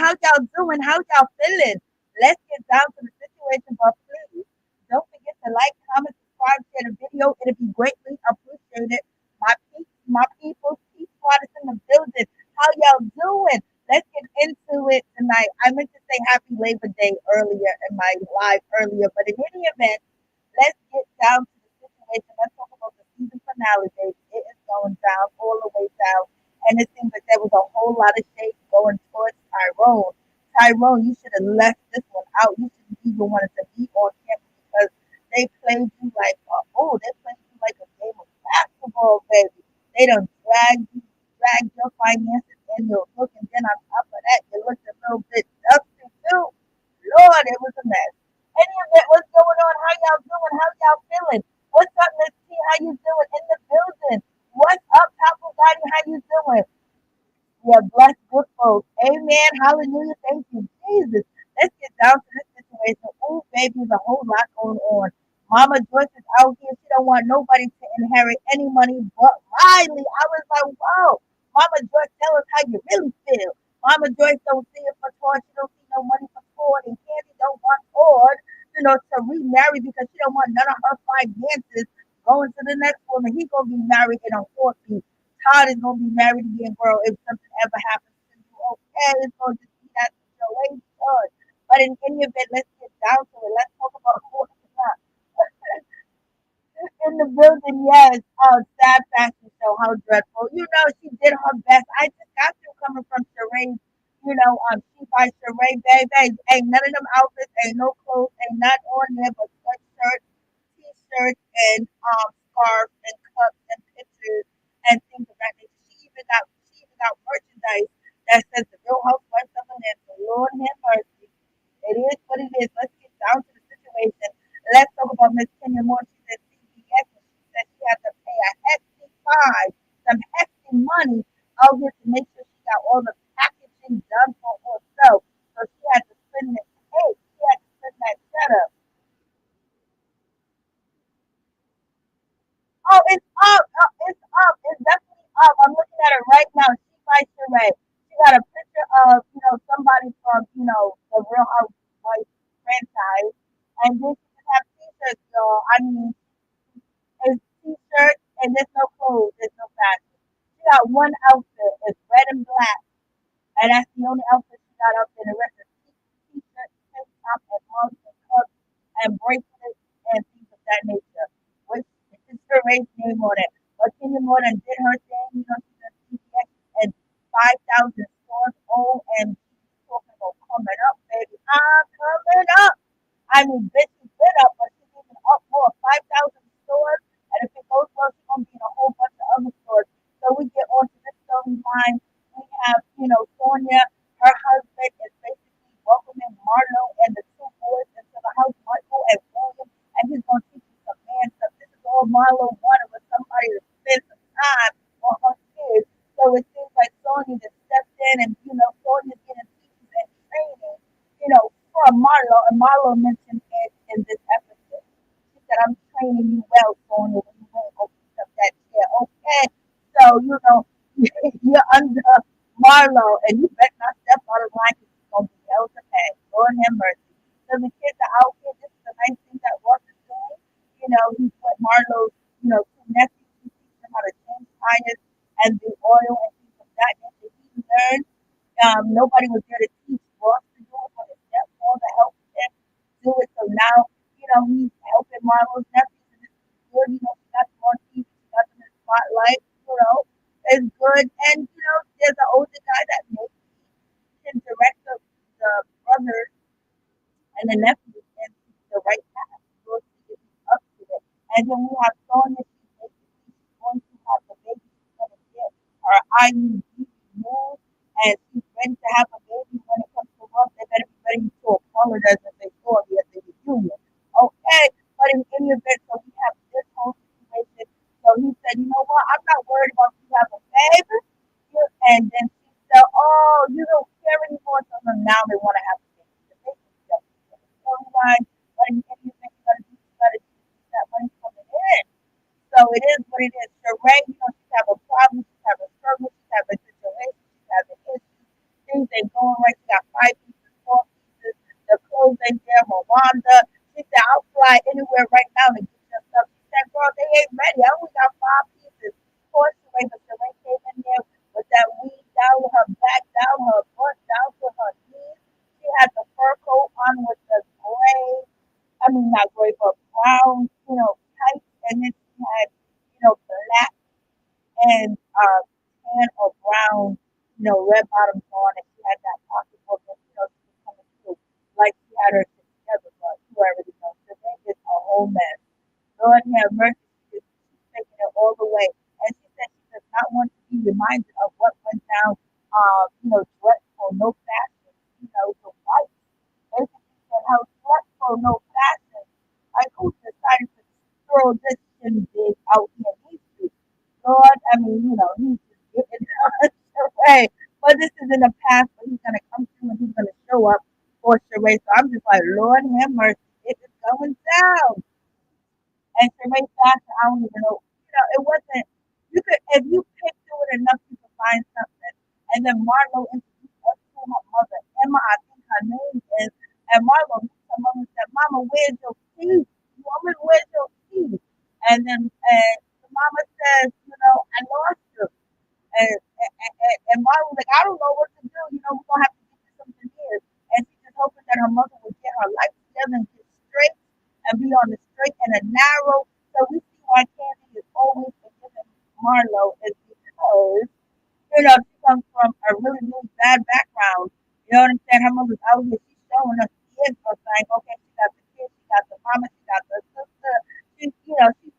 How y'all doing? How y'all feeling? Let's get down to the situation, but please don't forget to like, comment, subscribe, share the video. It'll be greatly appreciated. My people, peace waters in the building. How y'all doing? Let's get into it tonight. I meant to say happy Labor Day earlier in my live earlier, but in any event, let's get down to the situation. Let's talk about the season finale, baby. It is going down, all the way down. And it seems like there was a whole lot of shade going towards Tyrone. Tyrone, you should have left this one out. You shouldn't even wanted to be on campus because they played you like, they played you like a game of basketball, baby. They don't drag your finances and your look, and then on top of that, you looked a little bit dusty too. Lord, it was a mess. Any of that, what's going on? How y'all doing? How y'all feeling? What's up, Miss T? How you doing in the building? What's up, Taco Gotti? How you doing? Yeah, bless good folks. Amen. Hallelujah. Thank you, Jesus. Let's get down to this situation. Oh, baby, there's a whole lot going on. Mama Joyce is out here. She don't want nobody to inherit any money but Riley. I was like, whoa. Mama Joyce, tell us how you really feel. Mama Joyce don't see it for Todd. She don't see no money for Todd. And Candy don't want Todd, to remarry because she don't want none of her finances going to the next woman. He's going to be married in a heartbeat. Todd is gonna be married again, girl. If something ever happens to you, okay, it's gonna just be that situation. But in any event, let's get down to it. Let's talk about what's in the building. Yes, sad fashion show. How dreadful. She did her best. I just got through coming from Sheree. She by Sheree, baby. Ain't none of them outfits, ain't no clothes, ain't not on there but sweatshirts, t-shirts, and scarves and cups and pictures and things of that nature. She even got merchandise that says the Real Housewives of Atlanta. Lord have mercy. It is what it is. Let's get down to the situation. Let's talk about Miss Kenya-Kandi. She said CBS and she said she had to pay a hefty fine, some hefty money out here to make sure she got all the packaging done for herself. So she had to spend that cake. She had to spend that setup. Oh, it's up. It's up. It's definitely up. I'm looking at it right now. She by Sheree. She got a picture of, somebody from, the Real Housewives franchise. And then she just have t-shirts, y'all. I mean, it's t-shirts and there's no clothes. There's no fashion. She got one outfit. It's red and black. And that's the only outfit she got up there. The rest is t-shirts, tank top, and mugs and cups and bracelets and things of that nature. Which is her race name on it. But Kenya Morton did her thing, she did CPX and 5,000 stores. OMG, talking about coming up, baby. I'm coming up. I mean, bitch, she's been up, but she's even up more. 5,000 stores. And if it goes well, she's going to be in a whole bunch of other stores. So we get on to this storyline. We have, Sonia, her husband is basically welcoming Marlo and the two boys into the house, Michael and William, and he's going to teach you some man stuff. This is all Marlo wanted was somebody to spend some time on her kids. So it seems like Sonia just stepped in and, Sonia's getting teachers and training, from Marlo. And Marlo mentioned it in this episode. She said, I'm training you well, Sonia, when you went over that chair. Okay. So, you're under Marlo, and you better not step out of line because it's going to be hell to pay. Lord have mercy. So the kids are out here. This is a nice thing that Ross is doing. He's with Marlo's, two nephews. He teaches them how to change tires and do oil and things of that nature. He learned. Nobody was there to teach Ross to do it, but his stepfather helped him do it. So now, he's helping Marlo's nephews, and this is good. She got them on TV. She got them in the spotlight. Is good. And, there's an older guy that maybe can direct the brothers and the nephews into the right path. We'll see if he's up to it. And then we have Sonia. She's going to have the baby. She's going to get her IUD removed. And she's ready to have a baby when it comes to work. They better be ready to apologize if they saw me at the reunion. Okay. But in any event, so we have this whole situation. So he said, you know what? I'm not worried about you having a baby. And then she said, oh, you don't care anymore. So now they want to have a baby. The baby is just the storyline. But in any event, you got to do what you got to do to keep that money coming in. So it is what it is. Sheree, she's having problems. She's having struggles. She's having situations. She's having issues. Things ain't going right. She got Wanda. She said, I'll fly anywhere right now to get your stuff. She said, girl, they ain't ready. I only got 5 pieces. Of course, Sheree came in there with that weed down her back, down her butt, down to her knees. She had the fur coat on with the gray, I mean, not gray, but brown, tights. And then she had, black and tan or brown, red bottoms on, and she had that pocketbook, and she was coming through like she had her shit together, but you already know. So they is a whole mess. Lord have mercy, she's taking it all the way. And she said she does not want to be reminded of what went down, dreadful, no fashion, the white. Basically said how dreadful, no fashion. Like who decided to throw this shindig out here in these streets? Lord, I mean, he's just getting it away. But this is in the past, but he's gonna come through and he's gonna show up for Sheree. So I'm just like, Lord have mercy, it is going down. And Sheree fashion, I don't even know. It wasn't. You could, if you pick through it enough, you could find something. And then Marlo introduced us to her mother, Emma, I think her name is. And Marlo meets her mother and said, Mama, where's your teeth? Woman, where's your teeth? And then the mama says, I lost them. And Marlo was like, I don't know what to do. We're gonna have to get you some veneers. And she's just hoping that her mother would get her life together and get straight and be on the straight and the narrow. So we see why Kandi is always forgiving Marlo is because, she comes from a really, really bad background. You know what I'm saying? Her mother's out here, she's showing us kids are saying, okay, she got the kids, she got the mama, she got the sister. She's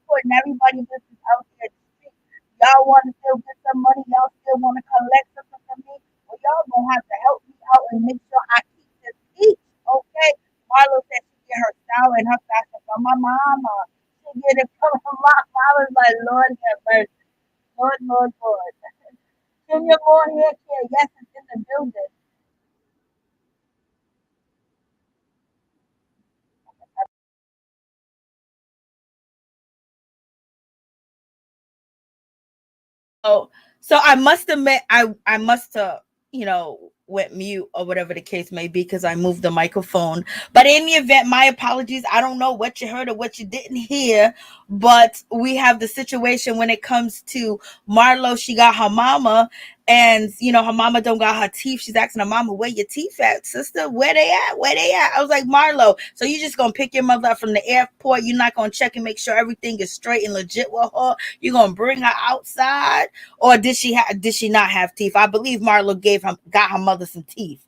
putting everybody business out there in the street. Y'all want to still get some money, y'all still want to collect something from me. Well, y'all gonna have to help me out and make sure I keep this peace, okay? Marlo said she get her style and her fashion from my mama. She get it from her mama. I was like, Lord have mercy. Lord, Lord, Lord. Kenya more hair care. Yes, it's in the building. Oh, so I must admit, I must have, went mute or whatever the case may be because I moved the microphone. But in the event, my apologies. I don't know what you heard or what you didn't hear, but we have the situation when it comes to Marlo. She got her mama, and her mama don't got her teeth. She's asking her mama, "Where your teeth at, sister? Where they at? Where they at?" I was like, Marlo, so you just gonna pick your mother up from the airport? You're not gonna check and make sure everything is straight and legit with her? You gonna bring her outside? Or did she not have teeth? I believe Marlo got her mother some teeth.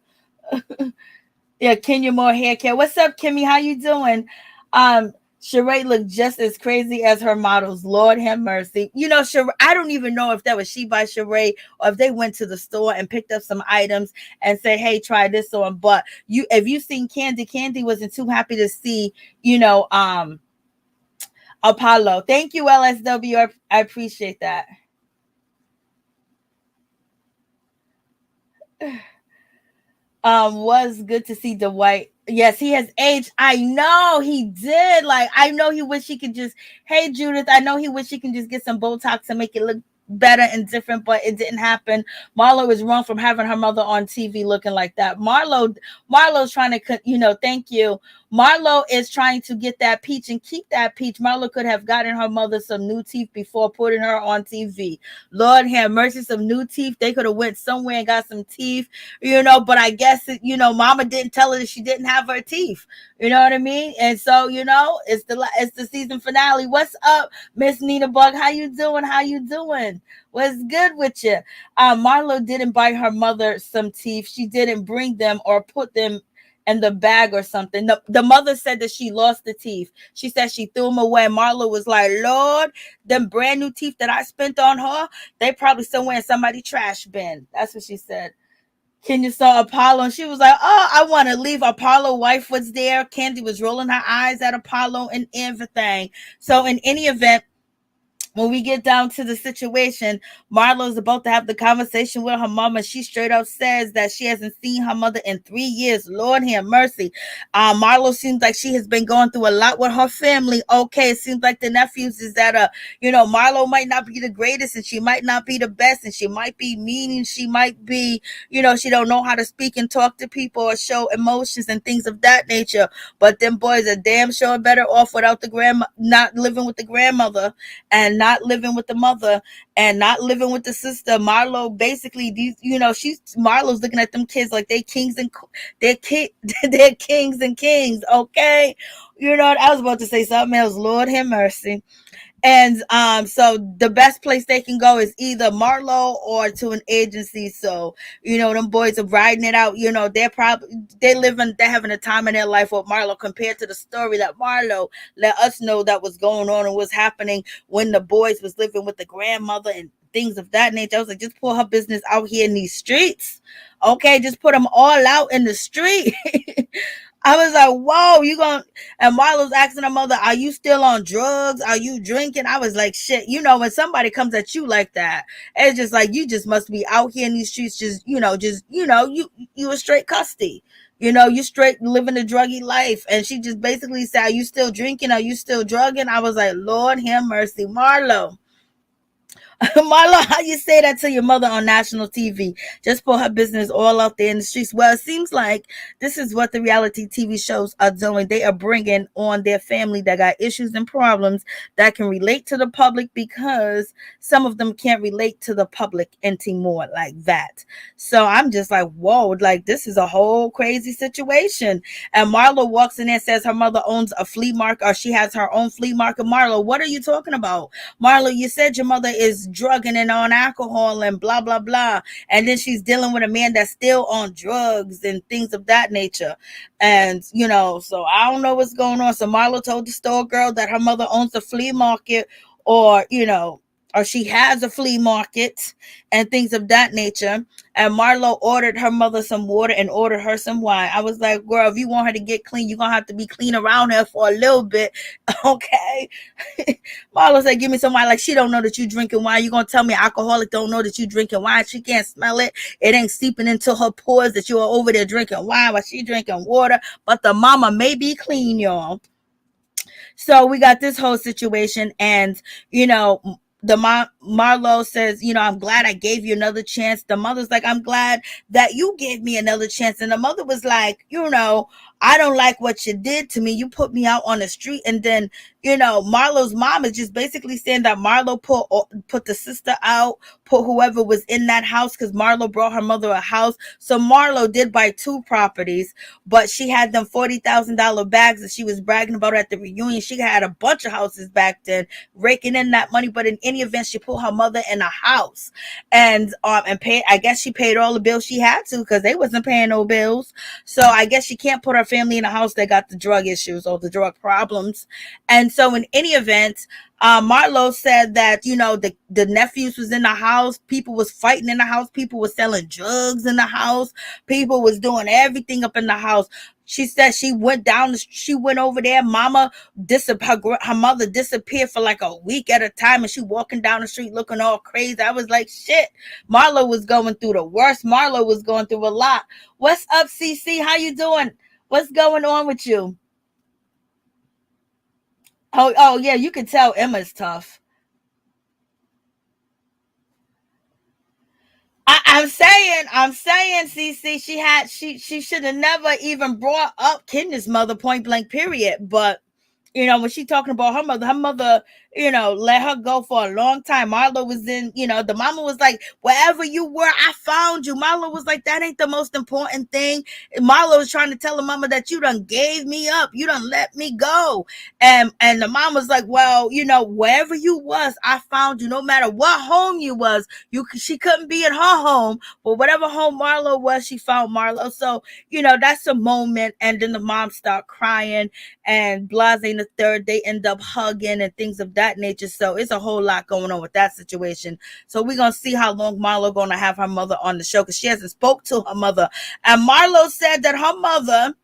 Yeah, Kenya more hair care. What's up, Kimmy? How you doing? Sheree looked just as crazy as her models. Lord have mercy. Sheree, I don't even know if that was she by Sheree or if they went to the store and picked up some items and say, "Hey, try this on." But if you seen Kandi wasn't too happy to see, Apollo. Thank you, LSW. I appreciate that. Was good to see Dwight. Yes, he has aged. I know he did. Like, I know he wish he could just, hey Judith, I know he wish he can just get some Botox and make it look better and different, but it didn't happen. Marlo is wrong from having her mother on TV looking like that. Marlo's trying to, thank you. Marlo is trying to get that peach and keep that peach. Marlo could have gotten her mother some new teeth before putting her on TV. Lord have mercy, some new teeth. They could have went somewhere and got some teeth, but I guess, mama didn't tell her that she didn't have her teeth. You know what I mean? And so, it's the season finale. What's up, Miss Nina Bug? How you doing? How you doing? What's good with you? Marlo didn't buy her mother some teeth. She didn't bring them or put them in the bag or something. The mother said that she lost the teeth. She said she threw them away. Marlo was like, Lord, them brand new teeth that I spent on her, they probably somewhere in somebody's trash bin. That's what she said. Kenya saw Apollo and she was like, "Oh, I want to leave." Apollo wife was there. Kandi was rolling her eyes at Apollo and everything. So in any event, when we get down to the situation, Marlo's about to have the conversation with her mama. She straight up says that she hasn't seen her mother in 3 years. Lord have mercy. Marlo seems like she has been going through a lot with her family. Okay, it seems like the nephews is that Marlo might not be the greatest, and she might not be the best, and she might be mean, and she might be, she don't know how to speak and talk to people or show emotions and things of that nature. But them boys are damn sure better off without the grandma, not living with the grandmother, and not living with the mother, and not living with the sister. Marlo basically, Marlo's looking at them kids like they kings and they're they're kings and kings. Okay, I was about to say something else. Lord have mercy. And so the best place they can go is either Marlo or to an agency. So, them boys are riding it out. They're having a time in their life with Marlo, compared to the story that Marlo let us know that was going on and was happening when the boys was living with the grandmother and things of that nature. I was like, just put her business out here in these streets. Okay, just put them all out in the street. I was like, whoa, and Marlo's asking her mother, are you still on drugs? Are you drinking? I was like, shit, when somebody comes at you like that, it's just like, you just must be out here in these streets, you a straight custody. You straight living a druggy life. And she just basically said, are you still drinking? Are you still drugging? I was like, Lord have mercy, Marlo. Marlo, how you say that to your mother on national TV? Just put her business all out there in the streets. Well, it seems like this is what the reality TV shows are doing. They are bringing on their family that got issues and problems that can relate to the public, because some of them can't relate to the public anymore like that. So I'm just like, whoa, like this is a whole crazy situation. And Marlo walks in and says her mother owns a flea market, or she has her own flea market. Marlo, what are you talking about? Marlo, you said your mother is drugging and on alcohol and blah, blah, blah. And then she's dealing with a man that's still on drugs and things of that nature. And, so I don't know what's going on. So Marlo told the store girl that her mother owns a flea market, or, or she has a flea market and things of that nature. And Marlo ordered her mother some water and ordered her some wine. I was like, girl, if you want her to get clean, you're going to have to be clean around her for a little bit. Okay. Marlo said, give me some wine. Like, she don't know that you drinking wine. You going to tell me alcoholic don't know that you drinking wine? She can't smell it. It ain't seeping into her pores that you are over there drinking wine while she drinking water. But the mama may be clean, y'all. So we got this whole situation, and the Marlo says, I'm glad I gave you another chance. The mother's like, I'm glad that you gave me another chance. And the mother was like, I don't like what you did to me. You put me out on the street. And then, Marlo's mom is just basically saying that Marlo put the sister out, put whoever was in that house, because Marlo brought her mother a house. So Marlo did buy 2 properties, but she had them $40,000 bags that she was bragging about at the reunion. She had a bunch of houses back then, raking in that money. But in any event, she put her mother in a house, and paid. I guess she paid all the bills she had to, because they wasn't paying no bills. So I guess she can't put her family in a house that got the drug issues or the drug problems. And so in any event, Marlo said that, the nephews was in the house. People was fighting in the house. People was selling drugs in the house. People was doing everything up in the house. She said she went over there. Her mother disappeared for like a week at a time, and she walking down the street looking all crazy. I was like, shit. Marlo was going through the worst. Marlo was going through a lot. What's up, CC? How you doing? What's going on with you? Oh yeah, you can tell Emma's tough. I'm saying, CC, she should have never even brought up Kenya's mother, point blank, period. But when she talking about her mother, let her go for a long time. Marlo was the mama was like, wherever you were, I found you. Marlo was like, that ain't the most important thing. Marlo was trying to tell the mama that you done gave me up. You done let me go. And the mom was like, well, wherever you was, I found you. No matter what home you was, she couldn't be in her home, but whatever home Marlo was, she found Marlo. So, that's a moment. And then the mom start crying, and Blase the third, they end up hugging and things of that nature. So it's a whole lot going on with that situation. So we're gonna see how long Marlo gonna have her mother on the show, because she hasn't spoke to her mother. And Marlo said that her mother,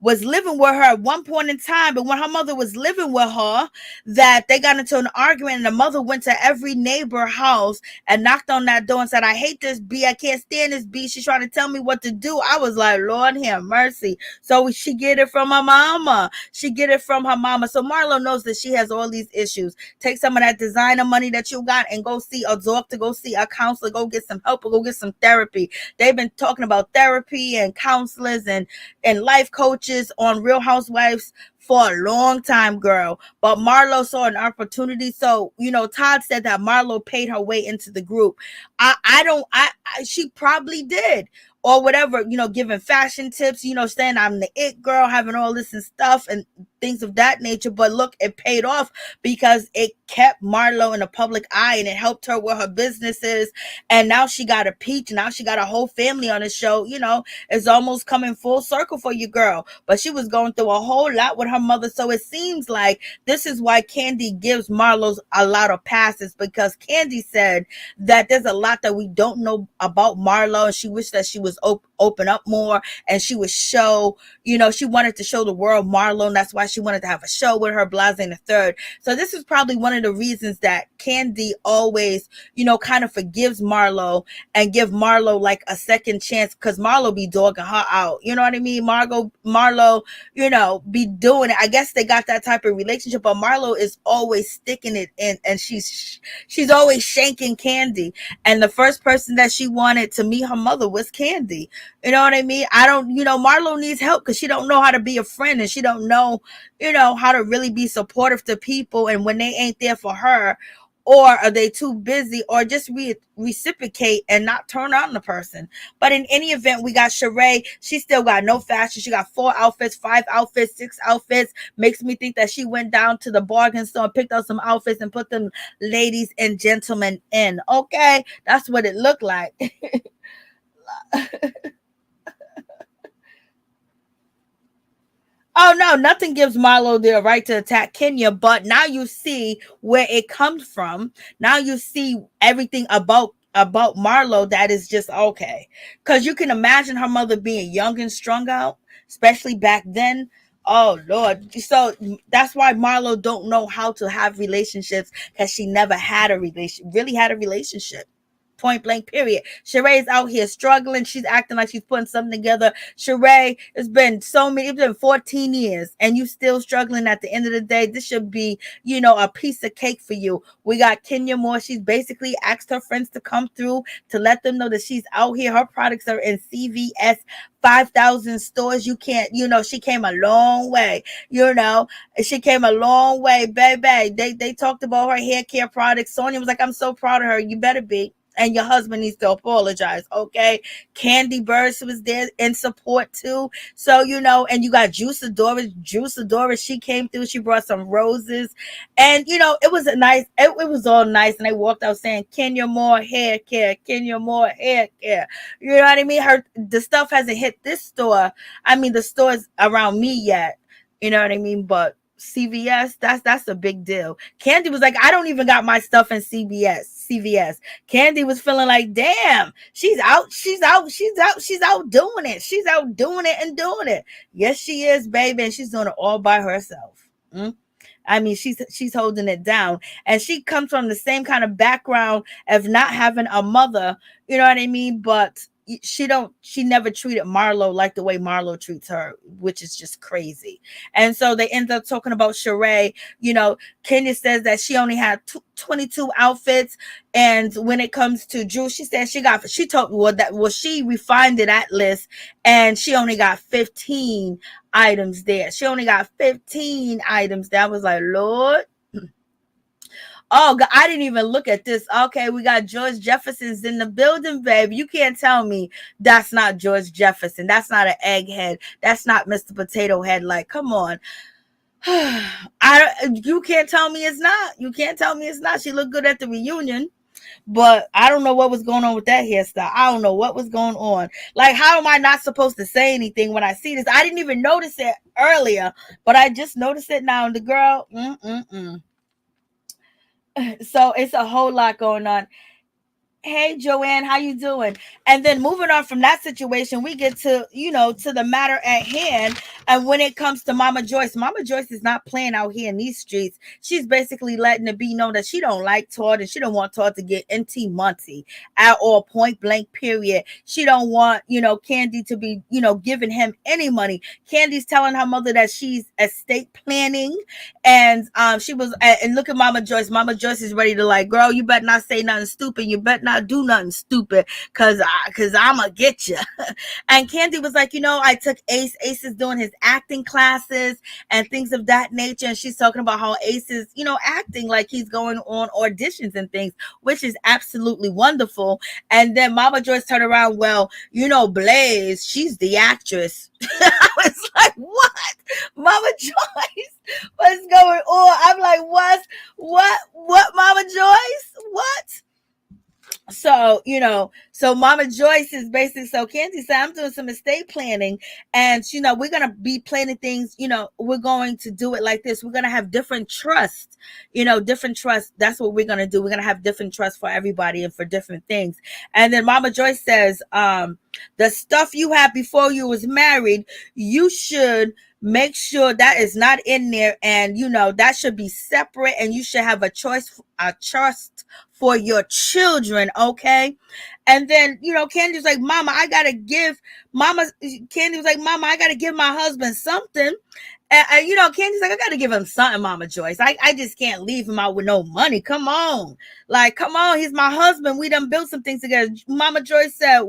was living with her at one point in time, but when her mother was living with her, that they got into an argument, and the mother went to every neighbor house and knocked on that door and said, I hate this B, I can't stand this B, she's trying to tell me what to do. I was like, Lord have mercy. So she get it from her mama. She get it from her mama. So Marlo knows that she has all these issues. Take some of that designer money that you got and go see a doctor, go see a counselor, go get some help, or go get some therapy. They've been talking about therapy and counselors and life coaches on Real Housewives for a long time, girl. But Marlo saw an opportunity. So, Todd said that Marlo paid her way into the group. She probably did. Or whatever, giving fashion tips, saying I'm the it girl, having all this and stuff and things of that nature. But look, it paid off because it kept Marlo in the public eye and it helped her with her businesses. And now she got a peach. Now she got a whole family on the show. It's almost coming full circle for you, girl. But she was going through a whole lot with her mother. So it seems like this is why Kandi gives Marlo a lot of passes, because Kandi said that there's a lot that we don't know about Marlo, and she wished that she was open up more, and she would show, she wanted to show the world Marlo, and that's why she wanted to have a show with her, Blase and the third. So this is probably one of the reasons that Kandi always, kind of forgives Marlo and give Marlo like a second chance, because Marlo be dogging her out. You know what I mean? Marlo, be doing it. I guess they got that type of relationship, but Marlo is always sticking it in, and she's always shanking Kandi. And the first person that she wanted to meet her mother was Kandi. You know what I mean? Marlo needs help because she don't know how to be a friend, and she don't know, how to really be supportive to people. And when they ain't there for her, or are they too busy, or just reciprocate and not turn on the person. But in any event, we got Sheree. She still got no fashion. She got 4 outfits, 5 outfits, 6 outfits. Makes me think that she went down to the bargain store and picked out some outfits and put them ladies and gentlemen in. Okay, that's what it looked like. Oh no, nothing gives Marlo the right to attack Kenya, but now you see where it comes from. Now you see everything about Marlo that is just okay. Cause you can imagine her mother being young and strung out, especially back then. Oh Lord. So that's why Marlo don't know how to have relationships, because she never had a relationship. Point blank, period. Sheree's out here struggling. She's acting like she's putting something together. Sheree, it's been 14 years and you still struggling. At the end of the day, this should be, a piece of cake for you. We got Kenya Moore. She's basically asked her friends to come through to let them know that she's out here. Her products are in CVS 5,000 stores. You can't, she came a long way, she came a long way, baby. They talked about her hair care products. Sonia was like, I'm so proud of her. You better be. And your husband needs to apologize, okay? Kandi Burruss was there in support too. So, and you got Juice Adora, she came through. She brought some roses. And, it was it was all nice. And they walked out saying, Kenya Moore hair care, Kenya Moore hair care. You know what I mean? The stuff hasn't hit this store. I mean, the stores around me yet. You know what I mean? But CVS, that's a big deal. Kandi was like, I don't even got my stuff in CVS. Kandi was feeling like, damn, she's out doing it. She's out doing it and doing it. Yes, she is, baby, and she's doing it all by herself. I mean, she's holding it down, and she comes from the same kind of background of not having a mother. You know what I mean? But she never treated Marlo like the way Marlo treats her, which is just crazy. And so they end up talking about Sheree. Kenya says that she only had 22 outfits, and when it comes to Drew, she said she refined it at list, and she only got 15 items there. She only got 15 items. That was like, Lord. Oh, God, I didn't even look at this. Okay, we got George Jefferson's in the building, babe. You can't tell me that's not George Jefferson. That's not an egghead. That's not Mr. Potato Head. Like, come on. You can't tell me it's not. You can't tell me it's not. She looked good at the reunion, but I don't know what was going on with that hairstyle. I don't know what was going on. Like, how am I not supposed to say anything when I see this? I didn't even notice it earlier, but I just noticed it now. And the girl, So it's a whole lot going on. Hey Joanne, how you doing? And then moving on from that situation, we get to, to the matter at hand. And when it comes to Mama Joyce is not playing out here in these streets. She's basically letting it be known that she don't like Todd and she don't want Todd to get NT Monty at all, point blank, period. She don't want, Kandi to be, giving him any money. Candy's telling her mother that she's estate planning. And she was, and look at Mama Joyce. Mama Joyce is ready to like, girl, you better not say nothing stupid. You better not do nothing stupid, cause I'ma get you. And Kandi was like, I took Ace. Ace is doing his acting classes and things of that nature. And she's talking about how Ace is, acting like he's going on auditions and things, which is absolutely wonderful. And then Mama Joyce turned around, well, Blaze, she's the actress. I was like, what? Mama Joyce, what's going on? I'm like, what, Mama Joyce? What? So, so Mama Joyce is basically, so Kandi said, I'm doing some estate planning and, we're going to be planning things, we're going to do it like this. We're going to have different trusts, different trusts. That's what we're going to do. We're going to have different trusts for everybody and for different things. And then Mama Joyce says, the stuff you had before you was married, you should make sure that is not in there. And, that should be separate and you should have a trust for your children, okay? And then, Kandi was like, Mama, I gotta give my husband something. And Candy's like, I gotta give him something, Mama Joyce. I just can't leave him out with no money. Come on. Like, come on, he's my husband. We done built some things together. Mama Joyce said,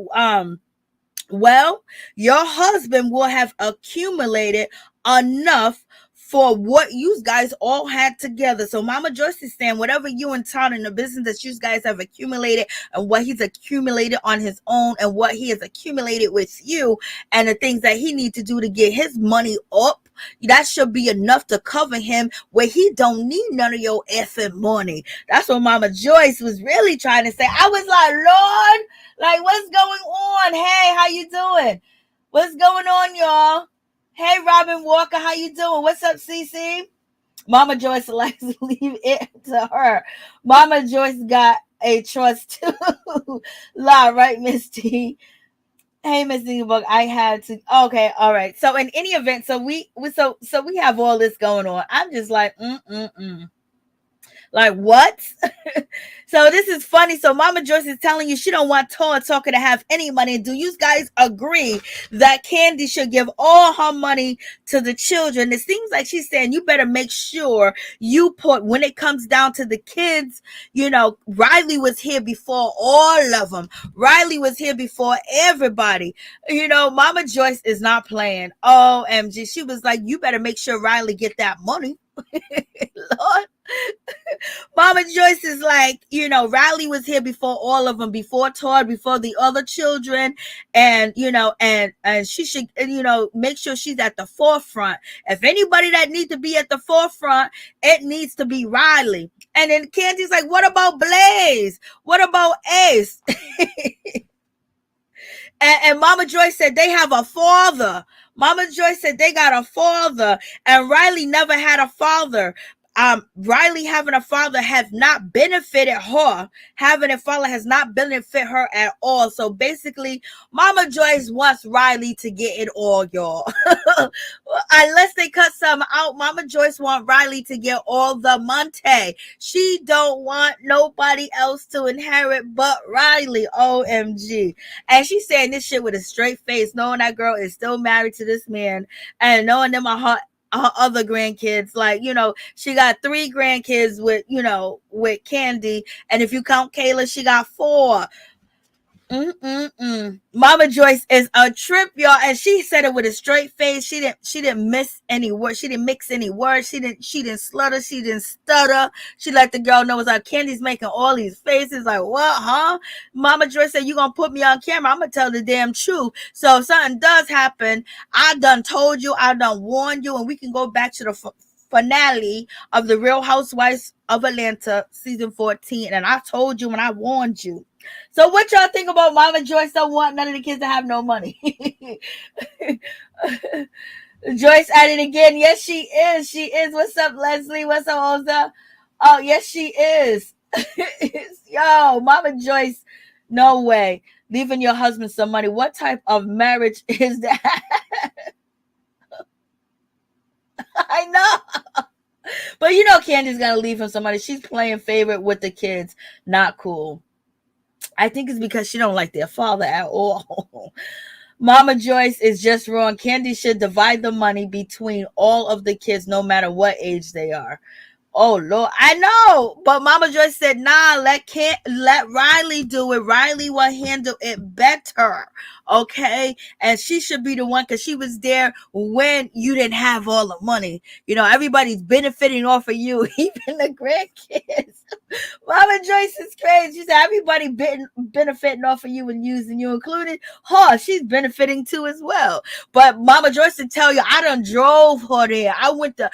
well, your husband will have accumulated enough for what you guys all had together. So Mama Joyce is saying whatever you and Todd in the business that you guys have accumulated and what he's accumulated on his own and what he has accumulated with you and the things that he needs to do to get his money up, that should be enough to cover him where he don't need none of your effing money. That's what Mama Joyce was really trying to say. I was like, Lord, like, what's going on? Hey, how you doing? What's going on, y'all? Hey, Robin Walker, how you doing? What's up, CC? Mama Joyce likes to leave it to her. Mama Joyce got a trust too. La, right, Miss T? Hey, Miss Book, I had to. Okay, all right. So in any event, so we have all this going on. I'm just like, Like, what? So this is funny. So Mama Joyce is telling you she don't want Todd Talker to have any money. Do you guys agree that Kandi should give all her money to the children? It seems like she's saying you better make sure you put, when it comes down to the kids, Riley was here before all of them. Riley was here before everybody. Mama Joyce is not playing. OMG. She was like, you better make sure Riley get that money. Lord. Mama Joyce is like, Riley was here before all of them, before Todd, before the other children. And, and she should, make sure she's at the forefront. If anybody that needs to be at the forefront, it needs to be Riley. And then Kandi's like, what about Blaze? What about Ace? And Mama Joyce said they have a father. Mama Joyce said they got a father. And Riley never had a father. Riley having a father have not benefited her. Having a father has not benefited her at all. So basically, Mama Joyce wants Riley to get it all, y'all. Unless they cut something out, Mama Joyce want Riley to get all the money. She don't want nobody else to inherit but Riley. OMG. And she's saying this shit with a straight face, knowing that girl is still married to this man and knowing them her other grandkids. Like, she got 3 grandkids with Kandi, and if you count Kayla, she got 4. Mama Joyce is a trip, y'all, and she said it with a straight face. She didn't miss any words. She didn't mix any words. She didn't slutter. She didn't stutter. She let the girl know it's like Candy's making all these faces like, what, huh? Mama Joyce said, you gonna put me on camera? I'm gonna tell the damn truth. So if something does happen, I done told you, I done warned you, and we can go back to the finale of the Real Housewives of Atlanta season 14, and I told you and I warned you. So what y'all think about Mama Joyce don't want none of the kids to have no money? Joyce added again. Yes, she is. She is. What's up, Leslie? What's up, Oza? Oh, yes, she is. Yo, Mama Joyce. No way. Leaving your husband some money. What type of marriage is that? I know. But you know Candy's gonna leave him some money. She's playing favorite with the kids. Not cool. I think it's because she don't like their father at all. Mama Joyce is just wrong. Kandi should divide the money between all of the kids, no matter what age they are. Oh Lord, I know, but Mama Joyce said, "Nah, let Riley do it. Riley will handle it better, okay?" And she should be the one because she was there when you didn't have all the money. You know, everybody's benefiting off of you, even the grandkids. Mama Joyce is crazy. She said everybody benefiting off of you and using you, including her. She's benefiting too as well. But Mama Joyce to tell you, I done drove her there. I went to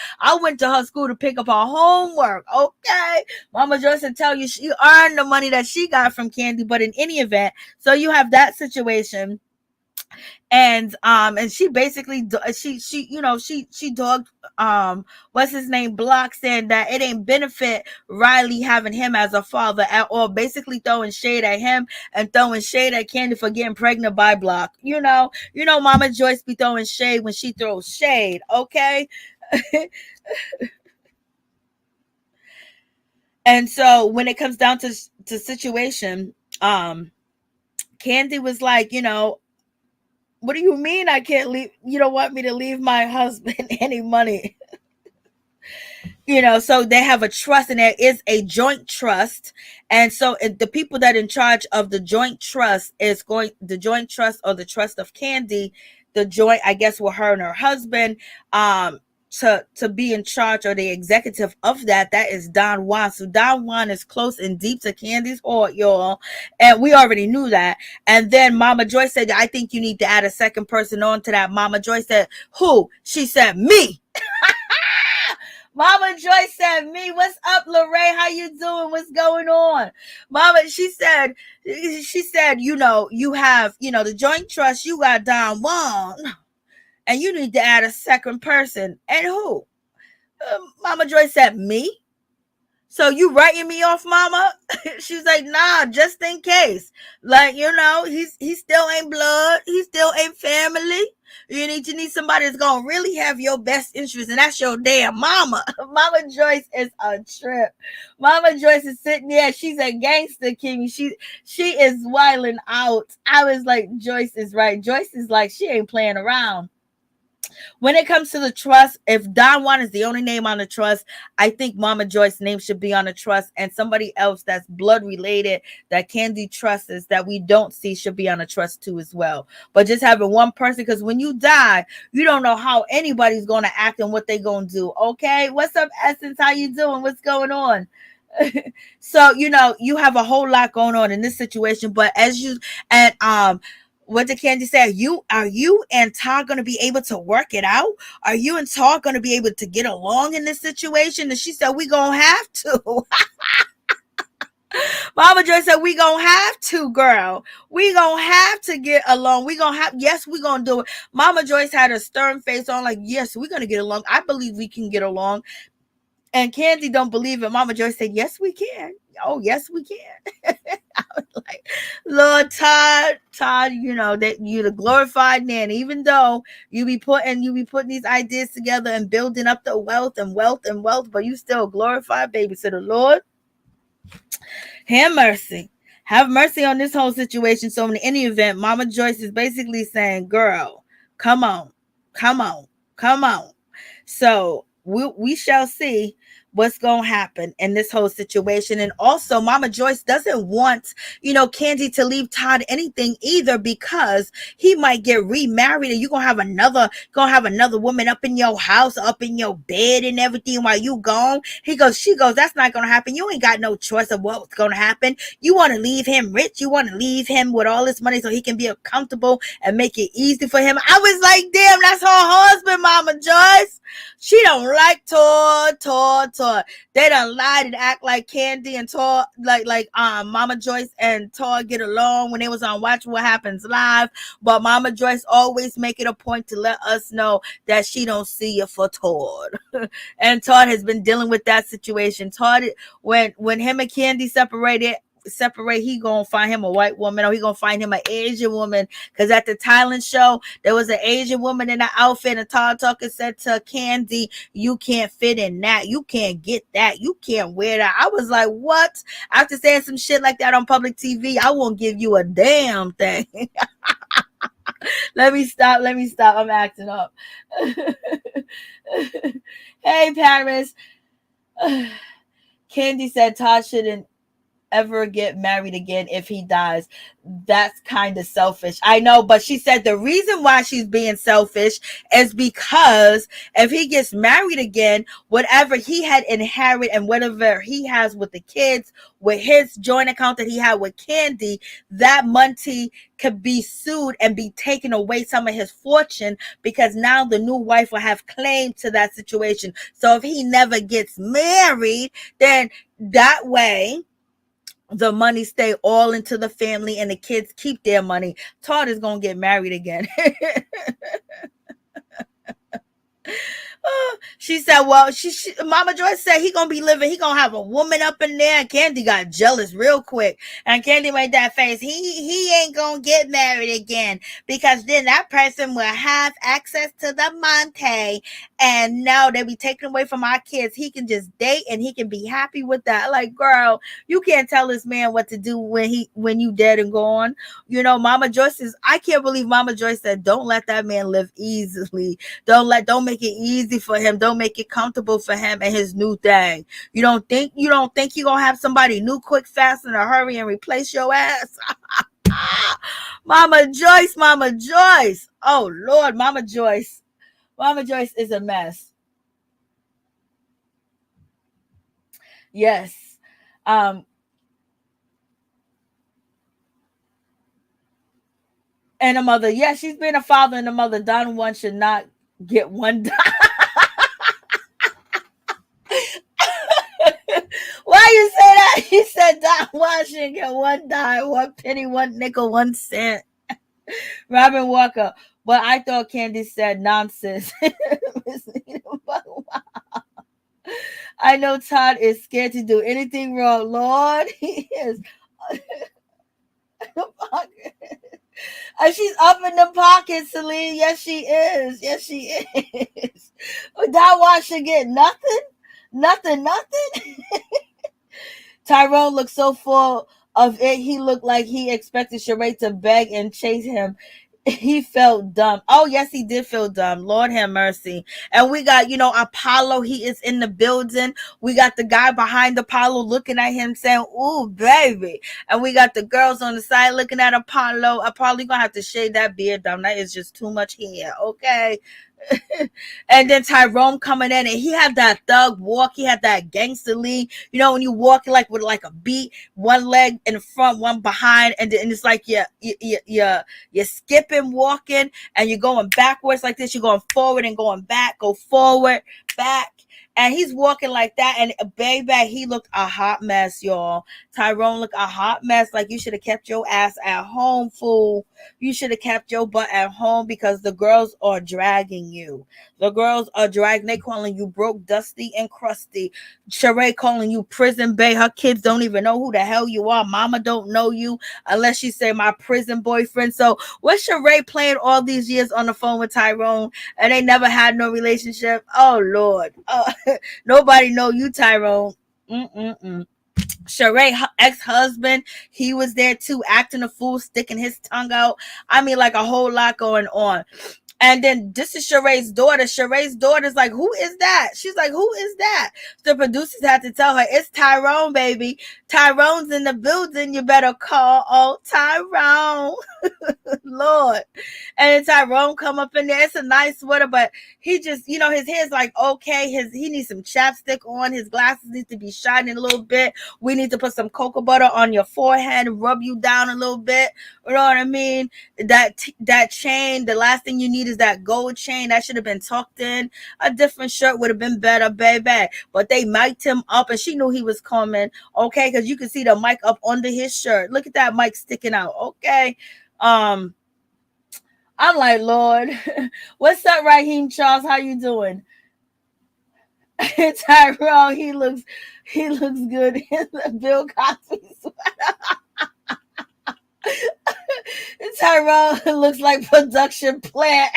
her school to pick up her homework. Okay. Mama Joyce will tell you she earned the money that she got from Kandi, but in any event, so you have that situation. And she basically she dogged what's his name Block, saying that it ain't benefit Riley having him as a father at all, basically throwing shade at him and throwing shade at Kandi for getting pregnant by Block. Mama Joyce be throwing shade when she throws shade, okay? And so when it comes down to situation, Kandi was like, what do you mean I can't leave? You don't want me to leave my husband any money? So they have a trust, and there is a joint trust. And so the people that in charge of the joint trust the joint trust, or the trust of Kandi, the joint, I guess, with her and her husband, to be in charge, or the executive of that is Don Juan. So Don Juan is close and deep to Candy's heart, y'all, and we already knew that. And then Mama Joyce said, I think you need to add a second person on to that. Mama Joyce said, who? She said, me. Mama Joyce said, me. What's up, Lorraine? How you doing? What's going on? Mama, she said, you have, the joint trust, you got Don Juan, and you need to add a second person. And who? Mama Joyce said, me. So you writing me off, Mama? She's like, nah, just in case. Like, he still ain't blood. He still ain't family. You need somebody that's gonna really have your best interest, and that's your damn mama. Mama Joyce is a trip. Mama Joyce is sitting there. She's a gangster king. She is wilding out. I was like, Joyce is right. Joyce is like, she ain't playing around. When it comes to the trust, if Don Juan is the only name on the trust, I think Mama Joyce's name should be on the trust, and somebody else that's blood related that Kandi trusts that we don't see should be on the trust too as well. But just having one person, because when you die, you don't know how anybody's going to act and what they're going to do. Okay, what's up, Essence? How you doing? What's going on? So you have a whole lot going on in this situation, but what did Kandi say? Are you and Todd going to be able to work it out? Are you and Todd going to be able to get along in this situation? And she said, we going to have to. Mama Joy said, we going to have to, girl. We going to have to get along. Yes, we going to do it. Mama Joyce had a stern face on, like, yes, we're going to get along. I believe we can get along. And Kandi don't believe it. Mama Joyce said, yes, we can. Oh, yes, we can. I was like, Lord Todd, that you the glorified man, even though you be putting these ideas together and building up the wealth, but you still glorified baby. So the Lord, have mercy on this whole situation. So in any event, Mama Joyce is basically saying, girl, come on. So we shall see what's going to happen in this whole situation. And also Mama Joyce doesn't want, Kandi to leave Todd anything either, because he might get remarried and you're going to have another woman up in your house, up in your bed and everything while you gone. She goes, that's not going to happen. You ain't got no choice of what's going to happen. You want to leave him rich. You want to leave him with all this money so he can be comfortable and make it easy for him. I was like, damn, that's her husband, Mama Joyce. She don't like Todd. They done lied and act like Kandi and Todd, like Mama Joyce and Todd get along when they was on Watch What Happens Live. But Mama Joyce always make it a point to let us know that she don't see you for Todd. And Todd has been dealing with that situation. Todd, when him and Kandi separated, separate, he gonna find him a white woman, or he gonna find him an Asian woman. Because at the Thailand show, there was an Asian woman in the outfit, and Todd Talker said to Kandi, "You can't fit in that. You can't get that. You can't wear that." I was like, "What?" After saying some shit like that on public TV, I won't give you a damn thing. Let me stop. Let me stop. I'm acting up. Hey, Paris. Kandi said Todd shouldn't ever get married again if he dies. That's kind of selfish. I know, but she said the reason why she's being selfish is because if he gets married again, whatever he had inherited and whatever he has with the kids, with his joint account that he had with Kandi, that Monte could be sued and be taken away some of his fortune, because now the new wife will have claim to that situation. So if he never gets married, then that way the money stay all into the family and the kids keep their money. Todd is gonna get married again. She said, well, Mama Joyce said he gonna be living, he gonna have a woman up in there. And Kandi got jealous real quick. And Kandi made that face. He ain't gonna get married again, because then that person will have access to the Monte. And now they be taken away from our kids. He can just date and he can be happy with that. Like, girl, you can't tell this man what to do when you dead and gone. You know, Mama Joyce is, I can't believe Mama Joyce said, don't let that man live easily. Don't make it easy for him. Don't make it comfortable for him and his new thing. You don't think you're gonna have somebody new, quick, fast, in a hurry and replace your ass? Mama Joyce, Mama Joyce. Oh Lord, Mama Joyce. Mama Joyce is a mess. Yes. Um, and a mother. Yeah, she's been a father and a mother. Don one should not get one dime. Why you say that? You said Don Juan shouldn't get one dime, one penny, one nickel, 1 cent. Robin Walker. But I thought Kandi said nonsense. I know Todd is scared to do anything wrong. Lord, he is. And she's up in the pocket, Celine. Yes, she is. Yes, she is. That one should get nothing. Nothing. Tyrone looked so full of it. He looked like he expected Sheree to beg and chase him. He felt dumb. Oh, yes, he did feel dumb. Lord have mercy. And we got, Apollo. He is in the building. We got the guy behind Apollo looking at him saying, "Ooh, baby." And we got the girls on the side looking at Apollo. Apollo, you're going to have to shave that beard down. That is just too much hair. Okay. And then Tyrone coming in, and he had that thug walk. He had that gangster lean. You know, when you walk like with like a beat, one leg in front, one behind, and it's like you're skipping, walking, and you're going backwards like this. You're going forward and going back, go forward, back. And he's walking like that. And baby, he looked a hot mess, y'all. Tyrone looked a hot mess. Like, you should have kept your ass at home, fool. You should have kept your butt at home, because the girls are dragging you. The girls are dragging. They calling you broke, dusty, and crusty. Sheree calling you prison bae. Her kids don't even know who the hell you are. Mama don't know you unless she say my prison boyfriend. So what's Sheree playing all these years on the phone with Tyrone, and they never had no relationship? Oh Lord. Nobody know you, Tyrone. Mm-mm-mm. Sheree ex-husband, he was there too, acting a fool, sticking his tongue out. I mean, like, a whole lot going on. And then this is Sheree's daughter. Sheree's daughter's like, "Who is that?" She's like, "Who is that?" The producers had to tell her, "It's Tyrone, baby. Tyrone's in the building. You better call old Tyrone." Lord. And then Tyrone come up in there. It's a nice sweater, but he just, his hair's like, okay. He needs some chapstick on. His glasses need to be shining a little bit. We need to put some cocoa butter on your forehead and rub you down a little bit. You know what I mean? That chain, the last thing you need is that gold chain. That should have been tucked in. A different shirt would have been better, baby. But they mic'd him up, and she knew he was coming, okay? Because you could see the mic up under his shirt. Look at that mic sticking out, okay? I'm like, Lord. What's up, Raheem Charles? How you doing? Tyrone, he looks good in the Bill Cosby sweater. Tyrone looks like production plant.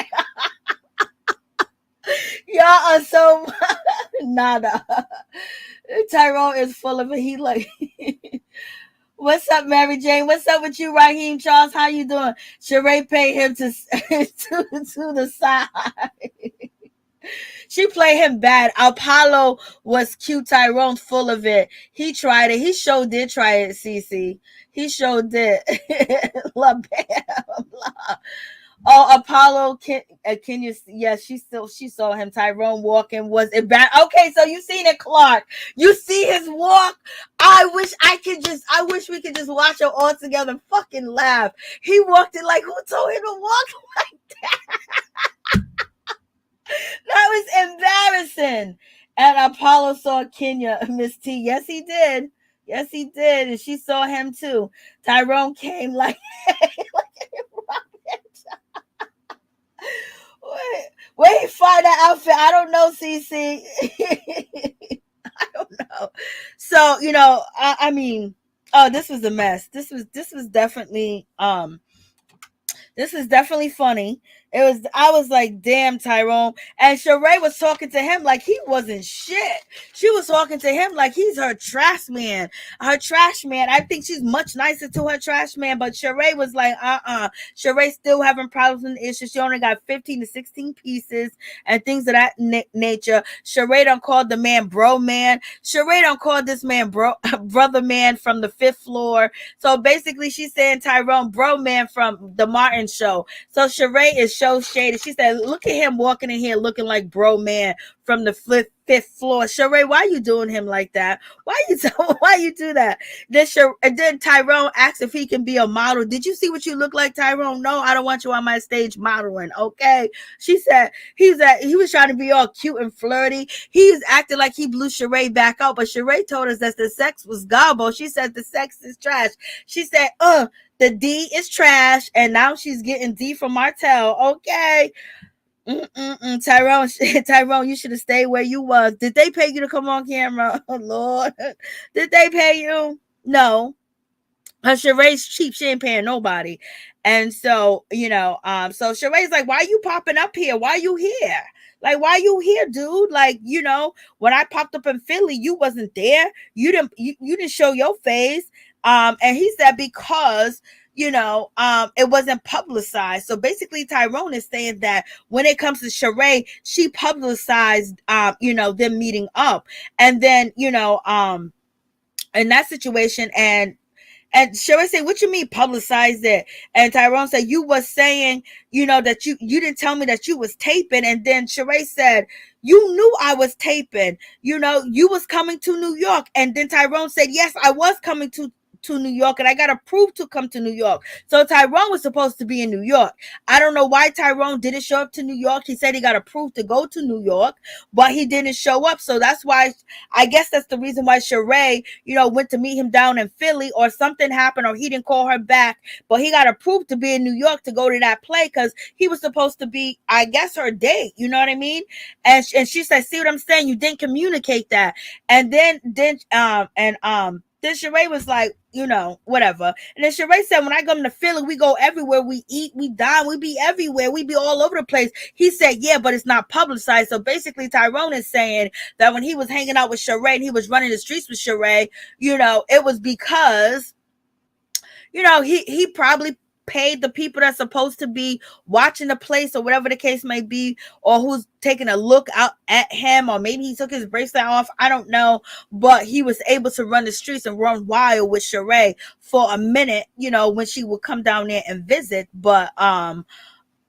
Y'all are so nada. Tyrone is full of it. He like, what's up, Mary Jane? What's up with you, Raheem Charles? How you doing? Sheree paid him to to the side. She played him bad. Apollo was cute. Tyrone full of it. He tried it. He sure did try it, Cece. He sure did. La bam. Oh, Apollo, Kenya, yes, she saw him. Tyrone walking was it bad? Okay, so you seen it, Clark. You see his walk. I wish we could just watch it all together and fucking laugh. He walked it like, who told him to walk like that? That was embarrassing. And Apollo saw Kenya, Miss T. Yes, he did. Yes, he did. And she saw him too. Tyrone came like, where he find that outfit? I don't know, CC. I don't know. So, I mean, oh, this was a mess. This was definitely funny. I was like, damn, Tyrone. And Sheree was talking to him like he wasn't shit. She was talking to him like he's her trash man. Her trash man. I think she's much nicer to her trash man, but Sheree was like, Sheree still having problems and issues. She only got 15 to 16 pieces and things of that nature. Sheree done called the man bro man. Sheree done called this man brother man from the 5th floor. So basically she's saying Tyrone bro man from the Martin show. So Sheree is so shady. She said, look at him walking in here looking like bro man from the 5th floor. Sheree, why you doing him like that? Why you do that? Then Tyrone asked if he can be a model. Did you see what you look like, Tyrone? No, I don't want you on my stage modeling. Okay. She said he was trying to be all cute and flirty. He's acting like he blew Sheree back out, but Sheree told us that the sex was gobble. She said the sex is trash. She said, the D is trash, and now she's getting D from Martell. Okay. Tyrone, you should have stayed where you was. Did they pay you to come on camera? Oh, Lord. Did they pay you? No. Sheree's cheap. She ain't paying nobody. And so, so Sheree's like, why are you popping up here? Why are you here? Like, why you here, dude? Like, when I popped up in Philly, you wasn't there. You didn't show your face. And he said, because it wasn't publicized. So basically Tyrone is saying that when it comes to Sheree, she publicized, them meeting up. And then, in that situation, and Sheree said, what you mean publicize it? And Tyrone said, you was saying, that you didn't tell me that you was taping. And then Sheree said, you knew I was taping. You was coming to New York. And then Tyrone said, yes, I was coming to New York, and I got approved to come to New York. So Tyrone was supposed to be in New York. I don't know why Tyrone didn't show up to New York. He said he got approved to go to New York, but he didn't show up. So that's why, I guess that's the reason why Sheree, went to meet him down in Philly, or something happened, or he didn't call her back, but he got approved to be in New York to go to that play because he was supposed to be, I guess, her date. You know what I mean? And she said, see what I'm saying? You didn't communicate that. And then Sheree was like, whatever. And then Sheree said, when I come to Philly, we go everywhere. We eat, we dine, we be everywhere. We be all over the place. He said, yeah, but it's not publicized. So basically Tyrone is saying that when he was hanging out with Sheree and he was running the streets with Sheree, it was because, he probably paid the people that's supposed to be watching the place or whatever the case may be, or who's taking a look out at him, or maybe he took his bracelet off. I don't know, but he was able to run the streets and run wild with Sheree for a minute, when she would come down there and visit. But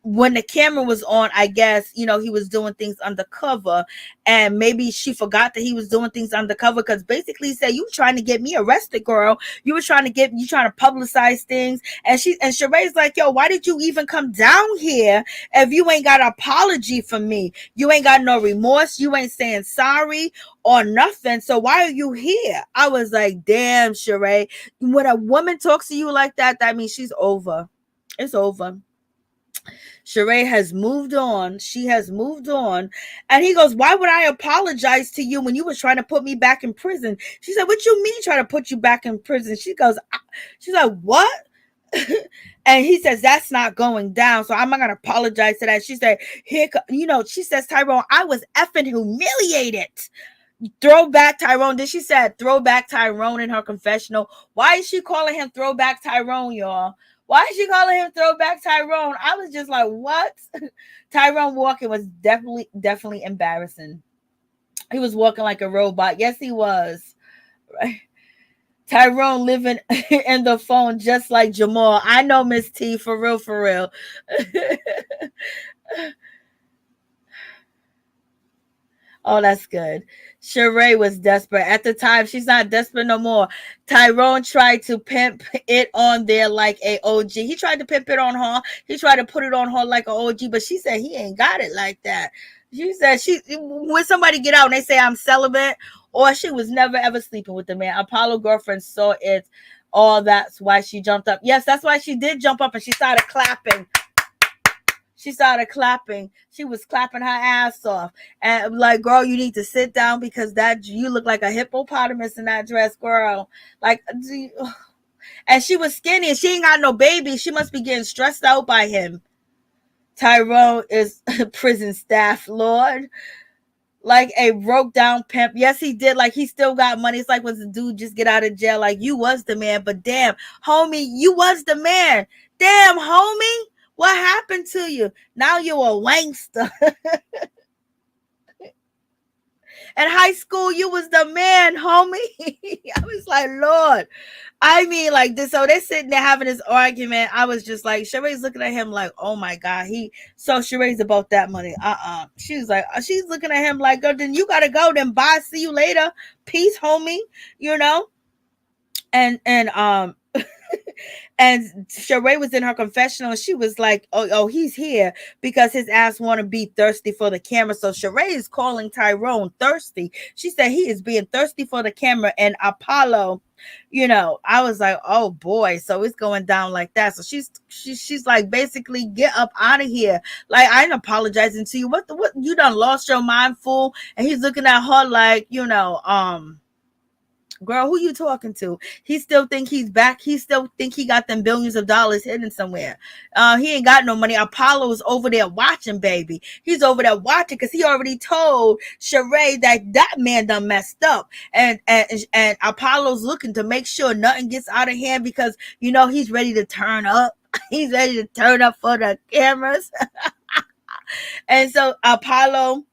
when the camera was on, I guess, he was doing things undercover, and maybe she forgot that he was doing things undercover, because basically he said, you trying to get me arrested, girl. You trying to publicize things. And Sheree's like, yo, why did you even come down here if you ain't got an apology from me? You ain't got no remorse. You ain't saying sorry or nothing. So why are you here? I was like, damn, Sheree. When a woman talks to you like that, that means she's over. It's over. Sheree has moved on. She has moved on. And he goes, why would I apologize to you when you was trying to put me back in prison? She said, what you mean trying to put you back in prison? She goes, she's like, what? And he says, that's not going down. So I'm not going to apologize to that. She said, here, she says, Tyrone, I was effing humiliated. Throwback Tyrone. Then she said throwback Tyrone in her confessional. Why is she calling him throwback Tyrone, y'all? Why is she calling him throwback Tyrone? I was just like, what? Tyrone walking was definitely embarrassing. He was walking like a robot. Yes, he was. Right. Tyrone living in the phone just like Jamal. I know, Miss T, for real, for real. Oh, that's good. Sheree was desperate. At the time, she's not desperate no more. Tyrone tried to pimp it on there like a OG. He tried to pimp it on her. He tried to put it on her like an OG, but she said he ain't got it like that. She said when somebody get out and they say I'm celibate, or she was never ever sleeping with the man. Apollo girlfriend saw it. All that's why she jumped up. Yes, that's why she did jump up and she started clapping. She started clapping. She was clapping her ass off. And like, girl, you need to sit down because that you look like a hippopotamus in that dress, girl. Like, and she was skinny and she ain't got no baby. She must be getting stressed out by him. Tyrone is prison staff, Lord. Like a broke down pimp. Yes, he did. Like he still got money. It's like when the dude just get out of jail. Like you was the man, but damn, homie, you was the man. Damn, homie, what happened to you? Now you're a wankster. In high school, you was the man, homie. I was like, Lord. I mean, like this. So they're sitting there having this argument. I was just like, Sheree's looking at him like, oh my God. So Sheree's about that money. She's like, she's looking at him like, oh, then you gotta go. Then bye. See you later. Peace, homie. You know? And and Sheree was in her confessional and she was like, oh, he's here because his ass want to be thirsty for the camera. So Sheree is calling Tyrone thirsty. She said he is being thirsty for the camera. And Apollo, I was like, oh boy, so it's going down like that. So she's like, basically, get up out of here. Like, I ain't apologizing to you. What you done lost your mind, fool? And he's looking at her like, girl, who you talking to? He still think he's back. He still think he got them billions of dollars hidden somewhere. He ain't got no money. Apollo's over there watching, baby. He's over there watching because he already told Sheree that man done messed up. And Apollo's looking to make sure nothing gets out of hand because, he's ready to turn up. He's ready to turn up for the cameras. And so Apollo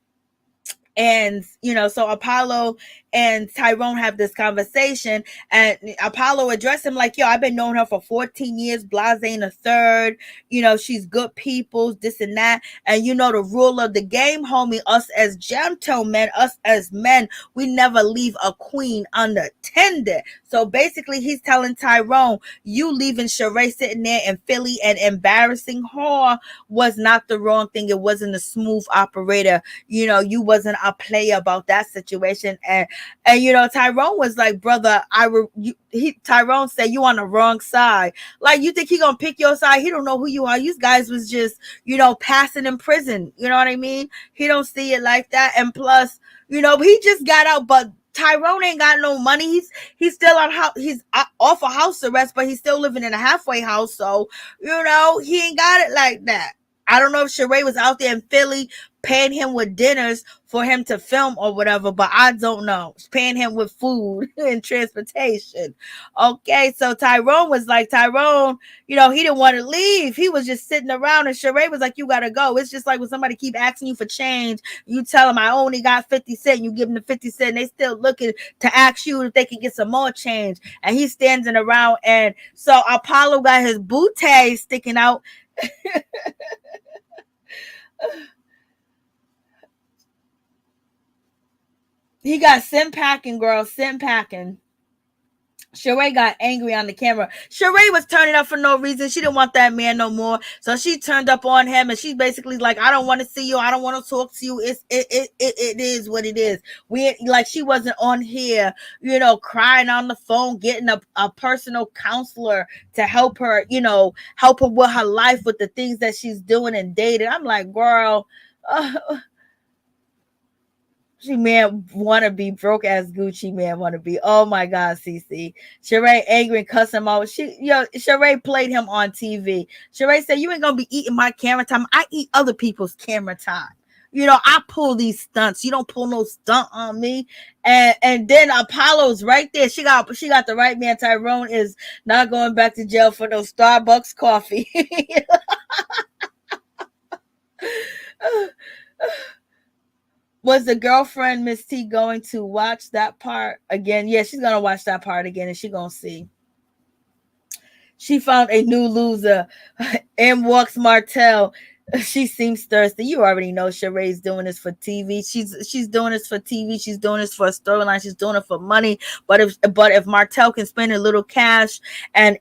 so Apollo and Tyrone have this conversation and Apollo addressed him like, yo, I've been knowing her for 14 years, blase in a third, she's good people, this and that. And the rule of the game, homie, us as gentlemen, us as men, we never leave a queen unattended. So basically he's telling Tyrone, you leaving Sheree sitting there in Philly and embarrassing her was not the wrong thing. It wasn't a smooth operator. You wasn't a player about that situation. And Tyrone was like, brother, Tyrone said, you on the wrong side. Like, you think he gonna pick your side? He don't know who you are. You guys was just, passing in prison. You know what I mean? He don't see it like that. And plus, he just got out, but Tyrone ain't got no money. He's still on he's off of house arrest, but he's still living in a halfway house. So, he ain't got it like that. I don't know if Sheree was out there in Philly paying him with dinners for him to film or whatever, but I don't know. Paying him with food and transportation. Okay, so Tyrone was like, he didn't want to leave. He was just sitting around and Sheree was like, you got to go. It's just like when somebody keep asking you for change, you tell them I only got 50 cents. You give them the 50 cents. And they still looking to ask you if they can get some more change. And he's standing around. And so Apollo got his bootay sticking out. He got scent packing, girl, scent packing. Sheree got angry on the camera. Sheree was turning up for no reason. She didn't want that man no more. So she turned up on him, and she's basically like, I don't want to see you. I don't want to talk to you. It is what it is. We like she wasn't on here, crying on the phone, getting a personal counselor to help her, help her with her life, with the things that she's doing and dating. I'm like, girl, uh, she man wanna be broke ass Gucci man wanna be. Oh my God, CC. Sheree angry and cussing him out. Sheree played him on TV. Sheree said, "You ain't gonna be eating my camera time. I eat other people's camera time. I pull these stunts. You don't pull no stunt on me." And then Apollo's right there. She got the right man. Tyrone is not going back to jail for no Starbucks coffee. Was the girlfriend Miss T going to watch that part again? Yeah, she's gonna watch that part again, and she's gonna see. She found a new loser. In walks Martell. She seems thirsty. You already know Sheree's doing this for TV. She's doing this for TV. She's doing this for a storyline. She's doing it for money. But if Martell can spend a little cash and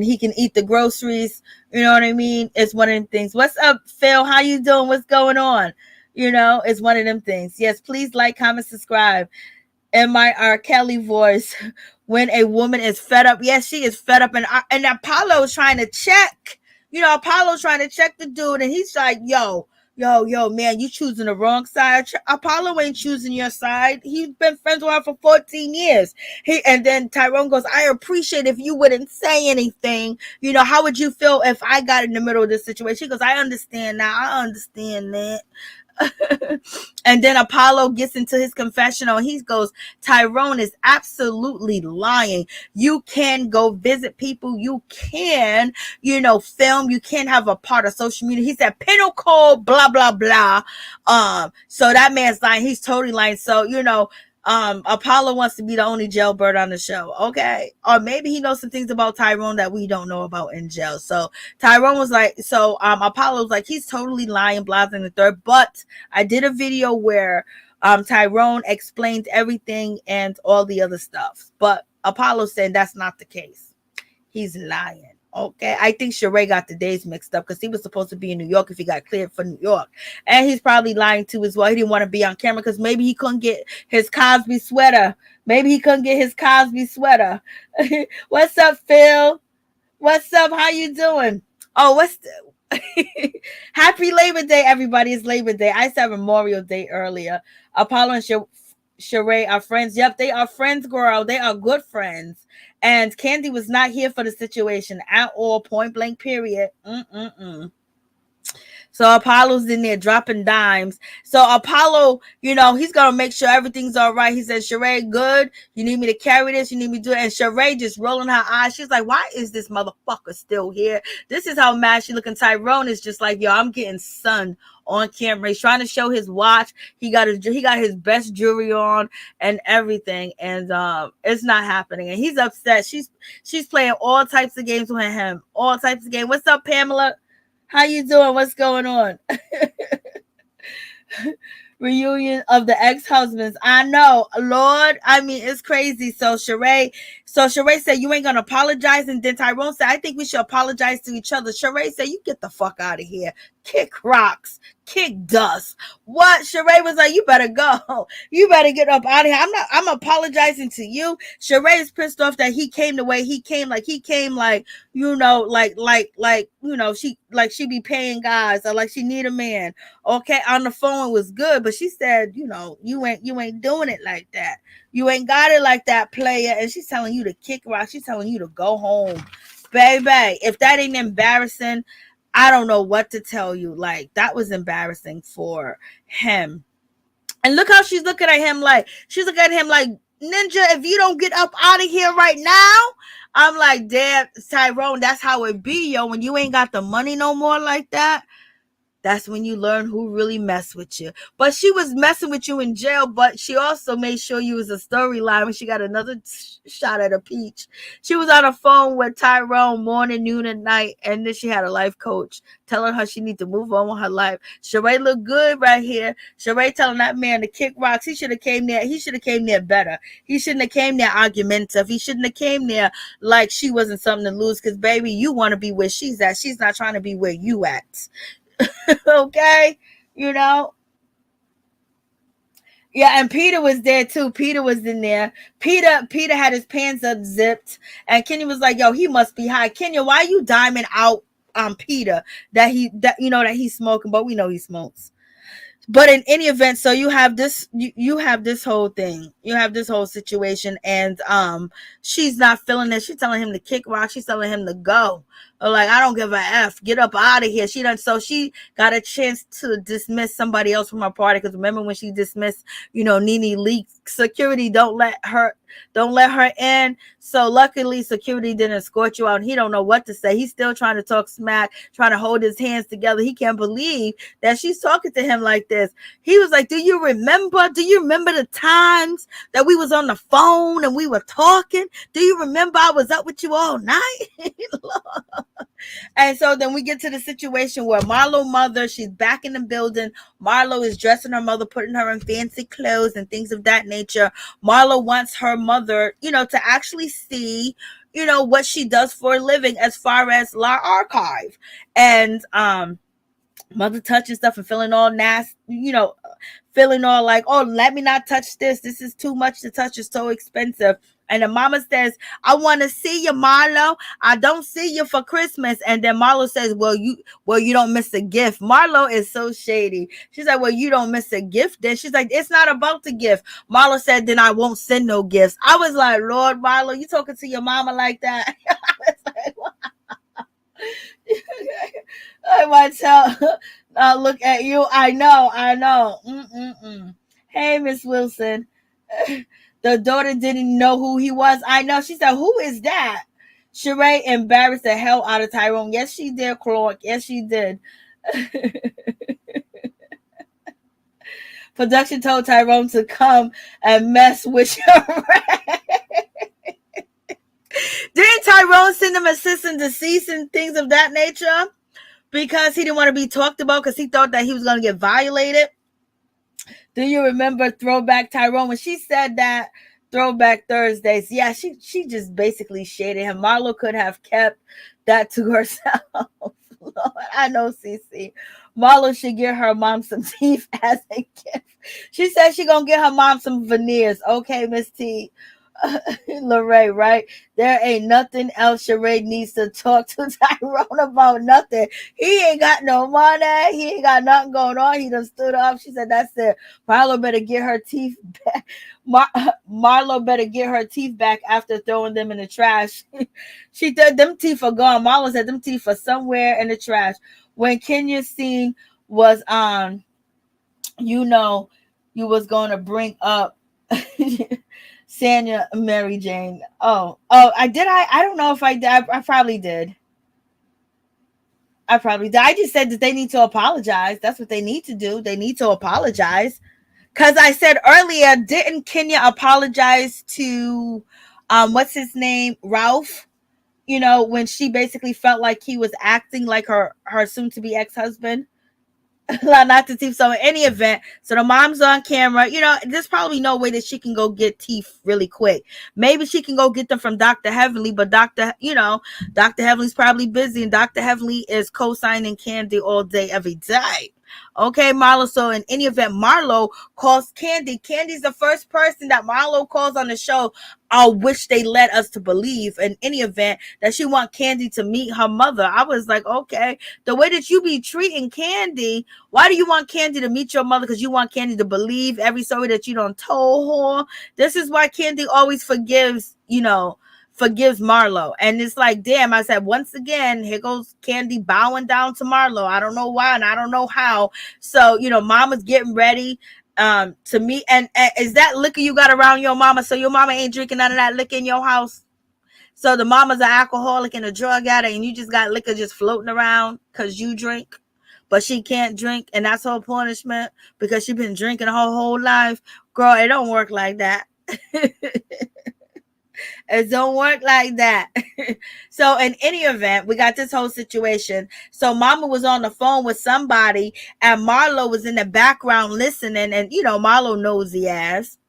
he can eat the groceries, you know what I mean? It's one of them things. What's up, Phil? How you doing? What's going on? It's one of them things. Yes, please like, comment, subscribe. In my R. Kelly voice, when a woman is fed up, yes, she is fed up, and Apollo is trying to check. Apollo's trying to check the dude, and he's like, yo, man, you choosing the wrong side. Apollo ain't choosing your side. He's been friends with her for 14 years. And then Tyrone goes, I appreciate if you wouldn't say anything. How would you feel if I got in the middle of this situation? He goes, I understand now. I understand that. And then Apollo gets into his confessional. He goes, Tyrone is absolutely lying. You can go visit people. You can, film. You can have a part of social media. He said pinnacle, blah, blah, blah. So that man's lying. He's totally lying. So, Apollo wants to be the only jailbird on the show. Okay. Or maybe he knows some things about Tyrone that we don't know about in jail. So Tyrone was like, Apollo was like, he's totally lying, blah, and the third. But I did a video where Tyrone explained everything and all the other stuff. But Apollo said that's not the case. He's lying. Okay, I think Sheree got the days mixed up because he was supposed to be in New York if he got cleared for New York. And he's probably lying too as well. He didn't want to be on camera because maybe he couldn't get his Cosby sweater. What's up, Phil? What's up? How you doing? Oh, Happy Labor Day, everybody. It's Labor Day. I said Memorial Day earlier. Apollo and Sheree are friends. Yep, they are friends, girl. They are good friends. And Kandi was not here for the situation at all, point blank, period. So Apollo's in there dropping dimes. So Apollo, he's going to make sure everything's all right. He said, Sheree, good. You need me to carry this? You need me to do it? And Sheree just rolling her eyes. She's like, why is this motherfucker still here? This is how mad she looking. Tyrone is just like, yo, I'm getting sunned on camera. He's trying to show his watch. He got his best jewelry on and everything. And it's not happening. And he's upset. She's playing all types of games with him. All types of games. What's up, Pamela? How you doing? What's going on? Reunion of the ex-husbands. I know, Lord. I mean, it's crazy. So Sheree said, you ain't gonna apologize. And then Tyrone said, I think we should apologize to each other. Sheree said, you get the fuck out of here. Kick rocks. Kick dust. What? Sheree was like, you better go. You better get up out of here. I'm apologizing to you. Sheree is pissed off that he came the way he came. Like he came like, she be paying guys or like she need a man. Okay. On the phone it was good, but she said, you ain't doing it like that. You ain't got it like that, player. And she's telling you to kick rock. She's telling you to go home. Baby, if that ain't embarrassing, I don't know what to tell you. Like, that was embarrassing for him. And look how she's looking at him like, Ninja, if you don't get up out of here right now, I'm like, damn, Tyrone, that's how it be, yo. When you ain't got the money no more like that, That's when you learn who really messed with you. But she was messing with you in jail, but she also made sure you was a storyline when she got another shot at a peach. She was on the phone with Tyrone morning, noon, and night, and then she had a life coach telling her she need to move on with her life. Sheree looked good right here. Sheree telling that man to kick rocks. He should have came there. He should have came there better. He shouldn't have came there argumentative. He shouldn't have came there like she wasn't something to lose. Because baby, you want to be where she's at. She's not trying to be where you at. Okay, you know. Yeah, and Peter was there too. Peter was in there. Peter had his pants up zipped, and Kenya was like, "Yo, he must be high." Kenya, why you diming out on Peter that that he's smoking, but we know he smokes. But in any event, so you have this you have this whole thing, you have this whole situation, and she's not feeling it. She's telling him to kick rock. She's telling him to go, or like, I don't give a f, get up out of here. She done, so she got a chance to dismiss somebody else from her party, because remember when she dismissed NeNe Leakes, security don't let her in. So luckily security didn't escort you out, and he don't know what to say. He's still trying to talk smack, trying to hold his hands together. He can't believe that she's talking to him like this. He was like, do you remember the times that we was on the phone and we were talking? Do you remember I was up with you all night? And so then we get to the situation where Marlo mother, she's back in the building. Marlo is dressing her mother, putting her in fancy clothes and things of that nature. Marlo wants her mother, to actually see, what she does for a living as far as La Archive. And mother touching stuff and feeling all nasty, feeling all like, oh, let me not touch this. This is too much to touch. It's so expensive. And the mama says, I want to see you, Marlo. I don't see you for Christmas. And then Marlo says, well, you don't miss a gift. Marlo is so shady. She's like, well, you don't miss a gift. Then she's like, it's not about the gift. Marlo said, then I won't send no gifts. I was like, Lord, Marlo, you talking to your mama like that? I was like, wow. I might tell, look at you. I know. Hey, Miss Wilson. The daughter didn't know who he was. I know. She said, who is that? Sheree embarrassed the hell out of Tyrone. Yes, she did, Clark. Yes, she did. Production told Tyrone to come and mess with Sheree. Didn't Tyrone send him a cease and desist and things of that nature? Because he didn't want to be talked about, because he thought that he was going to get violated. Do you remember Throwback Tyrone when she said that? Throwback Thursdays. Yeah, she just basically shaded him. Marlo could have kept that to herself. Lord, I know, CC. Marlo should give her mom some teeth as a gift. She said she gonna get her mom some veneers. Okay, Miss T. Lorraine, right? There ain't nothing else Sheree needs to talk to Tyrone about. Nothing. He ain't got no money. He ain't got nothing going on. He done stood up. She said, that's it. Marlo better get her teeth back. Marlo better get her teeth back after throwing them in the trash. She said them teeth are gone. Marlo said them teeth are somewhere in the trash. When Kenya's scene was on, you was going to bring up Sanya Mary Jane. I don't know if I did. I probably did. I just said that they need to apologize. That's what they need to do. They need to apologize. Because I said earlier, didn't Kenya apologize to what's his name? Ralph? When she basically felt like he was acting like her soon to be ex-husband. Not the teeth. So in any event, so the mom's on camera. There's probably no way that she can go get teeth really quick. Maybe she can go get them from Dr. Heavenly, but Dr. Heavenly's probably busy, and Dr. Heavenly is co-signing Kandi all day, every day. Okay, Marlo. So in any event, Marlo calls Kandi. Kandi's the first person that Marlo calls on the show, which they led us to believe in any event that she want Kandi to meet her mother. I was like, okay, the way that you be treating Kandi, why do you want Kandi to meet your mother? Because you want Kandi to believe every story that you don't told her. This is why Kandi always forgives Marlo. And it's like, damn, I said, once again, here goes Kandi bowing down to Marlo. I don't know why, and I don't know how. So, mama's getting ready to meet. And is that liquor you got around your mama? So your mama ain't drinking none of that liquor in your house? So the mama's an alcoholic and a drug addict, and you just got liquor just floating around because you drink? but she can't drink, and that's her punishment because she been drinking her whole life. Girl, it don't work like that. It don't work like that. So in any event, we got this whole situation. So Mama was on the phone with somebody, and Marlo was in the background listening, and Marlo knows the ass.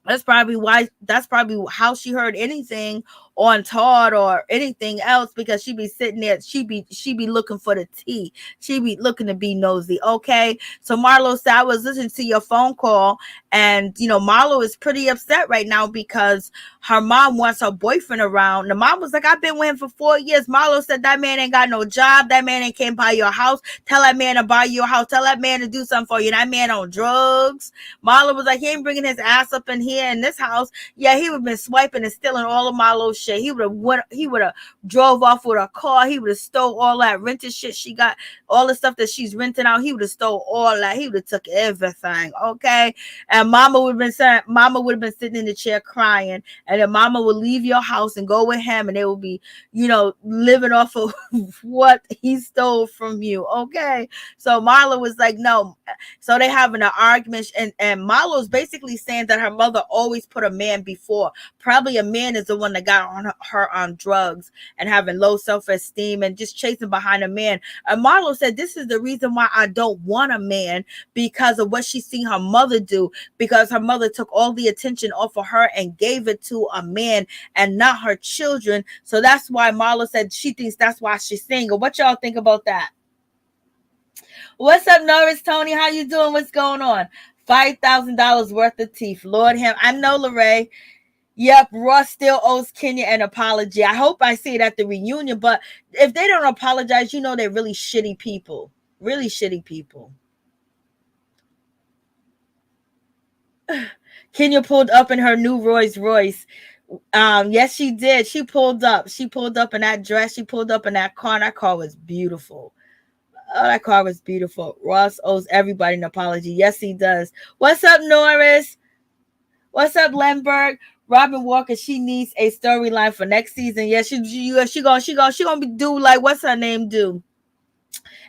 That's probably why. That's probably how she heard anything on Todd or anything else, because she be sitting there. She be looking for the tea. She be looking to be nosy. Okay, so Marlo said, I was listening to your phone call, and Marlo is pretty upset right now because her mom wants her boyfriend around. The mom was like, I've been with him for 4 years. Marlo said, that man ain't got no job. That man ain't came by your house. Tell that man to buy your house. Tell that man to do something for you. That man on drugs. Marlo was like, he ain't bringing his ass up in here in this house. Yeah, he would have been swiping and stealing all of Marlo's shit. He would have drove off with a car. He would have stole all that rented shit she got, all the stuff that she's renting out. He would have stole all that. He would have took everything. Okay. And Mama would have been sitting in the chair crying, and then Mama would leave your house and go with him, and they would be, living off of what he stole from you. Okay. So Marlo was like, no. So they having an argument, and Marlo's basically saying that her mother always put a man before. Probably a man is the one that got on her on drugs and having low self-esteem and just chasing behind a man. And Marlo said, this is the reason why I don't want a man, because of what she seen her mother do, because her mother took all the attention off of her and gave it to a man and not her children. So that's why Marlo said she thinks that's why she's single. What y'all think about that? What's up, Norris Tony? How you doing? What's going on? $5,000 worth of teeth. Lord him. I know, Lorraine. Yep, Ross still owes Kenya an apology. I hope I see it at the reunion, but if they don't apologize, they're really shitty people. Really shitty people. Kenya pulled up in her new Rolls Royce. Yes, she did. She pulled up. She pulled up in that dress. She pulled up in that car. And that car was beautiful. Oh, that car was beautiful. Ross owes everybody an apology. Yes, he does. What's up, Norris? What's up, Lemberg? Robin Walker, she needs a storyline for next season. Yes, she gonna be do like what's her name do?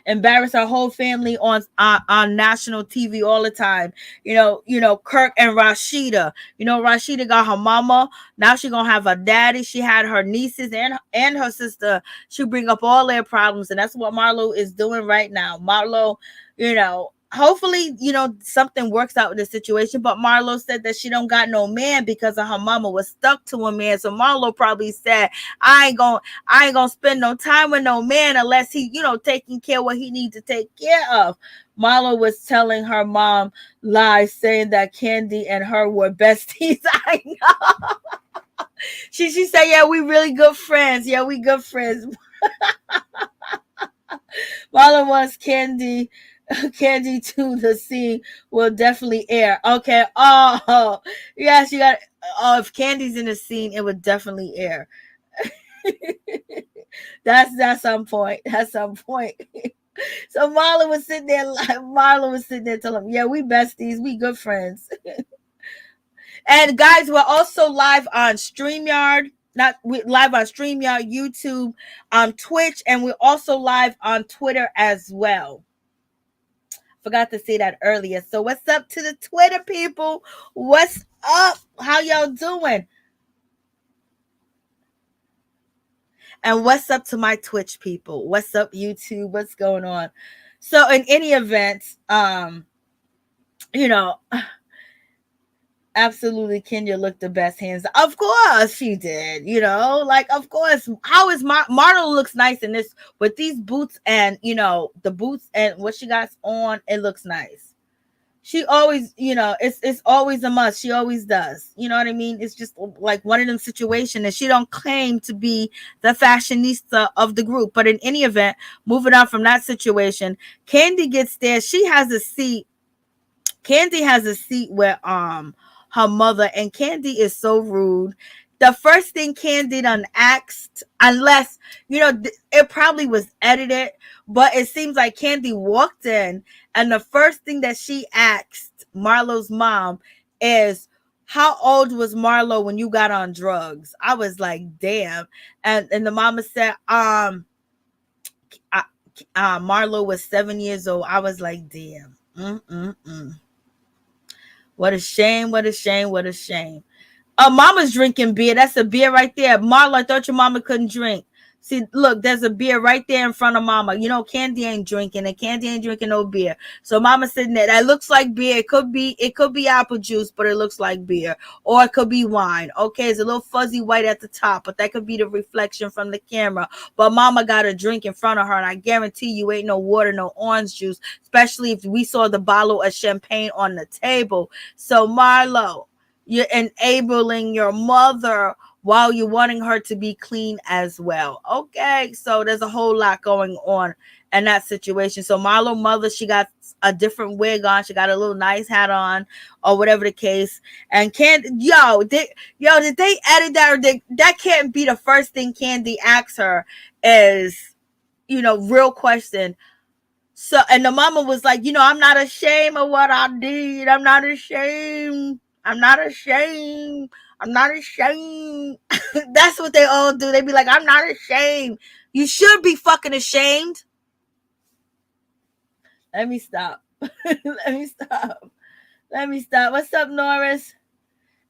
Embarrass her whole family on national TV all the time. Kirk and Rashida. Rashida got her mama. Now she gonna have a daddy. She had her nieces and her sister. She bring up all their problems, and that's what Marlo is doing right now. Marlo, hopefully, something works out with the situation. But Marlo said that she don't got no man because of her mama was stuck to a man. So Marlo probably said, I ain't gonna spend no time with no man unless he, taking care of what he needs to take care of. Marlo was telling her mom lies, saying that Kandi and her were besties. I know. She said, yeah, we really good friends. Yeah, we good friends. Marlo wants Kandi to the scene will definitely air. Okay. Oh, yes, you got. Oh, if Kandi's in the scene, it would definitely air. That's some point. That's some point. So Marlo was sitting there telling him, yeah, we besties, we good friends. And guys, we're also live on StreamYard. Live on StreamYard, YouTube, Twitch, and we're also live on Twitter as well. Forgot to say that earlier. So what's up to the Twitter people? What's up? How y'all doing? And what's up to my Twitch people? What's up, YouTube? What's going on? So in any event, absolutely Kenya looked the best hands. Of course she did, of course. How is Marlo looks nice in this with these boots and the boots and what she got on, it looks nice. She always, it's always a must. She always does. You know what I mean? It's just like one of them situations, and she don't claim to be the fashionista of the group. But in any event, moving on from that situation, Kandi gets there. She has a seat. Kandi has a seat where her mother, and Kandi is so rude. The first thing Kandi done asked, unless it probably was edited, but it seems like Kandi walked in, and the first thing that she asked Marlo's mom is, how old was Marlo when you got on drugs? I was like, damn. And the mama said, Marlo was 7 years old. I was like, damn. Mm-mm-mm. What a shame, what a shame, what a shame. Mama's drinking beer. That's a beer right there. Marlo, I thought your mama couldn't drink. See, look, there's a beer right there in front of mama. You know, Kandi ain't drinking, and Kandi ain't drinking no beer. So mama's sitting there. That looks like beer. It could be apple juice, but it looks like beer. Or it could be wine. Okay, it's a little fuzzy white at the top, but that could be the reflection from the camera. But mama got a drink in front of her, and I guarantee you ain't no water, no orange juice, especially if we saw the bottle of champagne on the table. So Marlo, you're enabling your mother while you're wanting her to be clean as well. Okay, so there's a whole lot going on in that situation. So Marlo mother, she got a different wig on, she got a little nice hat on, or whatever the case. And did they edit that, or that can't be the first thing Kandi asks her is, real question. So, and the mama was like, I'm not ashamed of what I did. I'm not ashamed. I'm not ashamed. I'm not ashamed. That's what they all do. They be like, I'm not ashamed. You should be fucking ashamed. Let me stop. Let me stop. Let me stop. What's up, Norris?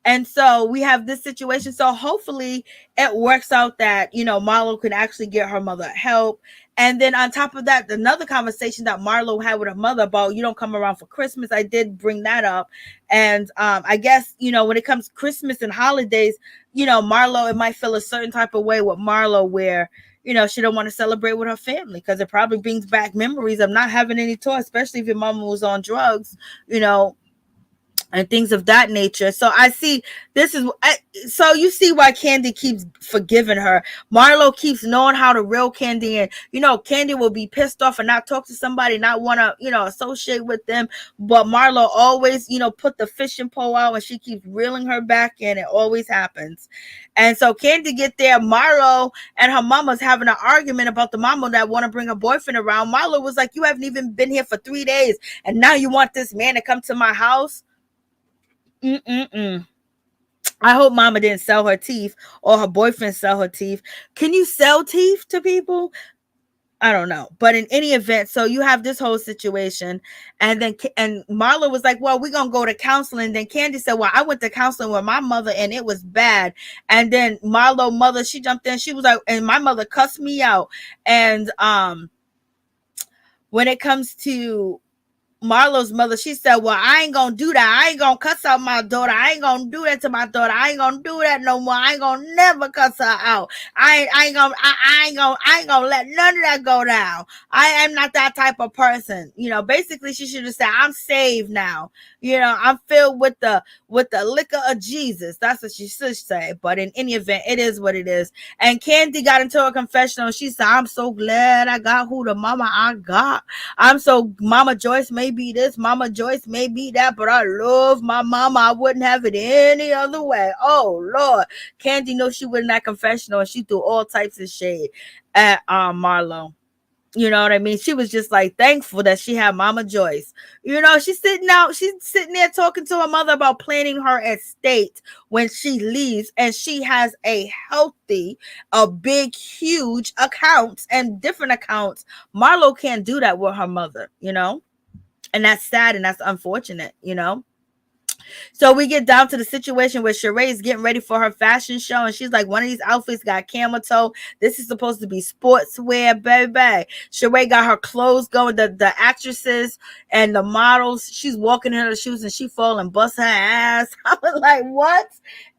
And so we have this situation. So hopefully it works out that, Marlo can actually get her mother help. And then on top of that, another conversation that Marlo had with her mother about, you don't come around for Christmas. I did bring that up. And I guess, when it comes to Christmas and holidays, Marlo, it might feel a certain type of way with Marlo where, she don't want to celebrate with her family because it probably brings back memories of not having any toy, especially if your mama was on drugs, and things of that nature. So I see so you see why Kandi keeps forgiving her. Marlo keeps knowing how to reel Kandi in. Kandi will be pissed off and not talk to somebody, not want to, associate with them. But Marlo always, put the fishing pole out and she keeps reeling her back in. It always happens. And so Kandi get there. Marlo and her mama's having an argument about the mama that want to bring a boyfriend around. Marlo was like, you haven't even been here for 3 days. And now you want this man to come to my house? Mm-mm-mm. I hope mama didn't sell her teeth or her boyfriend sell her teeth. Can you sell teeth to people? I don't know. But in any event, so you have this whole situation. And Marlo was like, well, we're going to go to counseling. Then Kandi said, well, I went to counseling with my mother and it was bad. And then Marlo mother, she jumped in. She was like, and my mother cussed me out. And when it comes to Marlo's mother, she said, well, I ain't gonna do that. I ain't gonna cuss out my daughter. I ain't gonna do that to my daughter. I ain't gonna do that no more. I ain't gonna never cuss her out. I ain't gonna let none of that go down. I am not that type of person. Basically she should have said, I'm saved now. I'm filled with the liquor of Jesus. That's what she should say. But in any event, it is what it is. And Kandi got into a confessional. She said, I'm so glad I got who the mama I got. Mama Joyce may be this, Mama Joyce may be that, but I love my mama. I wouldn't have it any other way. Oh Lord. Kandi knows she went in that confessional and she threw all types of shade at Marlo. You know what I mean? She was just like thankful that she had Mama Joyce. She's sitting there talking to her mother about planning her estate when she leaves, and she has a big, huge accounts and different accounts. Marlo can't do that with her mother, and that's sad and that's unfortunate. So we get down to the situation where Sheree is getting ready for her fashion show, and she's like, one of these outfits got camel toe. This is supposed to be sportswear, baby. Sheree got her clothes going. The actresses and the models, she's walking in her shoes and she fall and bust her ass. I was like, what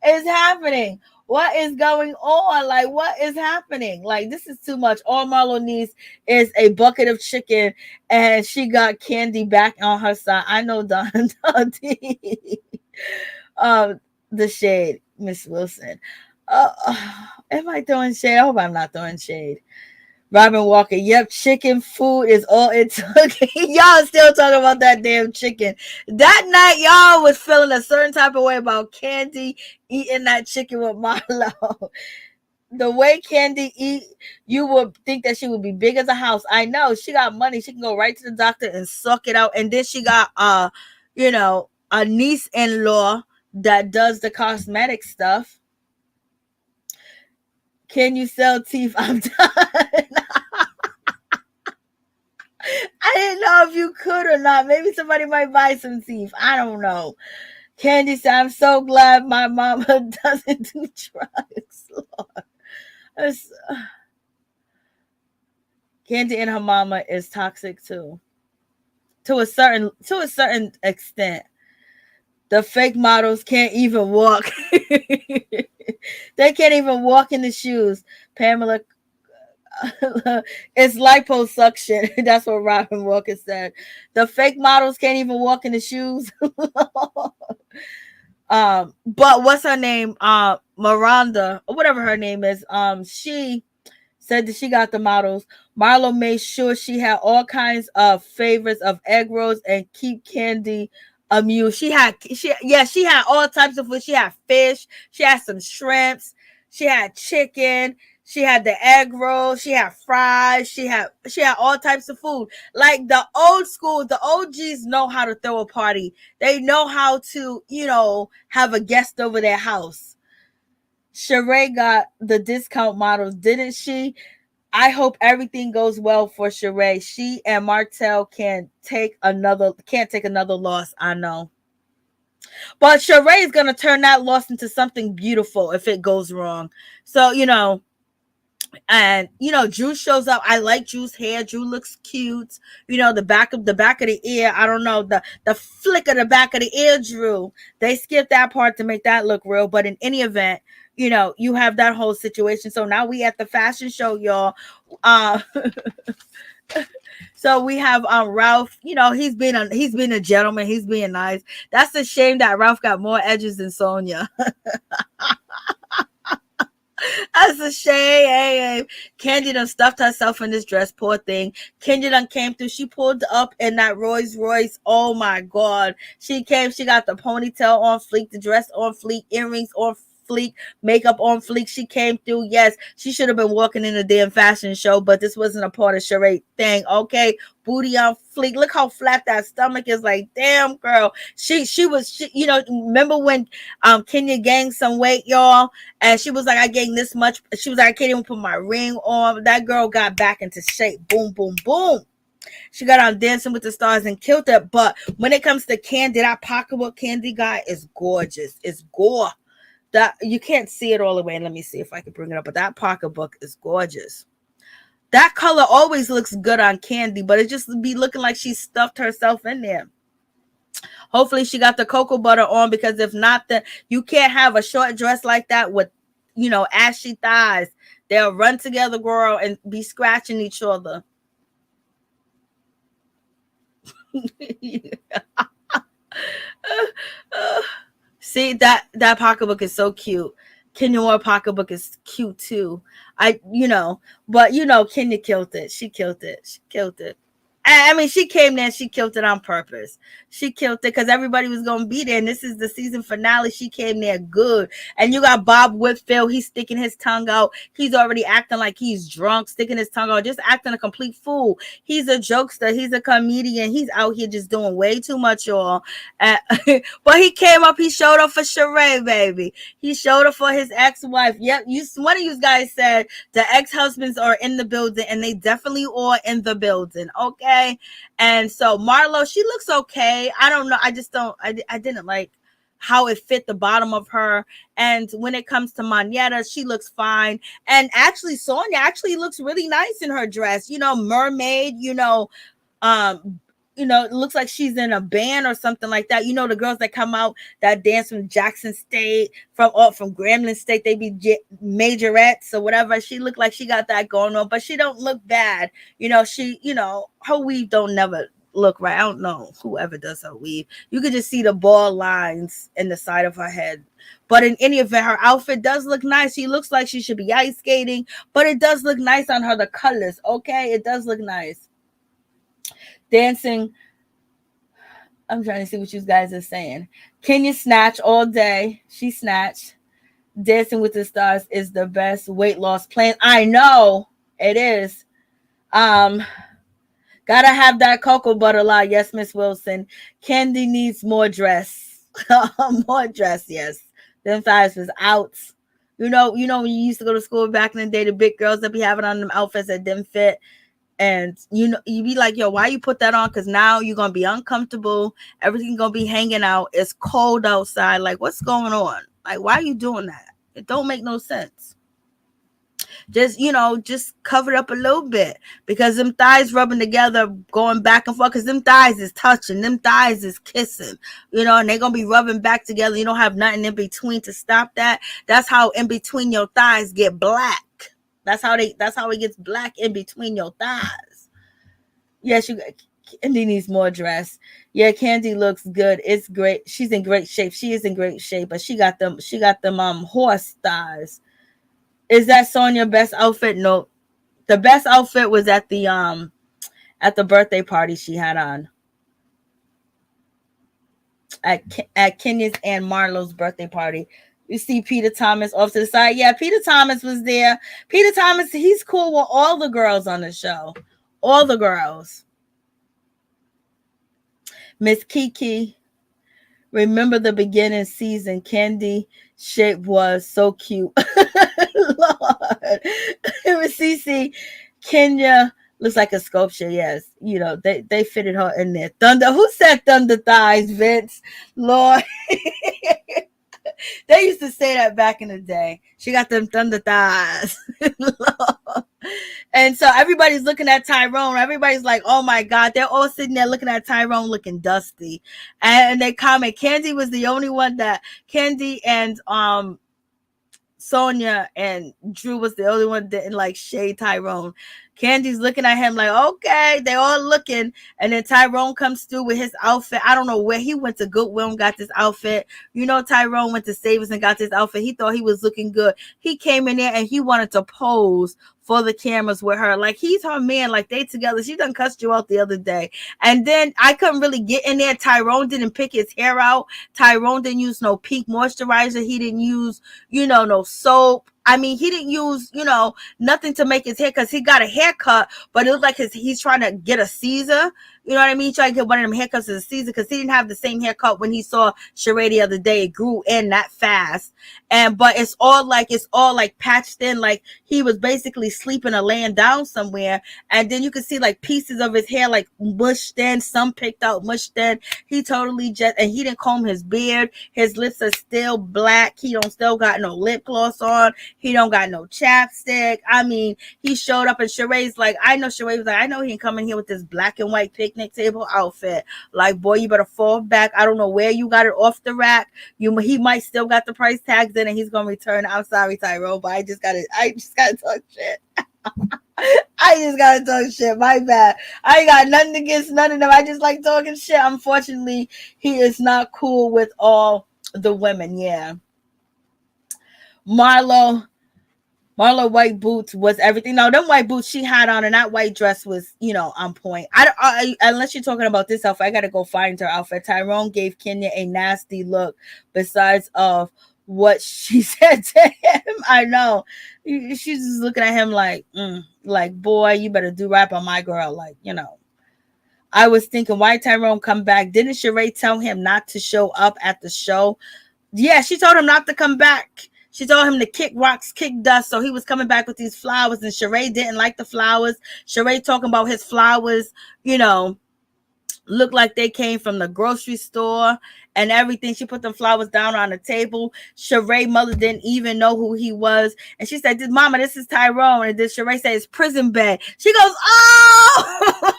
is happening? What is going on? Like, what is happening? Like, this is too much. All Marlo needs is a bucket of chicken, and she got Kandi back on her side. I know, Don. The shade, Miss Wilson. Am I throwing shade? I hope I'm not throwing shade. Robin Walker, yep, chicken food is all it took. Y'all still talking about that damn chicken. That night, y'all was feeling a certain type of way about Kandi eating that chicken with Marlo. The way Kandi eat, you would think that she would be big as a house. I know, she got money. She can go right to the doctor and suck it out. And then she got, a niece-in-law that does the cosmetic stuff. Can you sell teeth? I'm done. I didn't know if you could or not. Maybe somebody might buy some teeth. I don't know. Candy said, I'm so glad my mama doesn't do drugs. Lord. Candy and her mama is toxic too. To a certain extent. The fake models can't even walk. They can't even walk in the shoes. Pamela, it's liposuction. That's what Robin Walker said. The fake models can't even walk in the shoes. But what's her name? Miranda, or whatever her name is. She said that she got the models. Marlo made sure she had all kinds of favorites of egg rolls and keep Kandi amused. She had all types of food. She had fish, she had some shrimps, she had chicken, she had the egg roll, she had fries, she had all types of food. Like the old school, the OGs know how to throw a party. They know how to, have a guest over their house. Sheree got the discount models, didn't she? I hope everything goes well for Sheree. She and Martell can't take another loss. I know. But Sheree is gonna turn that loss into something beautiful if it goes wrong. So, and Drew shows up. I like Drew's hair. Drew looks cute. The back of the ear. I don't know, the flick of the back of the ear. Drew, they skipped that part to make that look real, but in any event, you have that whole situation. So now we at the fashion show, y'all. uh so we have Ralph. He's been a gentleman. He's being nice. That's a shame that Ralph got more edges than Sonia. That's a shame. Kandi done stuffed herself in this dress, poor thing. Kenya done came through. She pulled up in that Rolls Royce. Oh my God. She got the ponytail on fleek, the dress on fleek, earrings on fleek, makeup on fleek. She came through. Yes, she should have been walking in a damn fashion show, but this wasn't a part of Sheree thing. Okay, booty on fleek. Look how flat that stomach is. Like, damn, girl. Remember when Kenya gained some weight, y'all, and she was like, I gained this much. She was like, I can't even put my ring on. That girl got back into shape. Boom, boom, boom. She got on Dancing with the Stars and killed it. But when it comes to Kandi, that pocketbook Kandi guy is gorgeous. It's gore. That you can't see it all the way. Let me see if I can bring it up. But that pocketbook is gorgeous. That color always looks good on Kandi, but it just be looking like she stuffed herself in there. Hopefully she got the cocoa butter on, because if not, then you can't have a short dress like that with, ashy thighs. They'll run together, girl, and be scratching each other. See, that pocketbook is so cute. Kenya Moore pocketbook is cute too. But Kenya killed it. She killed it. I mean, she came there and she killed it on purpose. She killed it because everybody was going to be there. And this is the season finale. She came there good. And you got Bob Whitfield. He's sticking his tongue out. He's already acting like he's drunk, sticking his tongue out, just acting a complete fool. He's a jokester. He's a comedian. He's out here just doing way too much, y'all. But he came up. He showed up for Sheree, baby. He showed up for his ex-wife. Yep. One of you guys said the ex-husbands are in the building, and they definitely are in the building. Okay. And so Marlo, she looks okay. I don't know. I just don't. I didn't like how it fit the bottom of her. And when it comes to Monyetta, she looks fine. And actually, Sonia actually looks really nice in her dress. Mermaid. It looks like she's in a band or something like that. The girls that come out that dance from Jackson State, from Grambling State, they be majorettes or whatever. She looked like she got that going on, but she don't look bad. Her weave don't never look right. I don't know whoever does her weave. You could just see the ball lines in the side of her head. But in any event, her outfit does look nice. She looks like she should be ice skating, but it does look nice on her. The colors, okay? It does look nice. Dancing. I'm trying to see what you guys are saying. Kenya snatch all day. She snatched. Dancing with the Stars is the best weight loss plan. I know it is. Gotta have that cocoa butter lie. Yes, Miss Wilson. Kandi needs more dress. More dress, yes. Them thighs was out. When you used to go to school back in the day, the big girls that be having on them outfits that didn't fit. And you know, you be like, yo, why you put that on? Because now you're gonna be uncomfortable. Everything's gonna be hanging out. It's cold outside. Like, what's going on? Like, why are you doing that? It don't make no sense. Just, you know, just cover it up a little bit, because them thighs rubbing together, going back and forth, because them thighs is touching, them thighs is kissing, you know, and they're gonna be rubbing back together. You don't have nothing in between to stop that. That's how in between your thighs get black. That's how it gets black in between your thighs. Yes, you Kandi needs more dress. Yeah, Kandi looks good. It's great. She's in great shape. She is in great shape, but she got them horse thighs. Is that Sonya best outfit? No. The best outfit was at the birthday party she had on. At Kenya's and Marlo's birthday party. You see Peter Thomas off to the side. Yeah, Peter Thomas was there. Peter Thomas, he's cool with all the girls on the show. All the girls. Miss Kiki, remember the beginning season? Kandi shape was so cute. Lord. Miss Cece, Kenya looks like a sculpture. Yes, you know, they fitted her in there. Thunder. Who said thunder thighs, Vince? Lord. They used to say that back in the day. She got them thunder thighs. And so everybody's looking at Tyrone. Everybody's like, oh my God. They're all sitting there looking at Tyrone looking dusty. And they comment, Kandi was the only one that Kandi and Sonya and Drew was the only one that didn't like shade Tyrone. Kandi's looking at him like, okay, they all looking. And then Tyrone comes through with his outfit. I don't know where he went to Goodwill and got this outfit. You know, Tyrone went to Savers and got this outfit. He thought he was looking good. He came in there and he wanted to pose for the cameras with her. Like, he's her man. Like, they together. She done cussed you out the other day. And then I couldn't really get in there. Tyrone didn't pick his hair out. Tyrone didn't use no pink moisturizer. He didn't use, you know, no soap. I mean, he didn't use, you know, nothing to make his hair, because he got a haircut, but it was like he's trying to get a Caesar. You know what I mean? He's trying to get one of them haircuts as a Caesar, because he didn't have the same haircut when he saw Sheree the other day. It grew in that fast. But it's all like patched in, like he was basically sleeping or laying down somewhere. And then you can see like pieces of his hair like mushed in, some picked out, mushed in. He totally and he didn't comb his beard. His lips are still black. He don't still got no lip gloss on. He don't got no chapstick. I mean, he showed up and Sheree's like, Sheree was like, I know he ain't coming here with this black and white picnic table outfit. Like, boy, you better fall back. I don't know where you got it off the rack. He might still got the price tags in and he's gonna return. I'm sorry, Tyrone, but I just gotta talk shit. I just gotta talk shit. My bad. I ain't got nothing against none of them. I just like talking shit. Unfortunately, he is not cool with all the women. Yeah. Marlo white boots was everything. No, them white boots she had on and that white dress was, you know, on point. Unless you're talking about this outfit, I gotta go find her outfit. Tyrone gave Kenya a nasty look besides of what she said to him. I know. She's just looking at him like, boy, you better do right by my girl. Like, you know. I was thinking, why Tyrone come back? Didn't Sheree tell him not to show up at the show? Yeah, she told him not to come back. She told him to kick rocks, kick dust. So he was coming back with these flowers, and Sheree didn't like the flowers. Sheree talking about his flowers, you know, looked like they came from the grocery store and everything. She put them flowers down on the table. Sheree mother didn't even know who he was. And she said, Mama, this is Tyrone. And then Sheree said, it's prison bed. She goes, oh!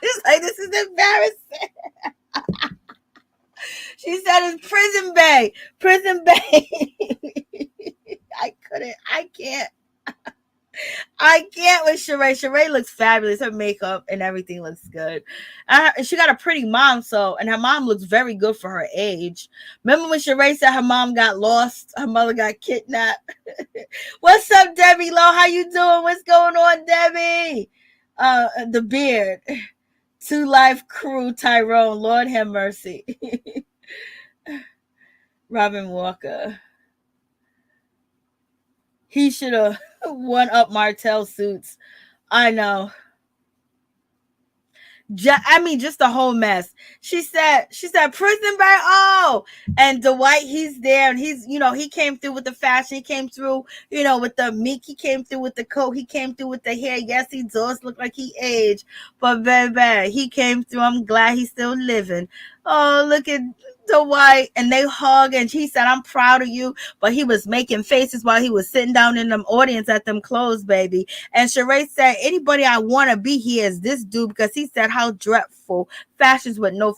It's like, this is embarrassing. She said it's prison bay. Prison bay. I can't with Sheree. Sheree looks fabulous. Her makeup and everything looks good. She got a pretty mom, and her mom looks very good for her age. Remember when Sheree said her mom got lost? Her mother got kidnapped. What's up, Debbie Lowe? How you doing? What's going on, Debbie? The beard. Two Life Crew, Tyrone. Lord have mercy. Robin Walker. He should have won up Martell suits. I know. I mean, just the whole mess. She said, prison break. Oh, and Dwight, he's there, and he came through with the fashion. He came through, with the meek. He came through with the coat. He came through with the hair. Yes, he does look like he aged, but baby, he came through. I'm glad he's still living. Oh, look at Dwight, and they hug, and he said, "I'm proud of you." But he was making faces while he was sitting down in the audience at them clothes, baby. And Sheree said, anybody I want to be here is this dude, because he said how dreadful fashions with no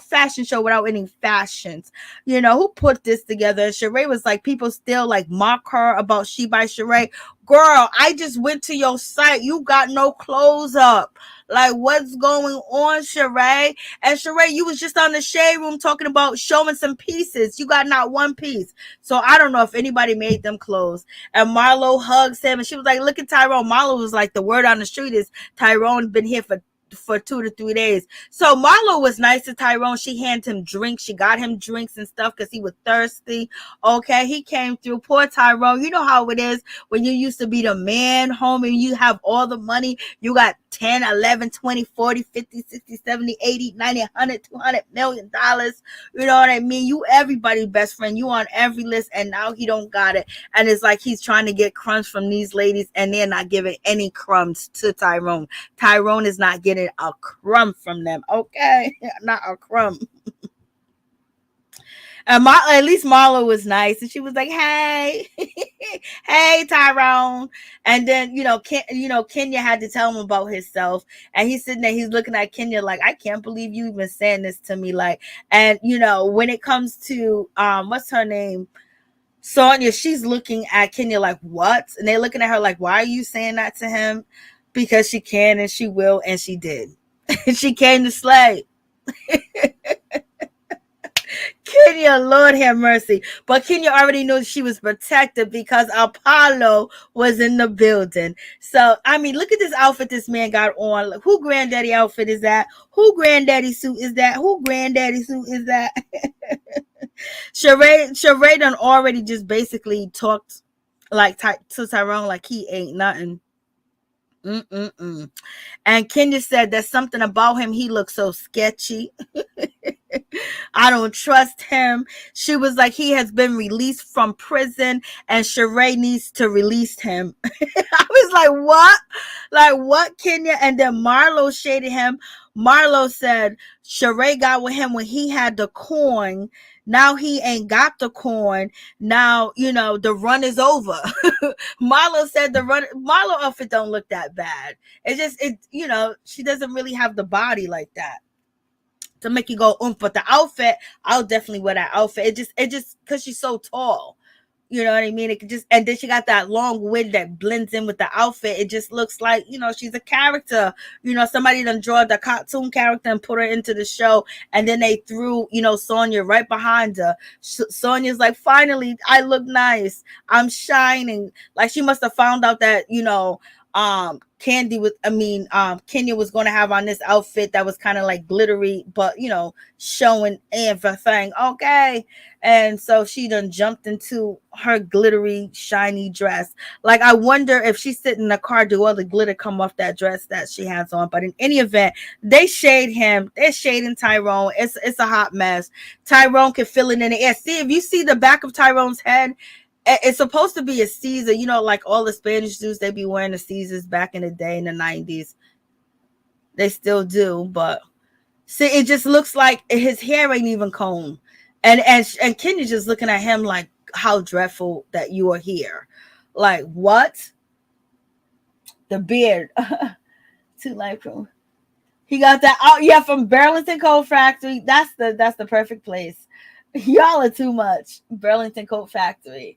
fashion show without any fashions. Who put this together? And Sheree was like, people still like mock her about She by Sheree. Girl, I just went to your site. You got no clothes up. Like, what's going on, Sheree? And Sheree, you was just on the shade room talking about showing some pieces. You got not one piece. So I don't know if anybody made them clothes. And Marlo hugs him, and she was like, look at Tyrone. Marlo was like, the word on the street is Tyrone been here for 2 to 3 days. So Marlo was nice to Tyrone. She handed him drinks. She got him drinks and stuff because he was thirsty. Okay, he came through. Poor Tyrone. You know how it is when you used to be the man home and you have all the money. You got 10, 11, 20, 40, 50, 60, 70, 80, 90, 100, 200 million dollars. You know what I mean? You everybody's best friend. You on every list, and now he don't got it. And it's like he's trying to get crumbs from these ladies, and they're not giving any crumbs to Tyrone. Tyrone is not getting a crumb from them. Okay, not a crumb. And at least Marlo was nice, and she was like, "Hey, hey, Tyrone." And then Kenya had to tell him about himself, and he's sitting there, he's looking at Kenya like, "I can't believe you even saying this to me." Like, and when it comes to what's her name, Sonia, she's looking at Kenya like, "What?" And they're looking at her like, "Why are you saying that to him?" Because she can and she will, and she did. She came to slay. Kenya, Lord have mercy. But Kenya already knew she was protected because Apollo was in the building. So, I mean, look at this outfit this man got on. Who granddaddy outfit is that? Who granddaddy suit is that? Who granddaddy suit is that? Sheree done already just basically talked like to Tyrone like he ain't nothing. Mm-mm-mm. And Kenya said there's something about him. He looks so sketchy. I don't trust him. She was like, he has been released from prison and Sheree needs to release him. I was like, what? Like, what, Kenya? And then Marlo shaded him. Marlo said Sheree got with him when he had the coin. Now he ain't got the coin. Now, the run is over. Marlo said Marlo outfit don't look that bad. She doesn't really have the body like that to make you go but the outfit, I'll definitely wear that outfit. It just because she's so tall. You know what I mean? It could just, and then she got that long wig that blends in with the outfit. It just looks like, she's a character. Somebody done draw the cartoon character and put her into the show. And then they threw, Sonya right behind her. Sonya's like, finally, I look nice. I'm shining. Like she must have found out that, Kenya was going to have on this outfit that was kind of like glittery, but showing everything. Okay. And so she done jumped into her glittery, shiny dress. Like, I wonder if she's sitting in the car, do all the glitter come off that dress that she has on? But in any event, they shade him. They're shading Tyrone. It's a hot mess. Tyrone can feel it in the air. See, if you see the back of Tyrone's head, it's supposed to be a Caesar. Like all the Spanish dudes, they be wearing the Caesars back in the day in the 90s. They still do, but see, it just looks like his hair ain't even combed. And Kenya's just looking at him like, how dreadful that you are here. Like, what? The beard. Too light from. He got that out, from Burlington Coat Factory. That's the perfect place. Y'all are too much. Burlington Coat Factory.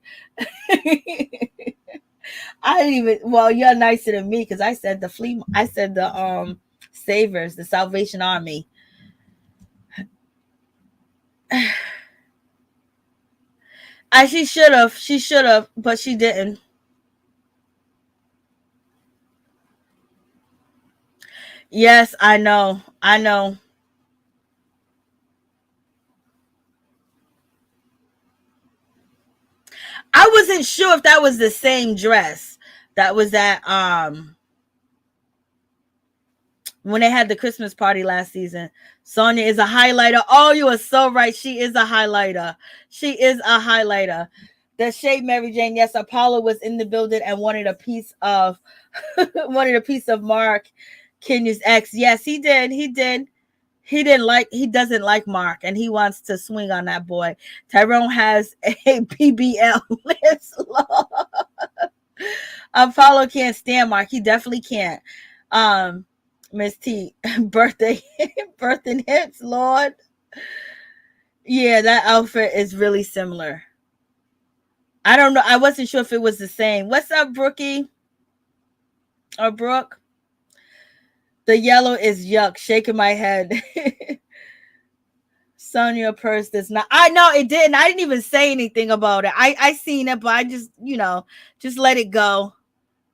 I didn't even. Well, you're nicer than me because I said the Savers, the Salvation Army. She should have, but she didn't. Yes, I know. I wasn't sure if that was the same dress that was at when they had the Christmas party last season. Sonya is a highlighter. Oh, you are so right. She is a highlighter. She is a highlighter. The shade Mary Jane. Yes, Apollo was in the building and wanted a piece of Mark, Kenya's ex. Yes, he did. He did. He doesn't like Mark and he wants to swing on that boy. Tyrone has a BBL list. Apollo can't stand Mark. He definitely can't. Miss T, birthday hips, Lord. Yeah, that outfit is really similar. I don't know. I wasn't sure if it was the same. What's up, Brookie? Or Brooke? The yellow is yuck. Shaking my head. Sonya purse does not. I know it didn't. I didn't even say anything about it. I seen it, but I just, just let it go.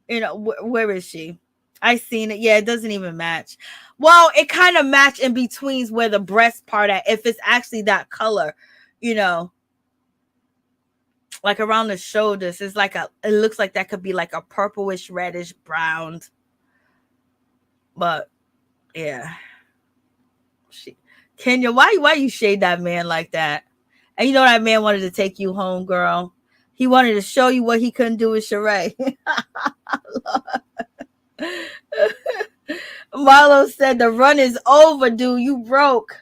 Where is she? I seen it. Yeah, it doesn't even match. Well, it kind of match in between where the breast part at. If it's actually that color, like around the shoulders, it's like it looks like that could be like a purplish, reddish, brown. But yeah, Kenya, why you shade that man like that? And you know that man wanted to take you home, girl. He wanted to show you what he couldn't do with Sheree. Marlo said the run is over, dude. You broke.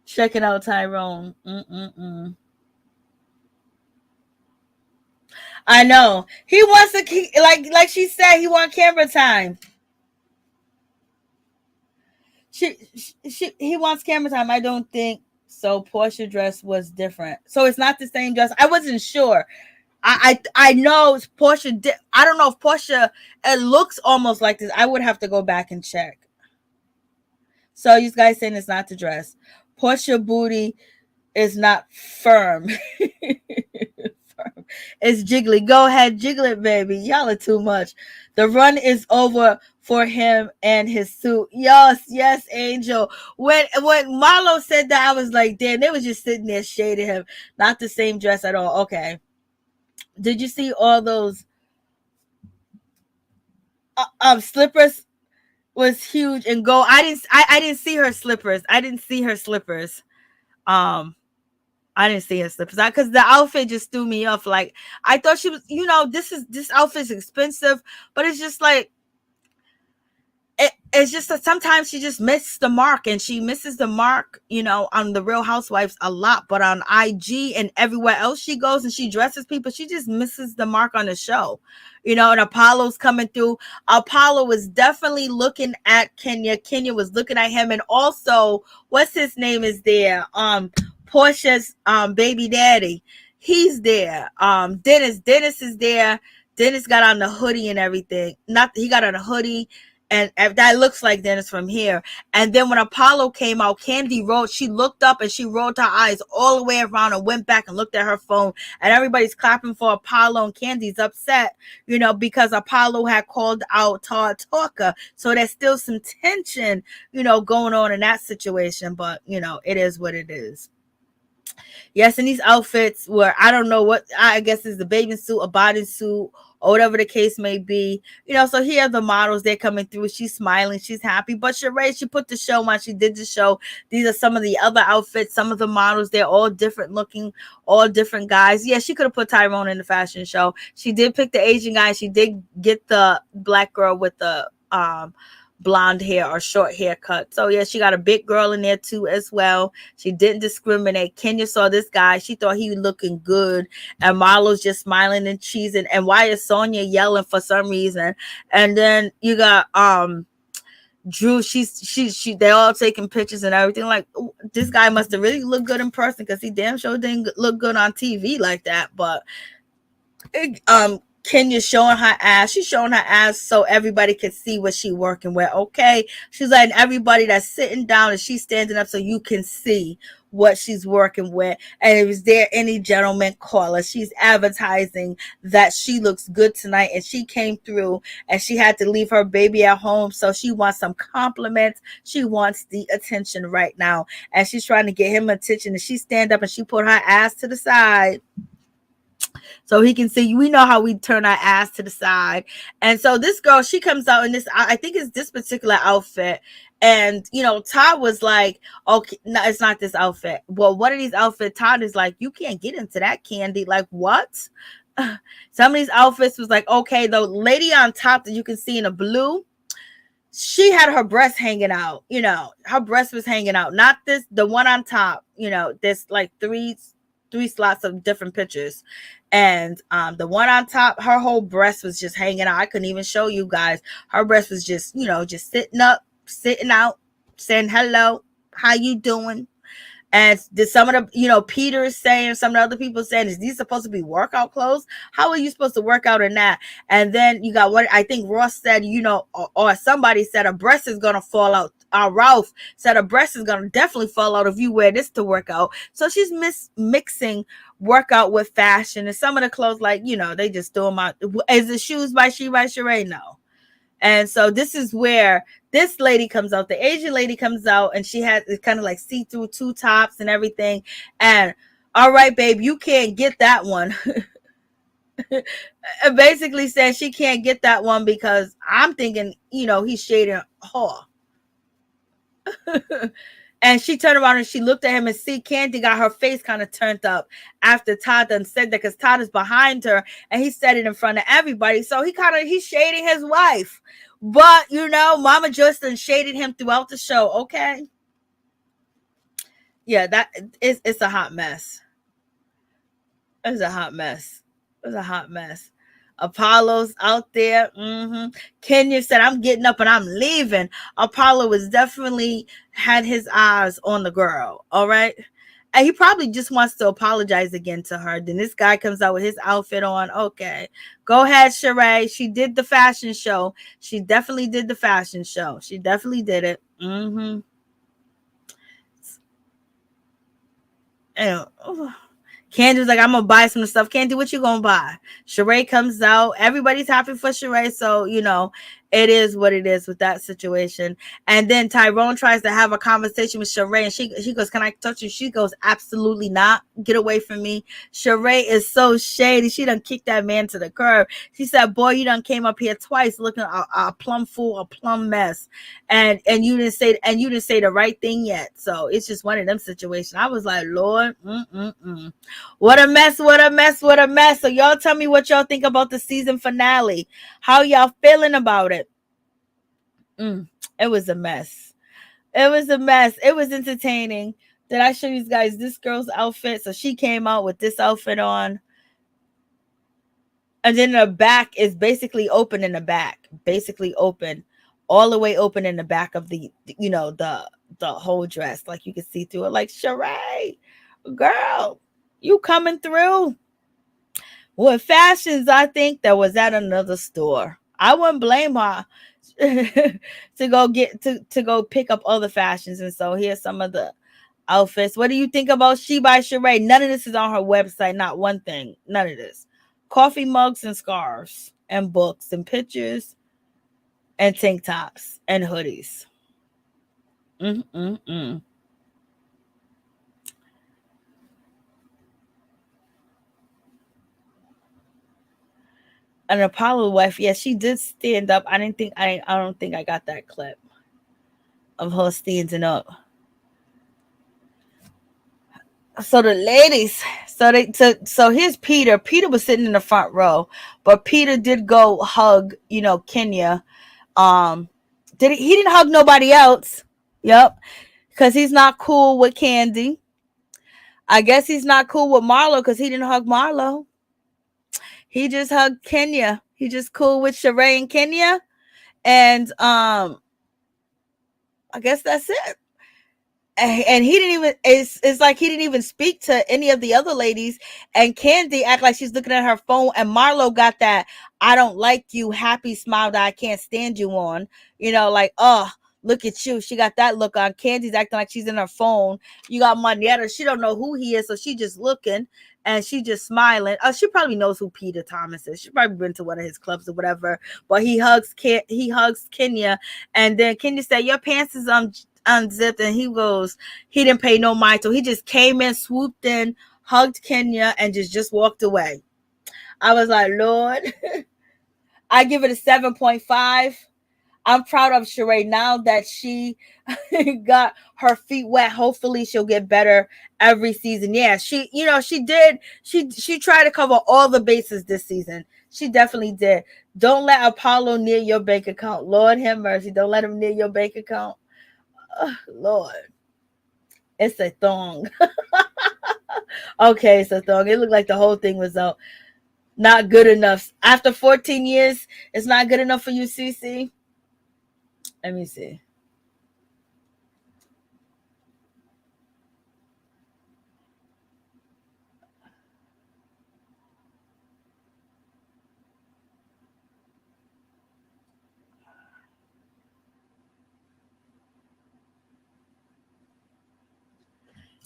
Checking out Tyrone. I know. He wants to keep, like she said, he wants camera time. He wants camera time. I don't think so. Porsha dress was different. So it's not the same dress. I wasn't sure. I know Porsha did. I don't know if Porsha, it looks almost like this. I would have to go back and check. So you guys saying it's not the dress. Porsha booty is not firm. It's jiggly. Go ahead, jiggle it, baby. Y'all are too much. The run is over for him and his suit. Yes, Angel. When Marlo said that, I was like, damn, they was just sitting there shading him. Not the same dress at all. Okay. Did you see all those slippers? Was huge and gold. I didn't see her slippers. I didn't see her slippers. Because the outfit just threw me off. Like I thought she was, this outfit's expensive, but it's just like it's just that sometimes she just missed the mark, and she misses the mark, on the Real Housewives a lot, but on IG and everywhere else she goes and she dresses people, she just misses the mark on the show, and Apollo's coming through. Apollo was definitely looking at Kenya. Kenya was looking at him, and also what's his name is there? Porsha's baby daddy. He's there. Dennis is there. Dennis got on the hoodie and everything. He got on a hoodie. And that looks like Dennis from here. And then when Apollo came out, she looked up and she rolled her eyes all the way around and went back and looked at her phone. And everybody's clapping for Apollo, and Kandi's upset, because Apollo had called out Todd Talker. So there's still some tension, going on in that situation. But, it is what it is. Yes, and these outfits were, I don't know what, I guess is the bathing suit, a bodysuit, or whatever the case may be. So here are the models. They're coming through. She's smiling. She's happy. But Sheree, she put the show on. She did the show. These are some of the other outfits. Some of the models, they're all different looking, all different guys. Yeah, she could have put Tyrone in the fashion show. She did pick the Asian guy. She did get the black girl with the blonde hair or short haircut. So yeah, she got a big girl in there too as well. She didn't discriminate. Kenya saw this guy. She thought he was looking good. And Marlo's just smiling and cheesing. And why is Sonya yelling for some reason? And then you got Drew, they're all taking pictures and everything. Like, this guy must have really looked good in person, because he damn sure didn't look good on TV like that. But Kenya's showing her ass. She's showing her ass so everybody can see what she's working with. Okay. She's letting everybody that's sitting down and she's standing up so you can see what she's working with. And if there any gentleman caller, she's advertising that she looks good tonight, and she came through and she had to leave her baby at home. So she wants some compliments. She wants the attention right now. And she's trying to get him attention. And she stand up and she put her ass to the side. so he can see. We know how we turn our ass to the side. And so this girl, she comes out in this, I think it's this particular outfit. And, Todd was like, okay, no, it's not this outfit. Well, what are these outfits? Todd is like, you can't get into that, Kandi. Like, what? Some of these outfits was like, okay, the lady on top that you can see in a blue, she had her breast hanging out, her breast was hanging out. Not this, the one on top, there's like three slots of different pictures. And the one on top, her whole breast was just hanging out. I couldn't even show you guys. Her breast was just, just sitting up, sitting out, saying hello, how you doing? And some of the, Peter is saying, some of the other people saying, is these supposed to be workout clothes? How are you supposed to work out in that? And then you got what I think Ross said, or somebody said a breast is going to fall out. Ralph said a breast is going to definitely fall out if you wear this to work out. So she's mixing workout with fashion. And some of the clothes, like, they just throw them out. Is the shoes by Sheree? No. And so this is where this lady comes out. The Asian lady comes out, and she has it's kind of like see-through two tops and everything. And all right, babe, you can't get that one. Basically saying she can't get that one because I'm thinking, he's shading her. And she turned around and she looked at him, and see Kandi got her face kind of turned up after Todd done said that, because Todd is behind her and he said it in front of everybody. So he's shading his wife. But Mama Joyce done shaded him throughout the show. Okay. Yeah, it's a hot mess. It's a hot mess. It's a hot mess. Apollo's out there. Kenya said, I'm getting up and I'm leaving. Apollo was definitely had his eyes on the girl. All right. And he probably just wants to apologize again to her. Then this guy comes out with his outfit on. Okay. Go ahead, Sheree. She did the fashion show. She definitely did the fashion show. She definitely did it. Kandi was like, I'm gonna buy some stuff. Kandi, what you gonna buy? Sheree comes out. Everybody's happy for Sheree. So, it is what it is with that situation. And then Tyrone tries to have a conversation with Sheree, and she goes, can I touch you? She goes, absolutely not. Get away from me. Sheree is so shady. She done kicked that man to the curb. She said, boy, you done came up here twice looking a plum fool, a plum mess. And you didn't say the right thing yet. So it's just one of them situations. I was like, Lord, what a mess, what a mess, what a mess. So y'all tell me what y'all think about the season finale. How y'all feeling about it? It was a mess. It was a mess. It was entertaining. Did I show you guys this girl's outfit? So she came out with this outfit on. And then the back is basically open in the back. Basically open. All the way open in the back of the whole dress. Like you can see through it. Like, Sheree, girl, you coming through? With fashions, I think that was at another store. I wouldn't blame her to go pick up other fashions. And so here's some of the outfits. What do you think about She by Sheree? None of this is on her website. Not one thing. None of this. Coffee mugs and scarves and books and pictures and tank tops and hoodies. An Apollo wife, yes, she did stand up. I don't think I got that clip of her standing up. So the ladies, so here's Peter. Peter was sitting in the front row, but Peter did go hug, Kenya. He didn't hug nobody else. Yep. Because he's not cool with Kandi. I guess he's not cool with Marlo because he didn't hug Marlo. He just hugged Kenya. He just cool with Sheree and Kenya. And I guess that's it. And he didn't even, it's like he didn't even speak to any of the other ladies. And Kandi act like she's looking at her phone. And Marlo got that I don't like you happy smile that I can't stand you on. Like, oh, look at you. She got that look on. Candy's acting like she's in her phone. You got Moneta. She don't know who he is. So she just looking. And she just smiling. She probably knows who Peter Thomas is. She probably been to one of his clubs or whatever. But he hugs Kenya, and then Kenya said, "Your pants is unzipped," and he goes, he didn't pay no mind. So he just came in, swooped in, hugged Kenya, and just walked away. I was like, Lord, I give it a 7.5. I'm proud of Sheree now that she got her feet wet. Hopefully she'll get better every season. Yeah, she did. She tried to cover all the bases this season. She definitely did. Don't let Apollo near your bank account. Lord have mercy. Don't let him near your bank account. Lord. It's a thong. Okay, it's a thong. It looked like the whole thing was out. Not good enough. After 14 years, it's not good enough for you, CC. Let me see.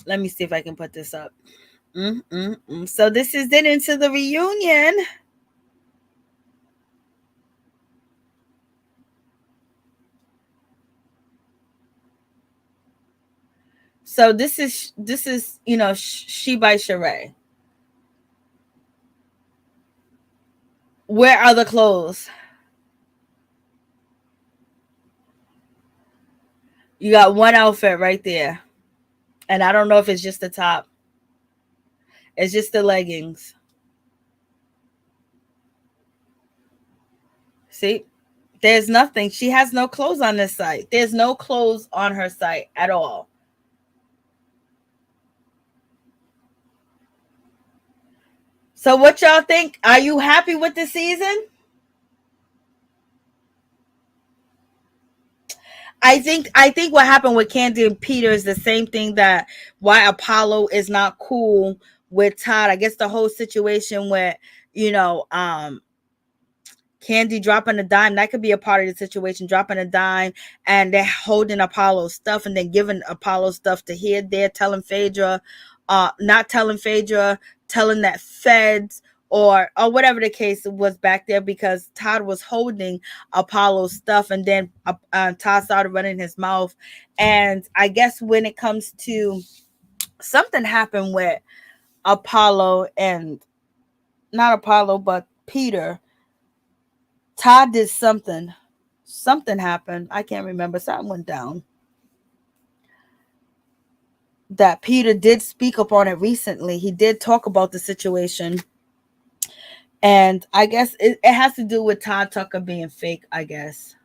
Let me see if I can put this up. So this is it into the reunion. So this is She by Sheree. Where are the clothes? You got one outfit right there. And I don't know if it's just the top. It's just the leggings. See? There's nothing. She has no clothes on this site. There's no clothes on her site at all. So what y'all think? Are you happy with the season? I think what happened with Kandi and Peter is the same thing that why Apollo is not cool with Todd. I guess the whole situation with, Kandi dropping a dime, that could be a part of the situation, dropping a dime, and they're holding Apollo's stuff and then giving Apollo stuff to here, there, telling Phaedra, not telling Phaedra, telling that feds or whatever the case was back there, because Todd was holding Apollo's stuff, and then Todd started running his mouth. And I guess when it comes to something happened with Apollo and not Apollo, but Peter, Todd did something. Something happened. I can't remember. Something went down. That Peter did speak up on it recently. He did talk about the situation. And I guess it has to do with Todd Tucker being fake, I guess.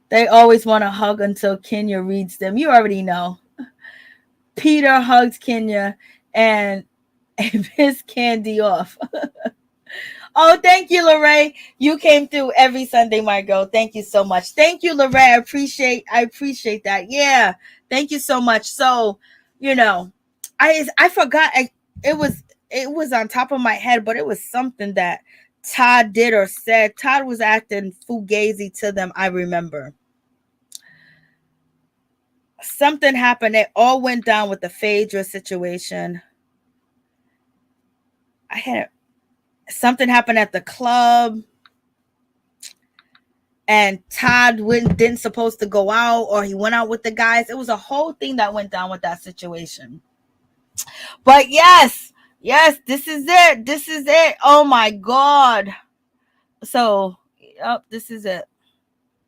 They always want to hug until Kenya reads them. You already know. Peter hugs Kenya and pissed Kandi off. Oh, thank you, Lorraine. You came through every Sunday, my girl. Thank you so much. Thank you, Lorraine. I appreciate that. Yeah. Thank you so much. So, I forgot it was on top of my head, but it was something that Todd did or said. Todd was acting fugazi to them, I remember. Something happened. It all went down with the Phaedra situation. Something happened at the club, and Todd didn't supposed to go out, or he went out with the guys. It was a whole thing that went down with that situation. But yes, this is it. Oh my God. So, this is it.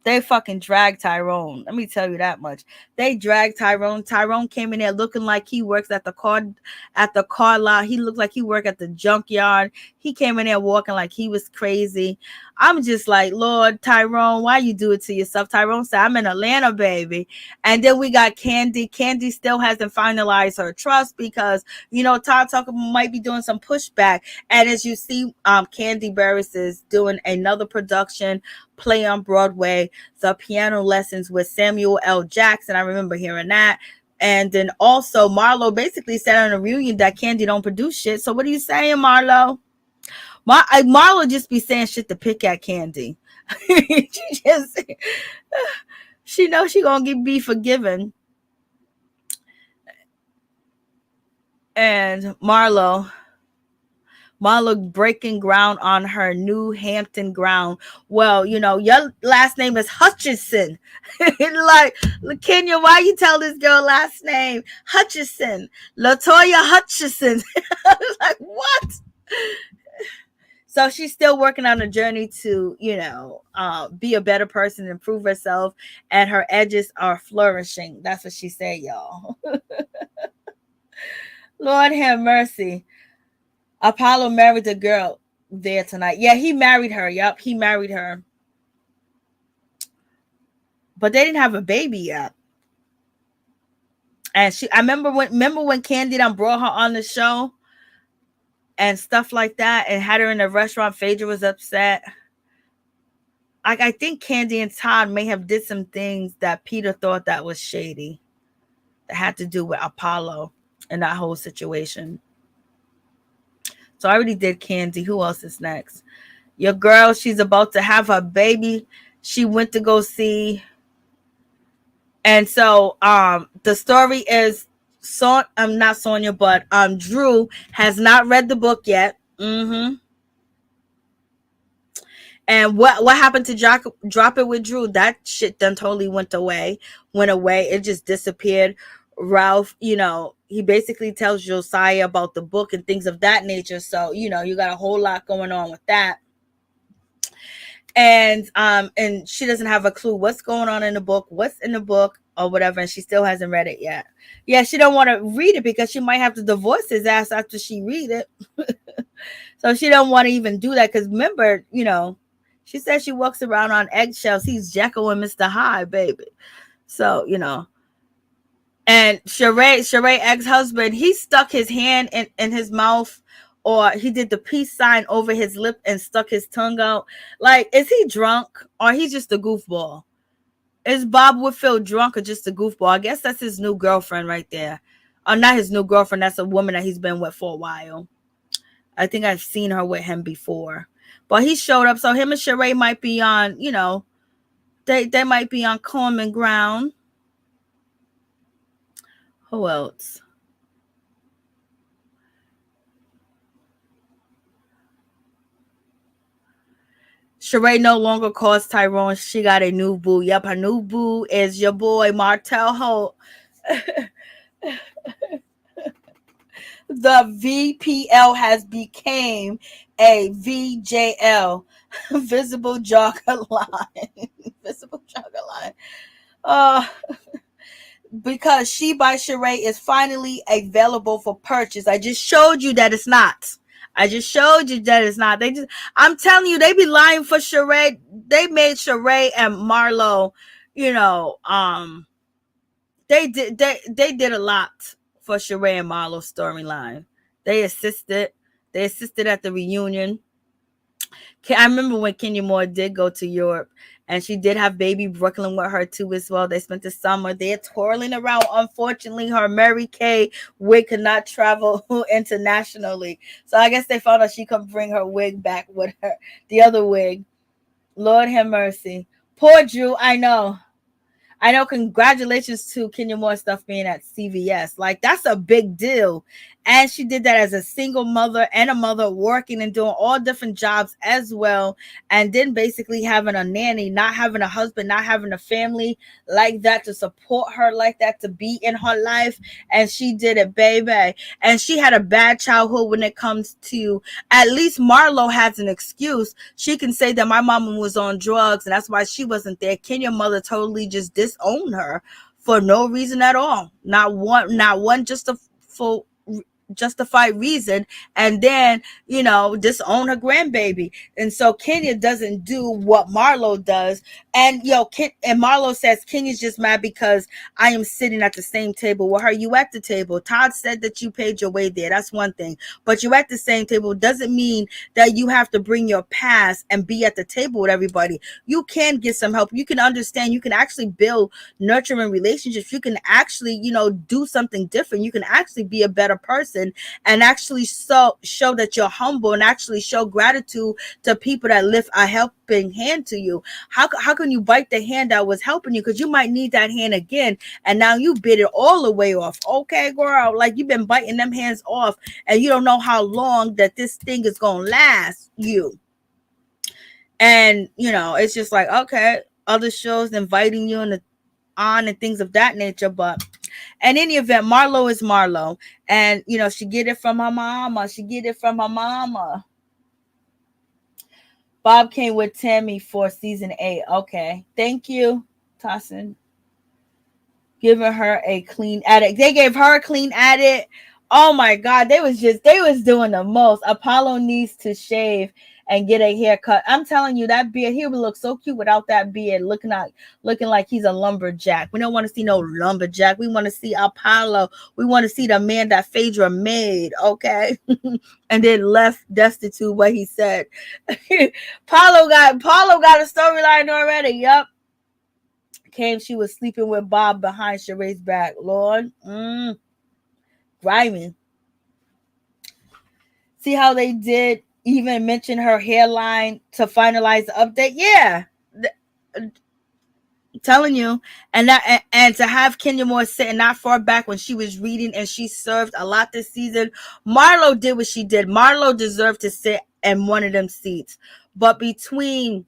They fucking dragged Tyrone. Let me tell you that much. They dragged Tyrone. Tyrone came in there looking like he works at the car lot. He looked like he worked at the junkyard. He came in there walking like he was crazy. I'm just like, Lord, Tyrone, why you do it to yourself? Tyrone said, I'm in Atlanta, baby. And then we got Kandi. Kandi still hasn't finalized her trust because, Todd Tucker might be doing some pushback. And as you see, Kandi Burruss is doing another production play on Broadway, The Piano Lessons with Samuel L. Jackson. I remember hearing that. And then also Marlo basically said on a reunion that Kandi don't produce shit. So what are you saying, Marlo? Marlo just be saying shit to pick at Kandi. She knows she gonna be forgiven. And Marlo Marlo breaking ground on her new Hampton ground. Well, your last name is Hutchinson. Like, Kenya, why you tell this girl last name Hutchinson? Latoya Hutchinson. Like, what? So she's still working on a journey to, be a better person, improve herself, and her edges are flourishing. That's what she said, y'all. Lord have mercy. Apollo married the girl there tonight. Yeah, he married her. Yep, he married her. But they didn't have a baby yet. And I remember when Kandi done brought her on the show and stuff like that, and had her in the restaurant. Phaedra was upset. I think Kandi and Todd may have did some things that Peter thought that was shady, that had to do with Apollo and that whole situation. So I already did Kandi. Who else is next? Your girl, she's about to have her baby. She went to go see. And so the story is, not Sonia, but Drew has not read the book yet. Mm-hmm. And what happened to drop it with Drew? That shit done totally went away. It just disappeared. Ralph, he basically tells Josiah about the book and things of that nature. So, you got a whole lot going on with that. And she doesn't have a clue what's going on in the book, what's in the book or whatever, and she still hasn't read it yet. Yeah, she don't want to read it because she might have to divorce his ass after she read it. So she don't want to even do that because remember, she says she walks around on eggshells. He's Jekyll and Mr. Hyde, baby. So, and Sheree ex-husband, he stuck his hand in his mouth, or he did the peace sign over his lip and stuck his tongue out. Like, is he drunk or he's just a goofball? Is Bob Whitfield drunk or just a goofball? I guess that's his new girlfriend right there. Or not his new girlfriend. That's a woman that he's been with for a while. I think I've seen her with him before. But he showed up. So him and Sheree might be on, they might be on common ground. Who else? Sheree no longer calls Tyrone. She got a new boo. Yep, her new boo is your boy Martell Holt. The VPL has became a VJL, visible jogger line. Visible jogger line. Because She by Sheree is finally available for purchase. I just showed you that it's not. I'm telling you, they be lying for Sheree. They made Sheree and Marlo, they did a lot for Sheree and Marlo's storyline. They assisted at the reunion. I remember when Kenya Moore did go to Europe, and she did have baby Brooklyn with her too as well. They spent the summer there twirling around. Unfortunately, her Mary Kay wig could not travel internationally. So I guess they found out she could bring her wig back with her, the other wig. Lord have mercy. Poor Drew, I know. Congratulations to Kenya Moore stuff being at CVS. Like, that's a big deal. And she did that as a single mother and a mother, working and doing all different jobs as well. And then basically having a nanny, not having a husband, not having a family like that to support her like that, to be in her life. And she did it, baby. And she had a bad childhood when it comes to, at least Marlo has an excuse. She can say that my mama was on drugs and that's why she wasn't there. Kenya mother totally just disowned her for no reason at all. Not one justified reason, and then disown her grandbaby. And so Kenya doesn't do what Marlo does, and and Marlo says Kenya's just mad because I am sitting at the same table with her. You at the table. Todd said that you paid your way there. That's one thing, but you at the same table doesn't mean that you have to bring your past and be at the table with everybody. You can get some help. You can understand. You can actually build nurturing relationships. You can actually do something different. You can actually be a better person person and actually show that you're humble and actually show gratitude to people that lift a helping hand to you. How can you bite the hand that was helping you? Because you might need that hand again, and now you bit it all the way off. Okay, girl, like you've been biting them hands off, and you don't know how long that this thing is gonna last you. And it's just like, okay, other shows inviting you on and things of that nature. But in any event, Marlo is Marlo, and she get it from her mama. Bob came with Tammy for season 8. Okay, thank you, Tossin. Giving her a clean edit. They gave her a clean edit. Oh my God, they was doing the most. Apollo needs to shave and get a haircut. I'm telling you, that beard, he would look so cute without that beard, looking like he's a lumberjack. We don't want to see no lumberjack. We want to see Apollo. We want to see the man that Phaedra made, okay? And then left destitute what he said. Paulo got a storyline already. Yup. Came, she was sleeping with Bob behind Sheree's back. Lord. Grimy. See how they did even mention her hairline to finalize the update? Yeah. Telling you. And to have Kenya Moore sitting not far back when she was reading, and she served a lot this season. Marlo did what she did. Marlo deserved to sit in one of them seats. But between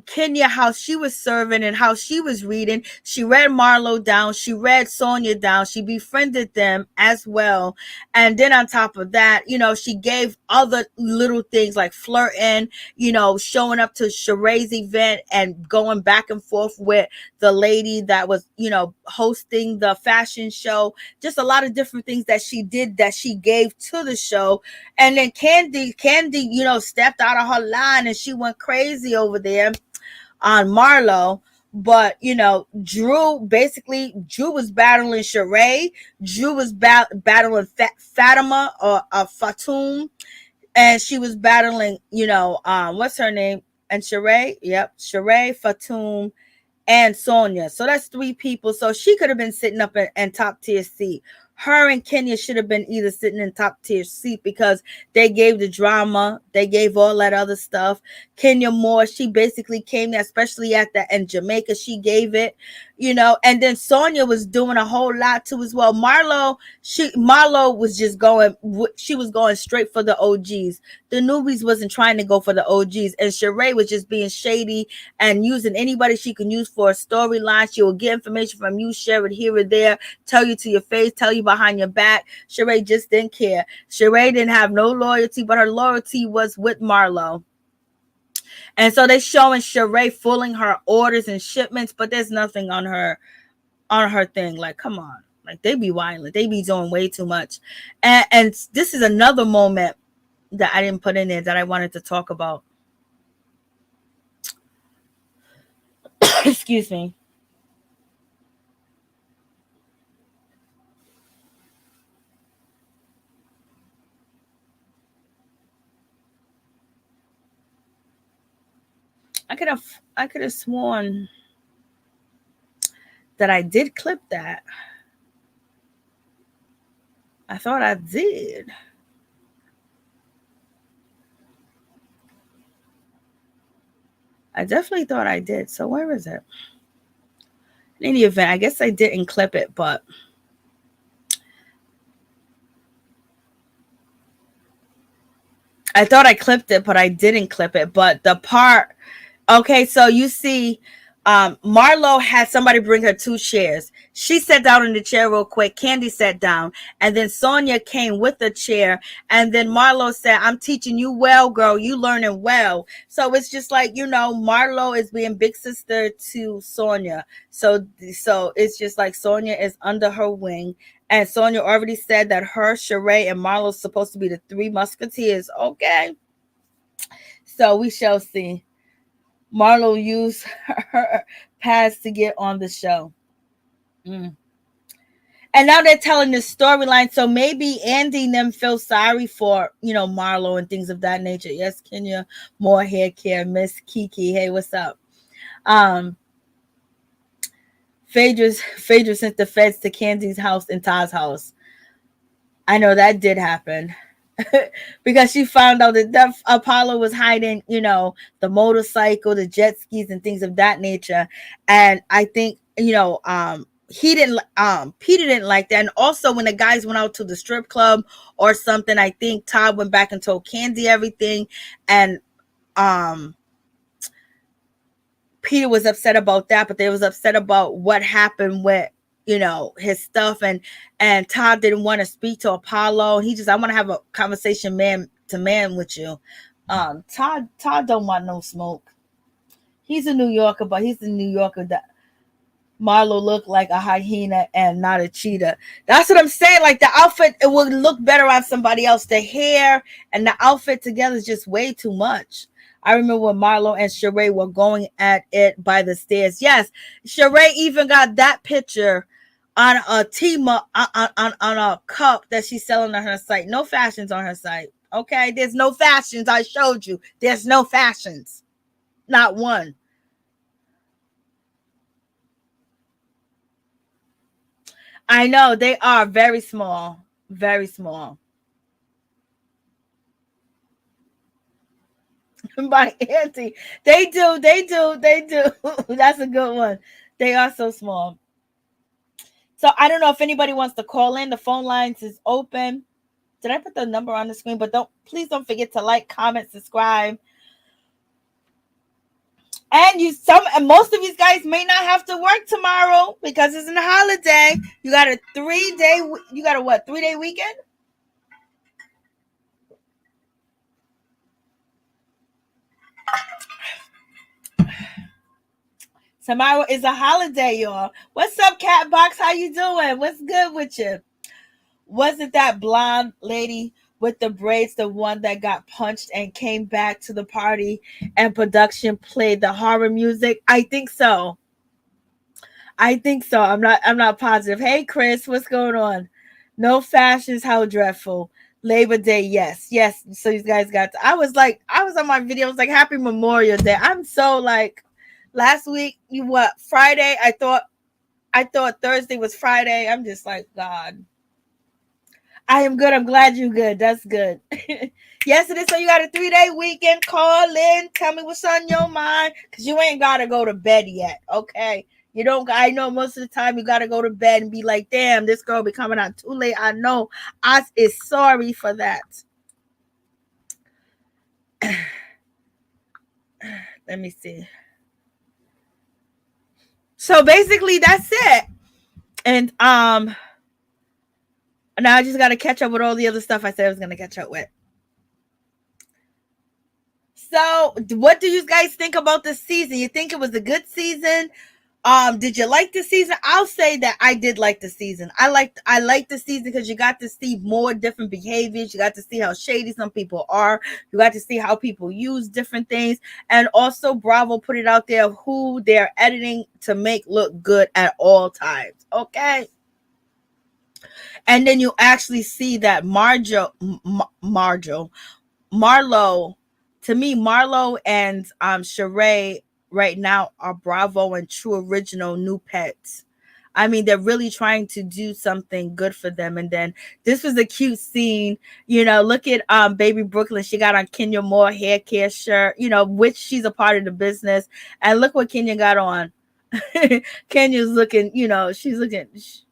Kenya, how she was serving and how she was reading, she read Marlo down, she read Sonia down, she befriended them as well. And then on top of that, she gave other little things like flirting, showing up to Sheree's event and going back and forth with the lady that was, hosting the fashion show. Just a lot of different things that she did that she gave to the show. And then Kandi, stepped out of her line and she went crazy over there on Marlo. But Drew was battling Sheree. Drew was battling Fatima or Fatum, and she was battling what's her name, and Sheree. Yep, Sheree, Fatum, and Sonia. So that's 3 people. So she could have been sitting up in top tier seat. Her and Kenya should have been either sitting in top tier seat because they gave the drama, they gave all that other stuff. Kenya Moore, she basically came there, especially in Jamaica, she gave it, and then Sonia was doing a whole lot too as well. Marlo was just going straight for the OGs. The newbies wasn't trying to go for the OGs, and Sheree was just being shady and using anybody she can use for a storyline. She will get information from you, share it here or there, tell you to your face, tell you behind your back. Sheree just didn't care. Sheree didn't have no loyalty, but her loyalty was with Marlo. And so they're showing Sheree fooling her orders and shipments, but there's nothing on her thing. Like, come on. Like, they be violent. They be doing way too much. And this is another moment that I didn't put in there that I wanted to talk about. Excuse me. I could have sworn that I did clip that. I thought I did. I definitely thought I did. So where is it? In any event, I guess I didn't clip it, but I thought I clipped it, but I didn't clip it. But the part, okay, so you see, Marlo had somebody bring her 2 chairs. She sat down in the chair real quick. Kandi sat down, and then Sonia came with the chair. And then Marlo said, "I'm teaching you well, girl. You learning well." So it's just like, Marlo is being big sister to Sonia. So it's just like Sonia is under her wing. And Sonia already said that her, Sheree, and Marlo is supposed to be the 3 musketeers. Okay. So we shall see. Marlo used her pass to get on the show. And now they're telling this storyline. So maybe Andy and them feel sorry for, Marlo and things of that nature. Yes, Kenya, more hair care. Miss Kiki, hey, what's up? Phaedra sent the feds to Kandi's house and Todd's house. I know that did happen. Because she found out that Apollo was hiding, the motorcycle, the jet skis, and things of that nature. And I think, Peter didn't like that. And also, when the guys went out to the strip club or something, I think Todd went back and told Kandi everything, and um Peter was upset about that, but they was upset about what happened with his stuff, and Todd didn't want to speak to Apollo. He just, I want to have a conversation man to man with you. Todd don't want no smoke. He's a New Yorker, but he's the New Yorker that Marlo looked like a hyena and not a cheetah. That's what I'm saying. Like, the outfit, it would look better on somebody else. The hair and the outfit together is just way too much. I remember when Marlo and Sheree were going at it by the stairs. Yes, Sheree even got that picture on a on a cup that she's selling on her site. No fashions on her site. Okay, there's no fashions. I showed you. There's no fashions. Not one. I know they are very small. Very small. My auntie. They do. That's a good one. They are so small. So I don't know if anybody wants to call in. The phone lines is open. Did I put the number on the screen? But please don't forget to like, comment, subscribe. And most of these guys may not have to work tomorrow because it's a holiday. You got a 3-day. You got a what? 3-day weekend? Tomorrow is a holiday, y'all. What's up, Catbox? How you doing? What's good with you? Wasn't that blonde lady with the braids the one that got punched and came back to the party and production played the horror music? I think so. I'm not positive. Hey Chris, what's going on? No fashions, how dreadful. Labor Day, yes. Yes. So you guys I was on my video, I was like, Happy Memorial Day. I'm so like, last week, Friday? I thought Thursday was Friday. I'm just like, God. I am good. I'm glad you're good. That's good. Yes, it is. So you got a 3-day weekend. Call in. Tell me what's on your mind. Because you ain't got to go to bed yet. Okay. You don't. I know most of the time you got to go to bed and be like, damn, this girl be coming out too late. I know. I is sorry for that. Let me see. So basically, that's it. And now I just got to catch up with all the other stuff I said I was going to catch up with. So, what do you guys think about this season? You think it was a good season? Did you like the season? I'll say that I did like the season. I liked the season because you got to see more different behaviors. You got to see how shady some people are. You got to see how people use different things. And also Bravo put it out there who they're editing to make look good at all times. Okay. And then you actually see that Marlo, to me, Marlo and Sheree right now are Bravo and true original new pets. I mean, they're really trying to do something good for them. And then this was a cute scene. Look at baby Brooklyn. She got on Kenya Moore hair care shirt, which she's a part of the business. And look what Kenya got on. Kenya's looking, she's looking,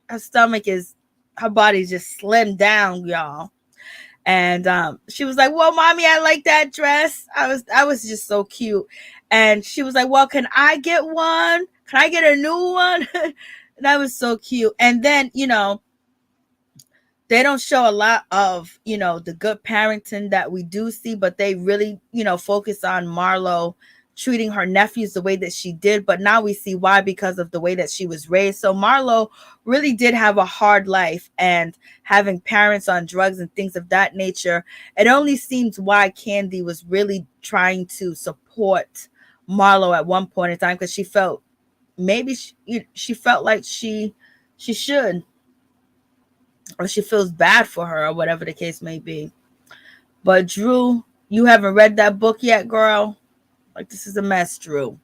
her stomach is, her body's just slimmed down, y'all. And she was like, well, mommy, I like that dress. I was just so cute. And she was like, well, can I get one? Can I get a new one? That was so cute. And then, they don't show a lot of, the good parenting that we do see, but they really, focus on Marlo treating her nephews the way that she did. But now we see why, because of the way that she was raised. So Marlo really did have a hard life, and having parents on drugs and things of that nature. It only seems why Kandi was really trying to support Marlo at one point in time, because she felt maybe she felt like she should, or she feels bad for her, or whatever the case may be. But Drew, you haven't read that book yet, girl. Like, this is a mess, Drew.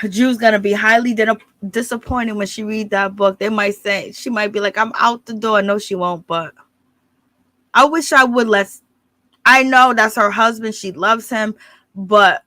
Drew's gonna be highly disappointed when she read that book. They might say, she might be like, I'm out the door. No, she won't, but I wish I would let. I know that's her husband. She loves him, but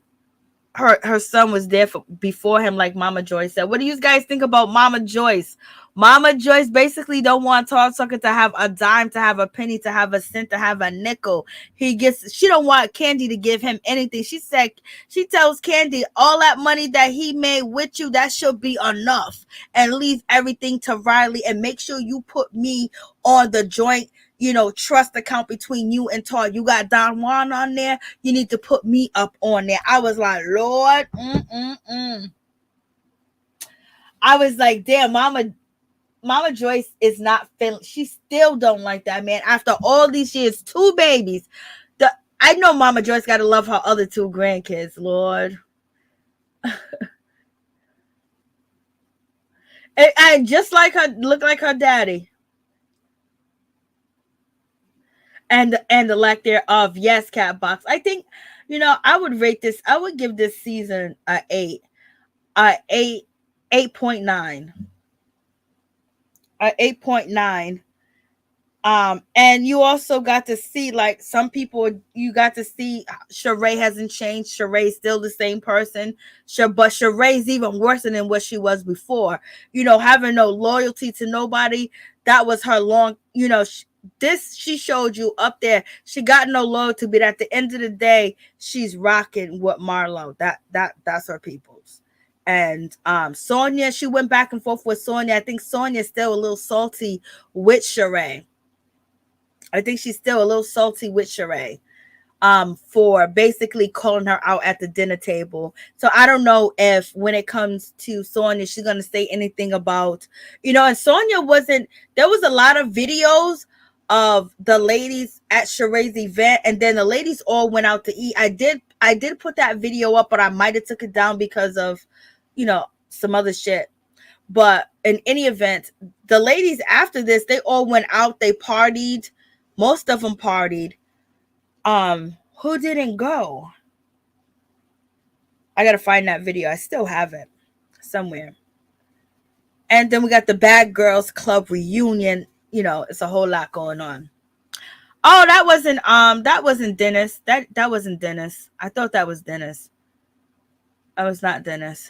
her son was there before him, like Mama Joyce said. What do you guys think about Mama Joyce? Mama Joyce basically don't want Todd Tucker to have a dime, to have a penny, to have a cent, to have a nickel. She don't want Kandi to give him anything. She said, she tells Kandi, all that money that he made with you, that should be enough, and leave everything to Riley, and make sure you put me on the joint, trust account between you and Todd. You got Don Juan on there. You need to put me up on there. I was like, Lord, I was like, damn, Mama Joyce is not feeling. She still don't like that man after all these years. 2 babies. I know Mama Joyce got to love her other 2 grandkids, Lord. and just like her, look like her daddy. And the lack thereof. Yes, Cat Box. I think, I would rate this. I would give this season a 8. 8.9. 8.9. And you also got to see, like, some people, you got to see Sheree hasn't changed. Sheree's still the same person. But Sheree's even worse than what she was before. Having no loyalty to nobody. That was her long, she showed you up there. She got no loyalty, but at the end of the day, she's rocking with Marlo. That's her people's. And Sonia, she went back and forth with Sonia. I think Sonia's still a little salty with Sheree. I think she's still a little salty with Sheree for basically calling her out at the dinner table. So I don't know if when it comes to Sonia, she's going to say anything about, and Sonia there was a lot of videos of the ladies at Sheree's event, and then the ladies all went out to eat. I did put that video up, but I might have took it down because of, some other shit. But in any event, the ladies after this, they all went out, they partied. Most of them partied. Who didn't go? I gotta find that video. I still have it somewhere. And then we got the Bad Girls Club reunion. It's a whole lot going on. Oh, that wasn't Dennis. That wasn't Dennis. I thought that was Dennis. That was not Dennis.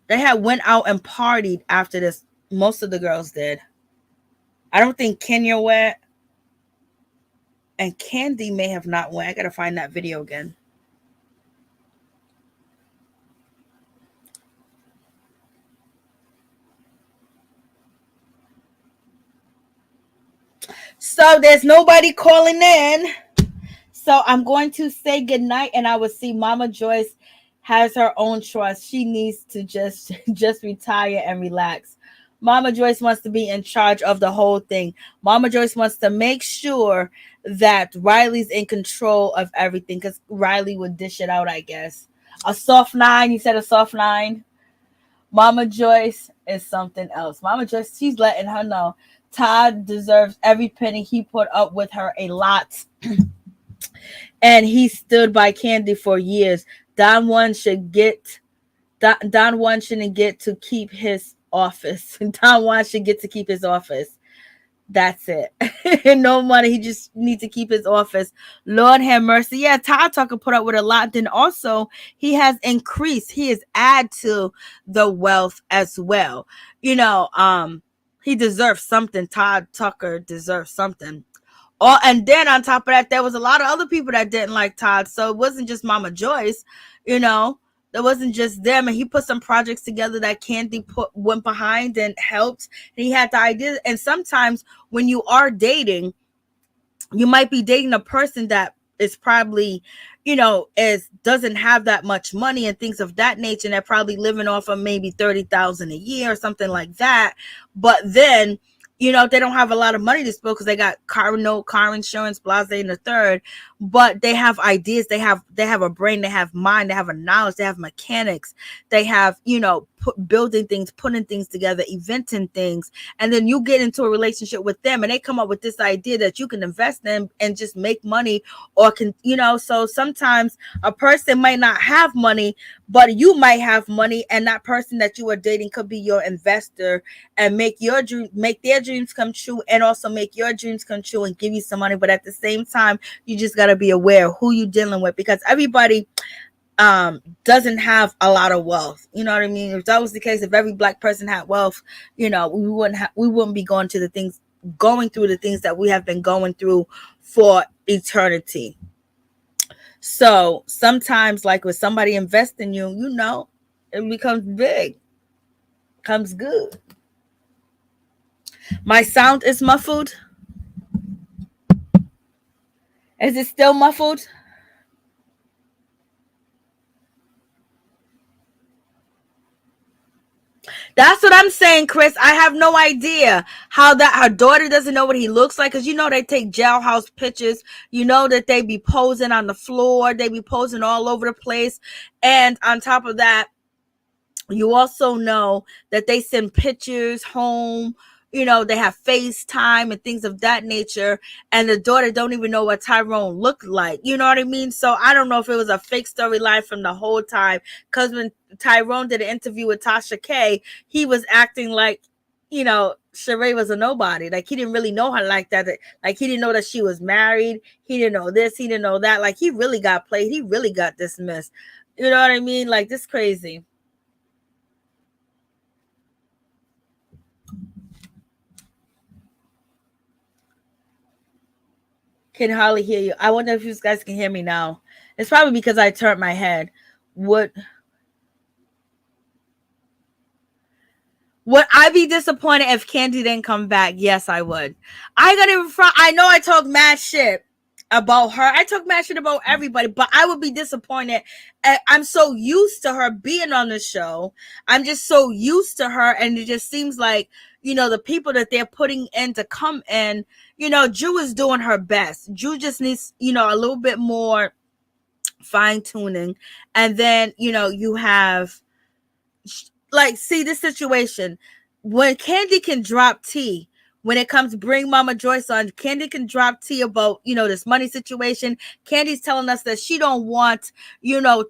They had went out and partied after this. Most of the girls did. I don't think Kenya went. And Kandi may have not went. I gotta find that video again. So there's nobody calling in. So I'm going to say goodnight, and I will see Mama Joyce has her own trust. She needs to just retire and relax. Mama Joyce wants to be in charge of the whole thing. Mama Joyce wants to make sure that Riley's in control of everything, because Riley would dish it out, I guess. A soft 9. You said a soft 9? Mama Joyce is something else. Mama Joyce, she's letting her know Todd deserves every penny. He put up with her a lot. And he stood by Kandi for years. Don Juan shouldn't get to keep his office. Don Juan should get to keep his office. That's it. No money. He just needs to keep his office. Lord have mercy. Yeah, Todd Tucker put up with a lot. Then also he has increased. He has added to the wealth as well. He deserves something. Todd Tucker deserves something. Oh, and then on top of that, there was a lot of other people that didn't like Todd. So it wasn't just Mama Joyce, There wasn't just them. And he put some projects together that Kandi went behind and helped. And he had the idea. And sometimes when you are dating, you might be dating a person that is probably, doesn't have that much money and things of that nature. And they're probably living off of maybe $30,000 a year or something like that. But then, they don't have a lot of money to spend because they got car insurance, blase and the third. But they have ideas. They have a brain. They have mind. They have a knowledge. They have mechanics. They have, building things, putting things together, eventing things, and then you get into a relationship with them and they come up with this idea that you can invest in and just make money, or can, so sometimes a person might not have money, but you might have money, and that person that you are dating could be your investor and make their dreams come true, and also make your dreams come true and give you some money. But at the same time, you just got to be aware of who you're dealing with, because everybody doesn't have a lot of wealth. You know what I mean? If that was the case, if every black person had wealth, we wouldn't be going through the things that we have been going through for eternity. So sometimes, like with somebody investing you, it becomes big, comes good. My sound is muffled. Is it still muffled? That's what I'm saying, Chris. I have no idea how that her daughter doesn't know what he looks like, because they take jailhouse pictures. That they be posing on the floor, they be posing all over the place, and on top of that, you also know that they send pictures home. They have FaceTime and things of that nature. And the daughter don't even know what Tyrone looked like. You know what I mean? So I don't know if it was a fake storyline from the whole time. Because when Tyrone did an interview with Tasha K, he was acting like, Sheree was a nobody. Like, he didn't really know her like that. Like, he didn't know that she was married. He didn't know this. He didn't know that. Like, he really got played. He really got dismissed. You know what I mean? Like, this crazy. Can hardly hear you. I wonder if you guys can hear me now. It's probably because I turned my head. Would I be disappointed if Kandi didn't come back? Yes, I would. I know I talk mad shit about her. I talk mad shit about everybody, but I would be disappointed. I'm so used to her being on the show. I'm just so used to her, and it just seems like, the people that they're putting in to come in, Drew is doing her best. Drew just needs, a little bit more fine tuning. And then, you have, like, see this situation when Kandi can drop tea. When it comes to bring Mama Joyce on, Kandi can drop tea about, this money situation. Kandi's telling us that she don't want,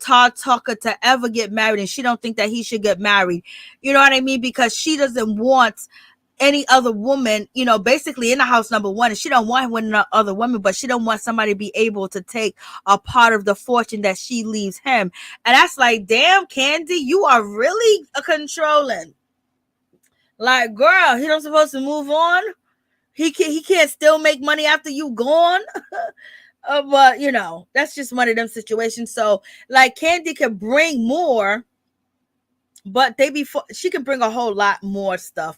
Todd Tucker to ever get married, and she don't think that he should get married. You know what I mean? Because she doesn't want any other woman, basically in the house, number one, and she don't want one other woman, but she don't want somebody to be able to take a part of the fortune that she leaves him. And that's like, damn, Kandi, you are really controlling. Like, girl, he don't supposed to move on. He can't still make money after you gone. But that's just one of them situations. So, like, Kandi can bring more, but she can bring a whole lot more stuff.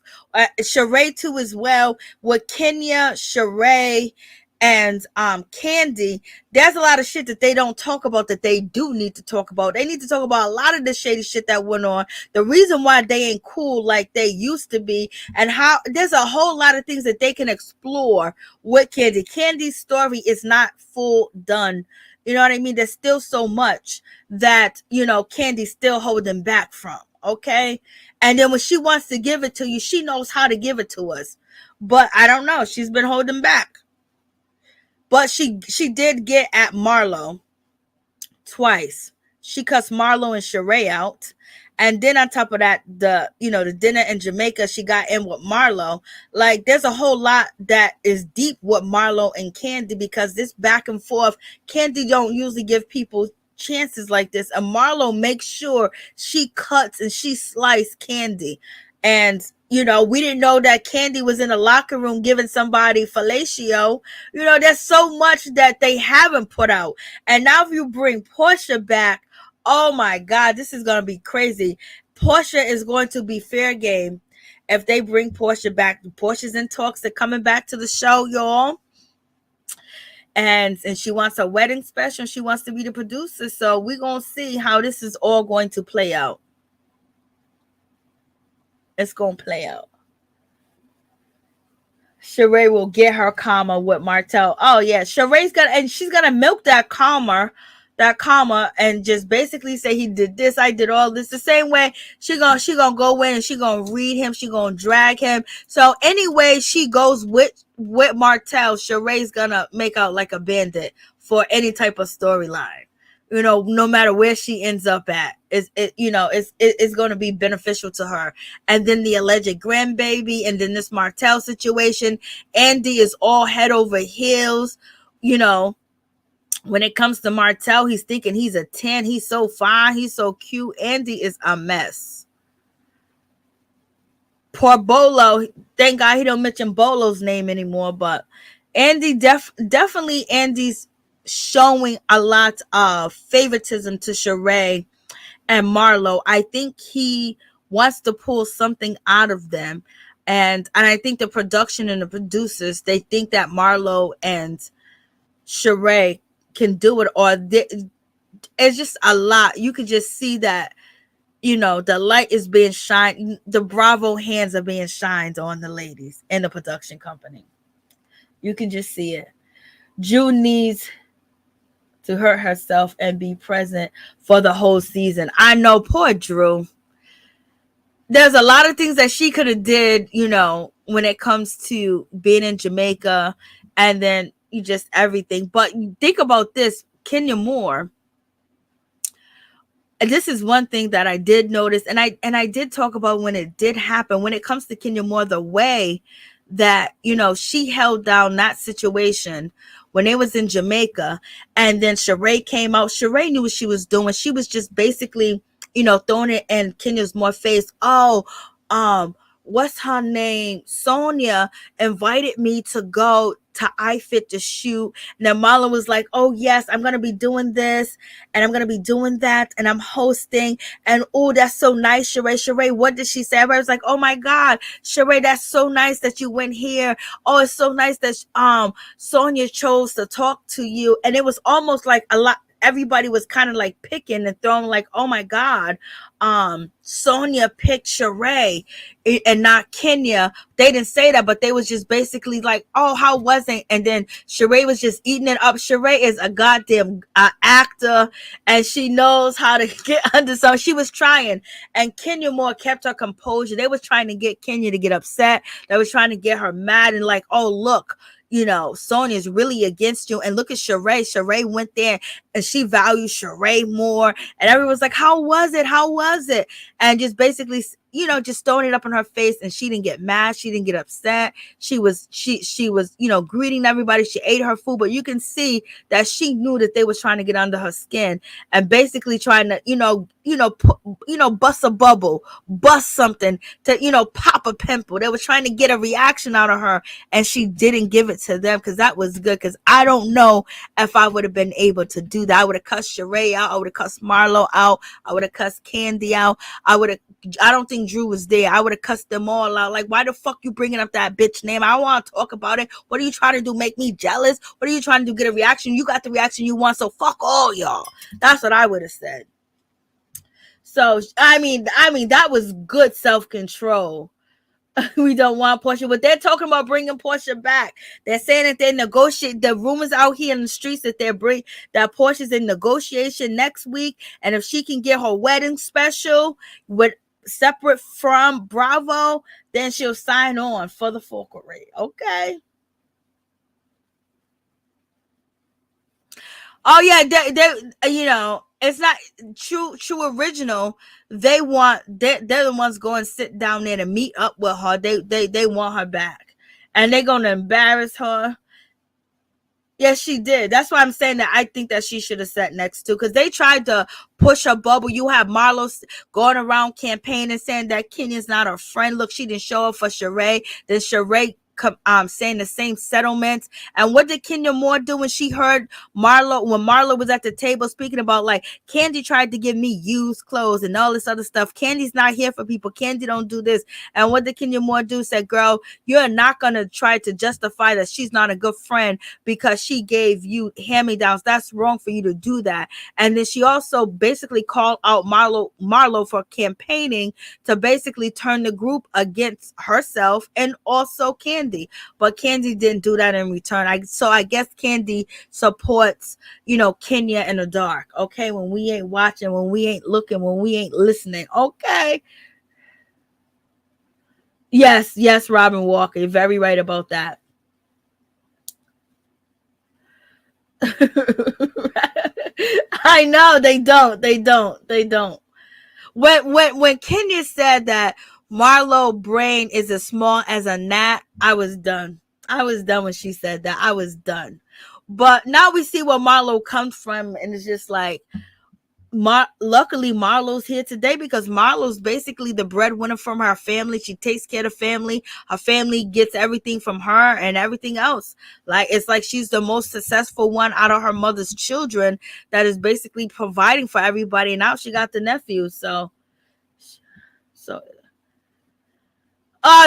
Sheree too as well, with Kenya, Sheree, and Kandi. There's a lot of shit that they don't talk about that they do need to talk about. They need to talk about a lot of the shady shit that went on, the reason why they ain't cool like they used to be, and how there's a whole lot of things that they can explore with Kandi. Kandi's story is not full done. You know what I mean? There's still so much that, Kandi's still holding back from. Okay. And then when she wants to give it to you, she knows how to give it to us. But I don't know. She's been holding back. But she did get at Marlo twice. She cussed Marlo and Sheree out. And then on top of that, the dinner in Jamaica, she got in with Marlo. Like, there's a whole lot that is deep with Marlo and Kandi, because this back and forth, Kandi don't usually give people chances like this. And Marlo makes sure she cuts and she slices Kandi. And, we didn't know that Kandi was in the locker room giving somebody fellatio. There's so much that they haven't put out. And now if you bring Porsha back, oh my God, this is going to be crazy. Porsha is going to be fair game if they bring Porsha back. Porsha's in talks. They're coming back to the show, y'all. And she wants a wedding special. She wants to be the producer. So we're going to see how this is all going to play out. It's going to play out. Sheree will get her karma with Martell. Oh yeah, she's gonna milk that karma, that comma and just basically say he did this, I did all this. The same way she gonna go in and she gonna read him, she gonna drag him. So anyway, she goes with Martell, Sheree's gonna make out like a bandit for any type of storyline. No matter where she ends up at, it's going to be beneficial to her. And then the alleged grandbaby, and then this Martell situation. Andy is all head over heels. When it comes to Martell, he's thinking he's a 10. He's so fine. He's so cute. Andy is a mess. Poor Bolo. Thank God he don't mention Bolo's name anymore. But Andy, definitely Andy's showing a lot of favoritism to Sheree and Marlo. I think he wants to pull something out of them. And I think the production and the producers, they think that Marlo and Sheree can do it, or it's just a lot. You could just see that the light is being shined, the Bravo hands are being shined on the ladies in the production company. You can just see it. Drew needs to hurt herself and be present for the whole season. I know, poor Drew. There's a lot of things that she could have did, when it comes to being in Jamaica, and then just everything. But think about this, Kenya Moore. And this is one thing that I did notice, and I did talk about when it did happen. When it comes to Kenya Moore, the way that she held down that situation when they was in Jamaica, and then Sheree came out. Sheree knew what she was doing. She was just basically, throwing it in Kenya's Moore face. Oh, what's her name? Sonia invited me to go to iFit to shoot. And then Marlo was like, oh yes, I'm going to be doing this and I'm going to be doing that. And I'm hosting. And oh, that's so nice, Sheree. Sheree, what did she say? Everybody was like, oh my God, Sheree, that's so nice that you went here. Oh, it's so nice that Sonia chose to talk to you. And it was almost like a lot. Everybody was kind of like picking and throwing like, oh my God, Sonia picked Sheree and not Kenya. They didn't say that, but they was just basically like, oh, how was it? And then Sheree was just eating it up. Sheree is a goddamn actor, and she knows how to get under some. She was trying, and Kenya Moore kept her composure. They was trying to get Kenya to get upset. They was trying to get her mad and like, oh, look, Sonia's really against you. And look at Sheree. Sheree went there and she values Sheree more. And everyone's like, how was it? How was it? And just basically, just throwing it up in her face. And she didn't get mad. She didn't get upset. She was, greeting everybody. She ate her food, but you can see that she knew that they was trying to get under her skin and basically trying to, bust a bubble, bust something to, pop a pimple. They were trying to get a reaction out of her, and she didn't give it to them, because that was good. Because I don't know if I would have been able to do that. I would have cussed Sheree out. I would have cussed Marlo out. I would have cussed Kandi out. I don't think Drew was there. I would have cussed them all out. Like, why the fuck you bringing up that bitch name? I don't want to talk about it. What are you trying to do? Make me jealous? What are you trying to do? Get a reaction? You got the reaction you want, so fuck all y'all. That's what I would have said. So, I mean, that was good self-control. We don't want Porsha, but they're talking about bringing Porsha back. They're saying that they negotiate. The rumors out here in the streets that that Porsha's in negotiation next week, and if she can get her wedding special with separate from Bravo, then she'll sign on for the focal rate. Okay. Oh yeah, they it's not true original. They're the ones going to sit down there to meet up with her. They want her back, and they're gonna embarrass her. Yes, she did. That's why I'm saying that I think that she should have sat next to, because they tried to push her bubble. You have Marlo going around campaigning saying that Kenya's not her friend. Look, she didn't show up for Sheree. Then Sheree saying the same settlements. And what did Kenya Moore do when she heard Marlo, when Marlo was at the table speaking about like, Kandi tried to give me used clothes and all this other stuff. Candy's not here for people. Kandi don't do this. And what did Kenya Moore do? Said, girl, you're not going to try to justify that she's not a good friend because she gave you hand-me-downs. That's wrong for you to do that. And then she also basically called out Marlo for campaigning to basically turn the group against herself and also Kandi. Kandi, but Kandi didn't do that in return. So I guess Kandi supports, Kenya in the dark. Okay, when we ain't watching, when we ain't looking, when we ain't listening. Okay. Yes, Robin Walker. You're very right about that. I know they don't. They don't. When Kenya said that Marlo brain is as small as a gnat, I was done. I was done when she said that. I was done. But now we see where Marlo comes from, and it's just like, luckily Marlo's here today because Marlo's basically the breadwinner from her family. She takes care of the family. Her family gets everything from her and everything else. Like, it's like she's the most successful one out of her mother's children that is basically providing for everybody. And now she got the nephews. So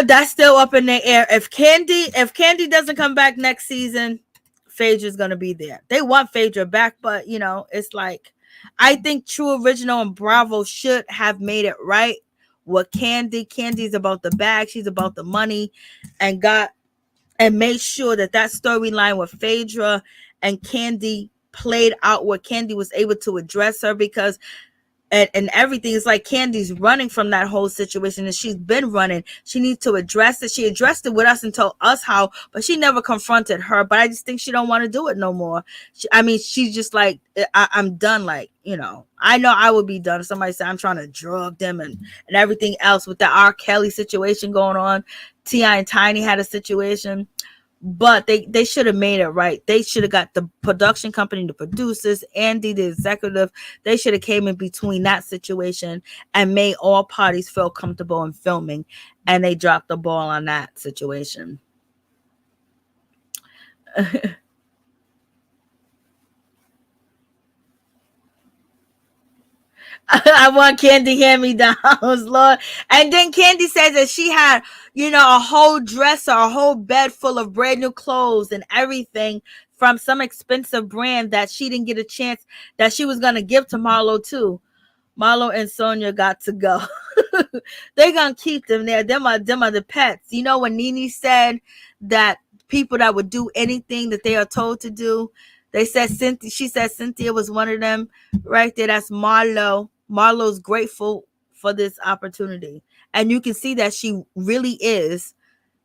that's still up in the air. If Kandi doesn't come back next season, Phaedra's gonna be there. They want Phaedra back, but it's like, I think True Original and Bravo should have made it right with Kandi. Kandi's about the bag, she's about the money, and made sure that storyline with Phaedra and Kandi played out where Kandi was able to address her, because and everything is like Kandi's running from that whole situation, and she's been running. She needs to address it. She addressed it with us and told us how, but she never confronted her. But I just think she don't want to do it no more. She's just like, I'm done. Like, I know I would be done if somebody said I'm trying to drug them and everything else with the R. Kelly situation going on. T.I. and Tiny had a situation. But they should have made it right. They should have got the production company, the producers, Andy, the executive. They should have came in between that situation and made all parties feel comfortable in filming. And they dropped the ball on that situation. I want Kandi hand-me-downs, Lord. And then Kandi says that she had, a whole dresser, a whole bed full of brand new clothes and everything from some expensive brand that she didn't get a chance, that she was going to give to Marlo too. Marlo and Sonia got to go. They're going to keep them there. Them are the pets. When NeNe said that people that would do anything that they are told to do, she said Cynthia was one of them right there. That's Marlo. Marlo's grateful for this opportunity. And you can see that she really is.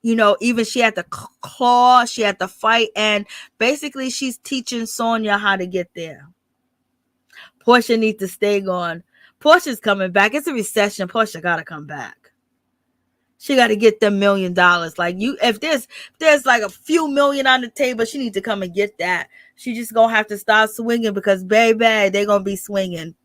Even she had to claw, she had to fight, and basically she's teaching Sonia how to get there. Porsha needs to stay gone. Portia's coming back. It's a recession. Porsha gotta come back. She got to get them $1 million. Like, if there's like a few million on the table, she needs to come and get that. She just gonna have to start swinging, because baby, they gonna be swinging.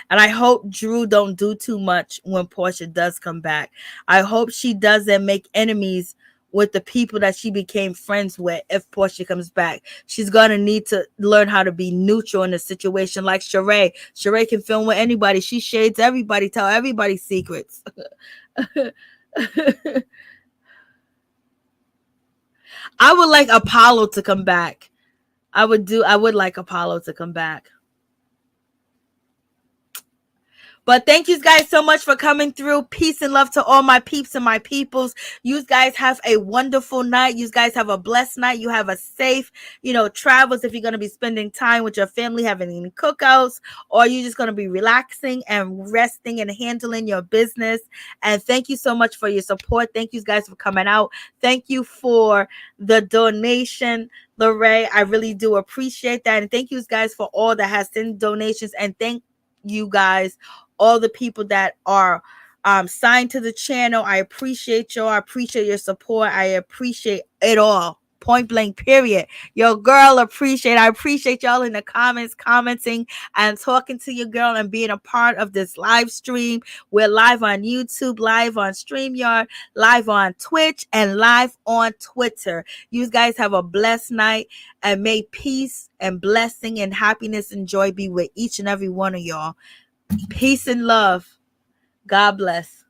And I hope Drew don't do too much when Porsha does come back. I hope she doesn't make enemies with the people that she became friends with. If Porsha comes back, she's gonna need to learn how to be neutral in a situation. Like Sheree. Sheree can film with anybody. She shades everybody, tell everybody secrets. I would like Apollo to come back. I would like Apollo to come back. But thank you guys so much for coming through. Peace and love to all my peeps and my peoples. You guys have a wonderful night. You guys have a blessed night. You have a safe, travels if you're going to be spending time with your family, having any cookouts, or you're just going to be relaxing and resting and handling your business. And thank you so much for your support. Thank you guys for coming out. Thank you for the donation, Lorraine. I really do appreciate that. And thank you guys for all that has sent donations. And thank you guys, all the people that are signed to the channel. I appreciate y'all. I appreciate your support. I appreciate it all. Point blank, period. Your girl I appreciate y'all in the comments, commenting and talking to your girl and being a part of this live stream. We're live on YouTube, live on StreamYard, live on Twitch, and live on Twitter. You guys have a blessed night, and may peace and blessing and happiness and joy be with each and every one of y'all. Peace and love. God bless.